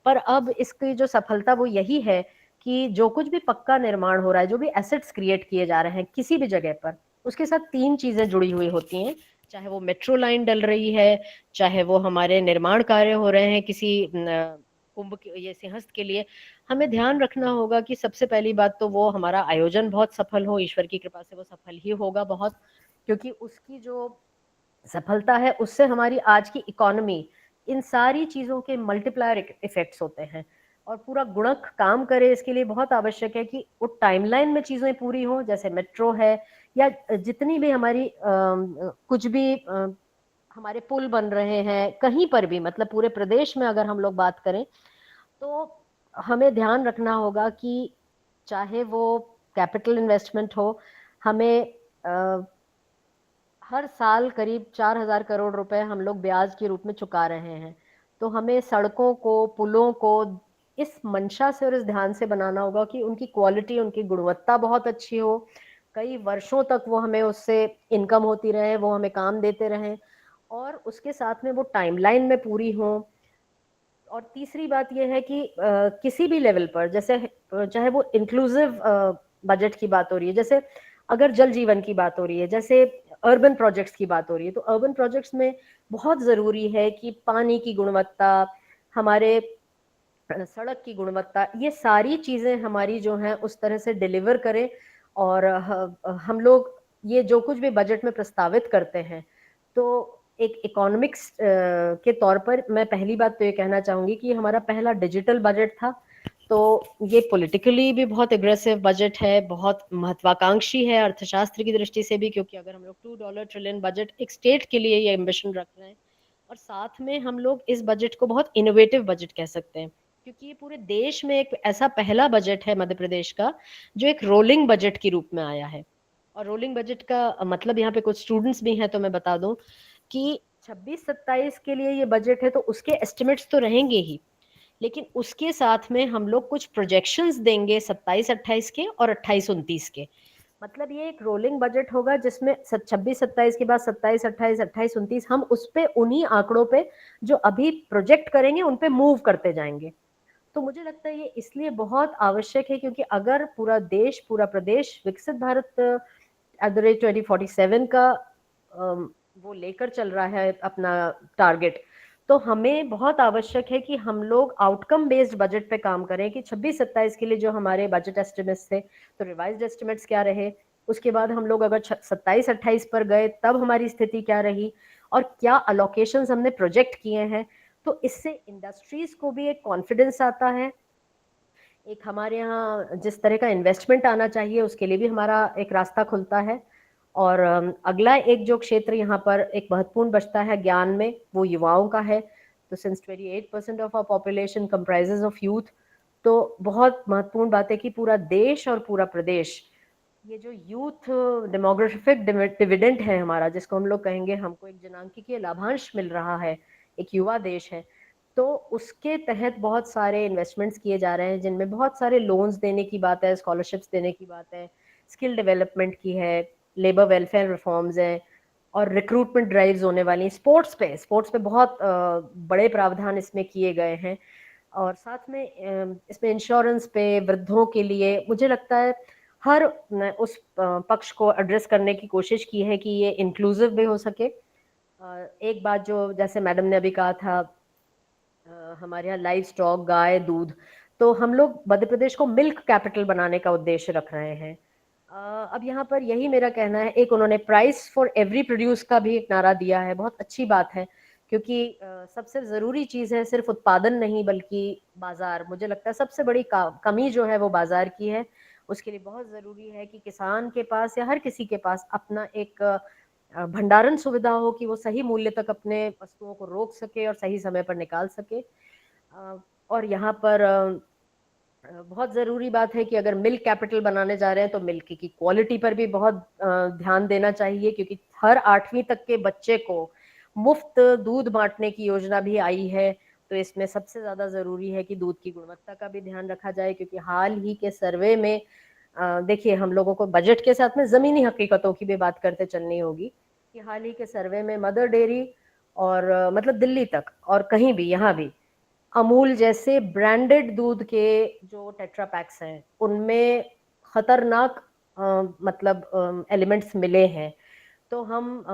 पर अब इसकी जो सफलता वो यही है कि जो कुछ भी पक्का निर्माण हो रहा है, जो भी एसेट्स क्रिएट किए जा रहे हैं किसी भी जगह पर, उसके साथ 3 चीजें जुड़ी हुई होती हैं। चाहे वो मेट्रो लाइन डल रही है, चाहे वो हमारे निर्माण कार्य हो रहे हैं किसी कुंभ ये सिंहस्थ के लिए, हमें ध्यान रखना होगा कि सबसे पहली बात तो वो हमारा आयोजन बहुत सफल हो। ईश्वर की कृपा से वो सफल ही होगा बहुत, क्योंकि उसकी जो सफलता है उससे हमारी आज की इकोनॉमी, इन सारी चीजों के मल्टीप्लायर इफेक्ट्स होते हैं। और पूरा गुणक काम करे इसके लिए बहुत आवश्यक है कि वो टाइमलाइन में चीजें पूरी हों, जैसे मेट्रो है या जितनी भी हमारी कुछ भी हमारे पुल बन रहे हैं कहीं पर भी, मतलब पूरे प्रदेश में अगर हम लोग बात करें तो हमें ध्यान रखना होगा कि चाहे वो कैपिटल इन्वेस्टमेंट हो, हमें हर साल करीब 4,000 करोड़ रुपए हम लोग ब्याज के रूप में चुका रहे हैं। तो हमें सड़कों को, पुलों को इस मंशा से और इस ध्यान से बनाना होगा कि उनकी क्वालिटी, उनकी गुणवत्ता बहुत अच्छी हो, कई वर्षों तक वो हमें उससे इनकम होती रहे, वो हमें काम देते रहें, और उसके साथ में वो टाइमलाइन में पूरी हो। और तीसरी बात यह है कि किसी भी लेवल पर, जैसे चाहे वो इंक्लूसिव बजट की बात हो रही है, जैसे अगर जल जीवन की बात हो रही है, जैसे अर्बन प्रोजेक्ट्स की बात हो रही है, तो अर्बन प्रोजेक्ट्स में बहुत ज़रूरी है कि पानी की गुणवत्ता, हमारे सड़क की गुणवत्ता, ये सारी चीज़ें हमारी जो हैं उस तरह से डिलीवर करें। और हम लोग ये जो कुछ भी बजट में प्रस्तावित करते हैं, तो एक इकोनॉमिक्स के तौर पर मैं पहली बात तो ये कहना चाहूँगी कि हमारा पहला डिजिटल बजट था, तो ये पॉलिटिकली भी बहुत एग्रेसिव बजट है, बहुत महत्वाकांक्षी है अर्थशास्त्र की दृष्टि से भी, क्योंकि अगर हम लोग $2 ट्रिलियन बजट एक स्टेट के लिए ये एम्बिशन रख रहे हैं, और साथ में हम लोग इस बजट को बहुत इनोवेटिव बजट कह सकते हैं, क्योंकि ये पूरे देश में एक ऐसा पहला बजट है मध्य प्रदेश का जो एक रोलिंग बजट के रूप में आया है। और रोलिंग बजट का मतलब, यहाँ पे कुछ स्टूडेंट्स भी हैं तो मैं बता दूं कि 26-27 के लिए ये बजट है, तो उसके एस्टिमेट्स तो रहेंगे ही, लेकिन उसके साथ में हम लोग कुछ प्रोजेक्शंस देंगे 27-28 के और 28-29 के। मतलब ये एक रोलिंग बजट होगा जिसमें 26-27 के बाद 27-28, 28-29 हम उस पे, उन्हीं आंकड़ों पे जो अभी प्रोजेक्ट करेंगे उन पे मूव करते जाएंगे। तो मुझे लगता है ये इसलिए बहुत आवश्यक है क्योंकि अगर पूरा देश, पूरा प्रदेश विकसित भारत @2047 का वो लेकर चल रहा है अपना टारगेट, तो हमें बहुत आवश्यक है कि हम लोग आउटकम बेस्ड बजट पे काम करें कि 26-27 के लिए जो हमारे बजट एस्टिमेट्स थे, तो रिवाइज्ड एस्टिमेट्स क्या रहे, उसके बाद हम लोग अगर 27-28 पर गए तब हमारी स्थिति क्या रही, और क्या अलोकेशंस हमने प्रोजेक्ट किए हैं। तो इससे इंडस्ट्रीज को भी एक कॉन्फिडेंस आता है, एक हमारे यहाँ जिस तरह का इन्वेस्टमेंट आना चाहिए उसके लिए भी हमारा एक रास्ता खुलता है। और अगला एक जो क्षेत्र यहाँ पर एक महत्वपूर्ण बचता है ज्ञान में, वो युवाओं का है। तो since 28% of our population comprises of youth, तो बहुत महत्वपूर्ण बात है कि पूरा देश और पूरा प्रदेश, ये जो यूथ डेमोग्राफिक डिविडेंड है हमारा, जिसको हम लोग कहेंगे, हमको एक जनांकीय लाभांश मिल रहा है, एक युवा देश है, तो उसके तहत बहुत सारे इन्वेस्टमेंट्स किए जा रहे हैं जिनमें बहुत सारे लोन्स देने की बात है, स्कॉलरशिप्स देने की बात है, स्किल डेवलपमेंट की है, लेबर वेलफेयर रिफॉर्म्स हैं, और रिक्रूटमेंट ड्राइव्स होने वाली। स्पोर्ट्स पे बहुत बड़े प्रावधान इसमें किए गए हैं, और साथ में इसमें इंश्योरेंस पे, वृद्धों के लिए, मुझे लगता है हर उस पक्ष को एड्रेस करने की कोशिश की है कि ये इंक्लूसिव भी हो सके। एक बात जो जैसे मैडम ने अभी कहा था, हमारे यहाँ लाइव स्टॉक, गाय, दूध, तो हम लोग मध्य प्रदेश को मिल्क कैपिटल बनाने का उद्देश्य रख रहे हैं। अब यहाँ पर यही मेरा कहना है, एक उन्होंने प्राइस फॉर एवरी प्रोड्यूस का भी एक नारा दिया है, बहुत अच्छी बात है, क्योंकि सबसे ज़रूरी चीज़ है सिर्फ उत्पादन नहीं बल्कि बाज़ार। मुझे लगता है सबसे बड़ी कमी जो है वो बाज़ार की है। उसके लिए बहुत ज़रूरी है कि किसान के पास या हर किसी के पास अपना एक भंडारण सुविधा हो कि वो सही मूल्य तक अपने वस्तुओं को रोक सके और सही समय पर निकाल सके। और यहाँ पर बहुत जरूरी बात है कि अगर मिल्क कैपिटल बनाने जा रहे हैं तो मिल्क की क्वालिटी पर भी बहुत ध्यान देना चाहिए, क्योंकि हर 8वीं तक के बच्चे को मुफ्त दूध बांटने की योजना भी आई है। तो इसमें सबसे ज्यादा जरूरी है कि दूध की गुणवत्ता का भी ध्यान रखा जाए, क्योंकि हाल ही के सर्वे में देखिए, हम लोगों को बजट के साथ में जमीनी हकीकतों की भी बात करते चलनी होगी कि हाल ही के सर्वे में मदर डेयरी और मतलब दिल्ली तक और कहीं भी, यहाँ भी अमूल जैसे ब्रांडेड दूध के जो टेट्रा पैक्स हैं उनमें खतरनाक मतलब एलिमेंट्स मिले हैं। तो हम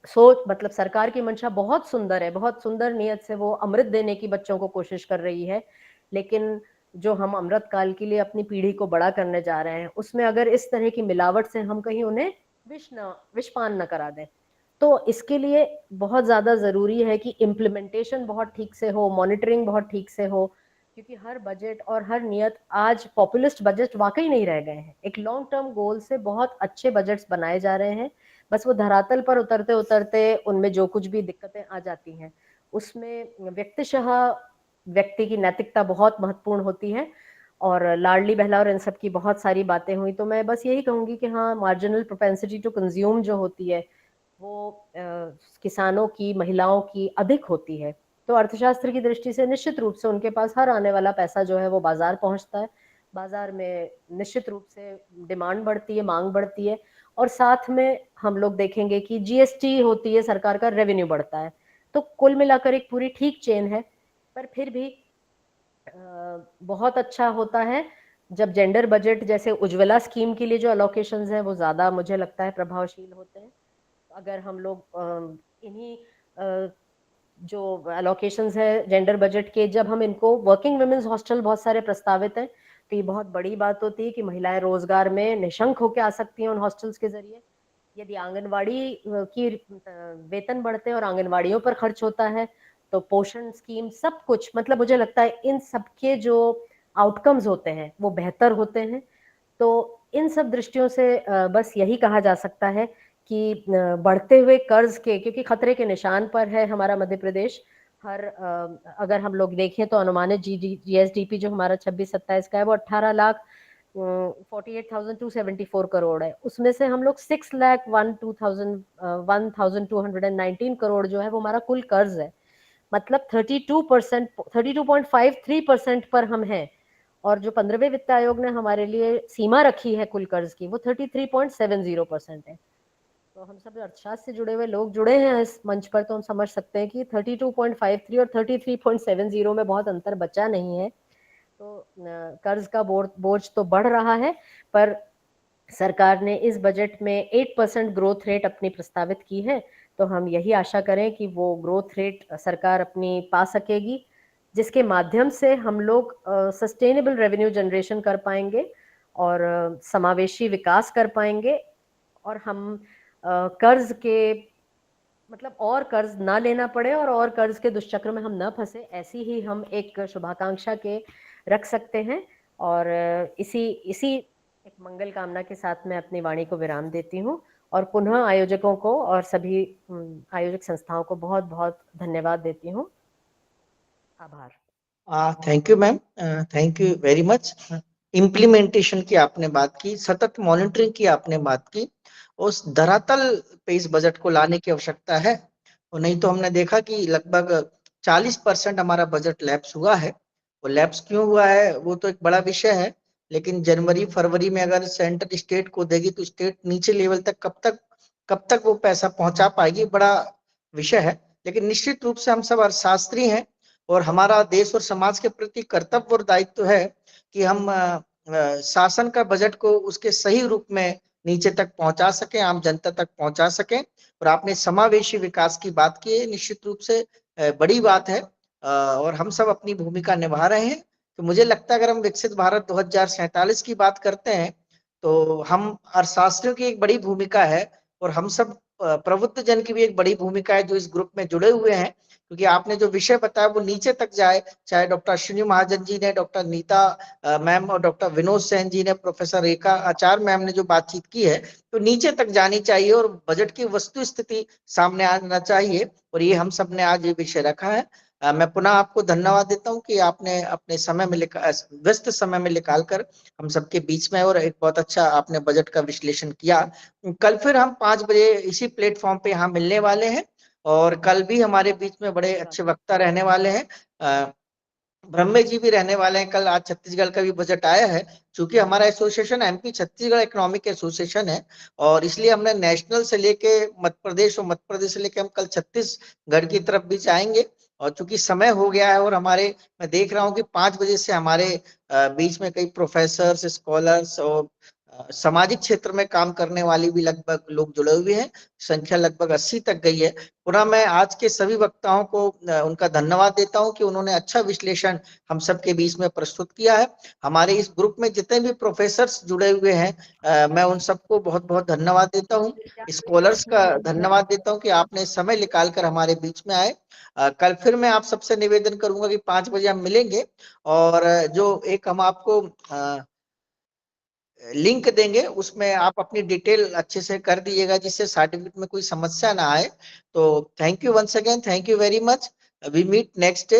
सोच मतलब सरकार की मंशा बहुत सुंदर है, बहुत सुंदर नियत से वो अमृत देने की बच्चों को कोशिश कर रही है, लेकिन जो हम अमृत काल के लिए अपनी पीढ़ी को बड़ा करने जा रहे हैं उसमें अगर इस तरह की मिलावट से हम कहीं उन्हें विषपान न करा दें, तो इसके लिए बहुत ज़्यादा ज़रूरी है कि इम्प्लीमेंटेशन बहुत ठीक से हो, मॉनिटरिंग बहुत ठीक से हो, क्योंकि हर बजट और हर नियत आज पॉपुलिस्ट बजट वाकई नहीं रह गए हैं। एक लॉन्ग टर्म गोल से बहुत अच्छे बजट्स बनाए जा रहे हैं, बस वो धरातल पर उतरते उतरते उनमें जो कुछ भी दिक्कतें आ जाती हैं उसमें व्यक्तिशः व्यक्ति की नैतिकता बहुत महत्वपूर्ण होती है। और लाडली बहला और इन सब की बहुत सारी बातें हुई, तो मैं बस यही कहूँगी कि हाँ, मार्जिनल प्रोपेंसिटी टू कंज्यूम जो होती है वो किसानों की, महिलाओं की अधिक होती है। तो अर्थशास्त्र की दृष्टि से निश्चित रूप से उनके पास हर आने वाला पैसा जो है वो बाजार पहुंचता है, बाजार में निश्चित रूप से डिमांड बढ़ती है, मांग बढ़ती है, और साथ में हम लोग देखेंगे कि जीएसटी होती है, सरकार का रेवेन्यू बढ़ता है। तो कुल मिलाकर एक पूरी ठीक चेन है, पर फिर भी बहुत अच्छा होता है जब जेंडर बजट जैसे उज्ज्वला स्कीम के लिए जो अलोकेशंस हैं वो ज़्यादा मुझे लगता है प्रभावशील होते हैं। अगर हम लोग इन्हीं जो अलोकेशंस है जेंडर बजट के, जब हम इनको, वर्किंग वुमेन्स हॉस्टल बहुत सारे प्रस्तावित हैं, तो ये बहुत बड़ी बात होती है कि महिलाएं रोजगार में निशंक होकर आ सकती हैं उन हॉस्टल्स के जरिए। यदि आंगनवाड़ी की वेतन बढ़ते हैं और आंगनवाड़ियों पर खर्च होता है तो पोषण स्कीम, सब कुछ, मतलब मुझे लगता है इन सबके जो आउटकम्स होते हैं वो बेहतर होते हैं। तो इन सब दृष्टियों से बस यही कहा जा सकता है कि बढ़ते हुए कर्ज के, क्योंकि खतरे के निशान पर है हमारा मध्य प्रदेश, हर अगर हम लोग देखें तो अनुमानित जीएसडीपी जो हमारा 26-27 का है वो 18,48,274 करोड़ है। उसमें से हम लोग 6,01,219 करोड़ जो है वो हमारा कुल कर्ज है, मतलब 32%, 32.53% पर हम हैं। और जो 15वें वित्त आयोग ने हमारे लिए सीमा रखी है कुल कर्ज की वो 33.70% है। तो हम सब अर्थशास्त्र से जुड़े हुए लोग जुड़े हैं इस मंच पर, तो हम समझ सकते हैं कि 32.53 और 33.70 में बहुत अंतर बचा नहीं है। तो कर्ज का बोझ तो बढ़ रहा है, पर सरकार ने इस बजट में 8% ग्रोथ रेट अपनी प्रस्तावित की है, तो हम यही आशा करें कि वो ग्रोथ रेट सरकार अपनी पा सकेगी, जिसके माध्यम से हम लोग सस्टेनेबल रेवेन्यू जनरेशन कर पाएंगे और समावेशी विकास कर पाएंगे, और हम कर्ज के, मतलब और कर्ज ना लेना पड़े और कर्ज के दुष्चक्र में हम न फंसे, ऐसी ही हम एक शुभाकांक्षा के रख सकते हैं। और इसी एक मंगल कामना के साथ मैं अपनी वाणी को विराम देती हूँ और पुनः आयोजकों को और सभी आयोजक संस्थाओं को बहुत बहुत धन्यवाद देती हूँ। आभार। Thank you ma'am, thank you very much. Implementation की आपने बात की, सतत मॉनिटरिंग की आपने बात की, उस धरातल पे इस बजट को लाने की आवश्यकता है। और नहीं तो हमने देखा कि लगभग 40% हमारा बजट लैप्स हुआ है। वो लैप्स क्यों हुआ है वो तो एक बड़ा विषय है, लेकिन जनवरी फरवरी में अगर सेंटर स्टेट को देगी तो स्टेट नीचे लेवल तक कब तक वो पैसा पहुंचा पाएगी, बड़ा विषय है। लेकिन निश्चित रूप से हम सब अर्थशास्त्री हैं और हमारा देश और समाज के प्रति कर्तव्य और दायित्व है कि हम शासन का बजट को उसके सही रूप में नीचे तक पहुंचा सकें, आम जनता तक पहुंचा सकें। और आपने समावेशी विकास की बात की है, निश्चित रूप से बड़ी बात है और हम सब अपनी भूमिका निभा रहे हैं। तो मुझे लगता है अगर हम विकसित भारत 2047 की बात करते हैं तो हम अर्थशास्त्रियों की एक बड़ी भूमिका है और हम सब प्रबुद्ध जन की भी एक बड़ी भूमिका है जो इस ग्रुप में जुड़े हुए हैं, क्योंकि आपने जो विषय बताया वो नीचे तक जाए, चाहे डॉक्टर अश्विनी महाजन जी ने, डॉक्टर नीता मैम और डॉक्टर विनोद सेन जी ने, प्रोफेसर रेखा आचार्य मैम ने जो बातचीत की है, तो नीचे तक जानी चाहिए और बजट की वस्तु स्थिति सामने आना चाहिए। और ये हम सब ने आज ये विषय रखा है। मैं पुनः आपको धन्यवाद देता हूं कि आपने अपने समय में व्यस्त समय में निकालकर हम सबके बीच में और एक बहुत अच्छा आपने बजट का विश्लेषण किया। कल फिर हम 5 बजे इसी प्लेटफॉर्म पे यहाँ मिलने वाले हैं और कल भी हमारे बीच में बड़े अच्छे वक्ता रहने वाले हैं। ब्रह्मे जी भी रहने वाले हैं कल। आज छत्तीसगढ़ का भी बजट आया है, चूंकि हमारा association MP Chhattisgarh economic association है और इसलिए हमने नेशनल से लेके मध्य प्रदेश और मध्य प्रदेश से लेके हम कल छत्तीसगढ़ की तरफ भी जाएंगे। और चूंकि समय हो गया है और हमारे मैं देख रहा हूँ कि 5 बजे से हमारे बीच में कई प्रोफेसर, स्कॉलर्स और सामाजिक क्षेत्र में काम करने वाली भी लगभग लोग जुड़े हुए हैं। संख्या लगभग 80 तक गई है। पुनः मैं आज के सभी वक्ताओं को उनका धन्यवाद देता हूं कि उन्होंने अच्छा विश्लेषण हम सबके बीच में प्रस्तुत किया है। हमारे इस ग्रुप में जितने भी प्रोफेसर्स जुड़े हुए हैं, मैं उन सबको बहुत बहुत धन्यवाद देता हूं। स्कॉलर्स का धन्यवाद देता हूं कि आपने समय निकाल कर हमारे बीच में आए। कल फिर मैं आप सबसे निवेदन करूंगा कि 5 बजे हम मिलेंगे और जो एक हम आपको लिंक देंगे उसमें आप अपनी डिटेल अच्छे से कर दीजिएगा जिससे सर्टिफिकेट में कोई समस्या ना आए। तो thank you once again, thank you very much. We meet next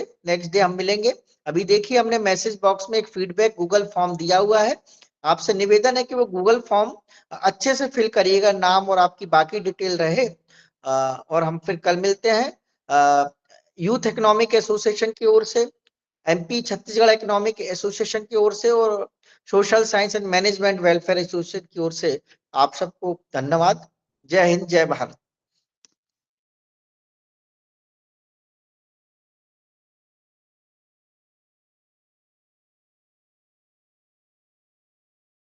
day हम मिलेंगे। अभी देखिए हमने मैसेज बॉक्स में एक फीडबैक गूगल फॉर्म दिया हुआ है। आपसे निवेदन है कि वो गूगल फॉर्म अच्छे से फिल करिएगा, नाम और आपकी बाकी डिटेल रहे। और हम फिर कल मिलते हैं यूथ इकोनॉमिक एसोसिएशन की ओर से, एमपी छत्तीसगढ़ इकोनॉमिक एसोसिएशन की ओर से और social science and management welfare association की ओर से। आप सबको धन्यवाद। जय हिंद, जय भारत।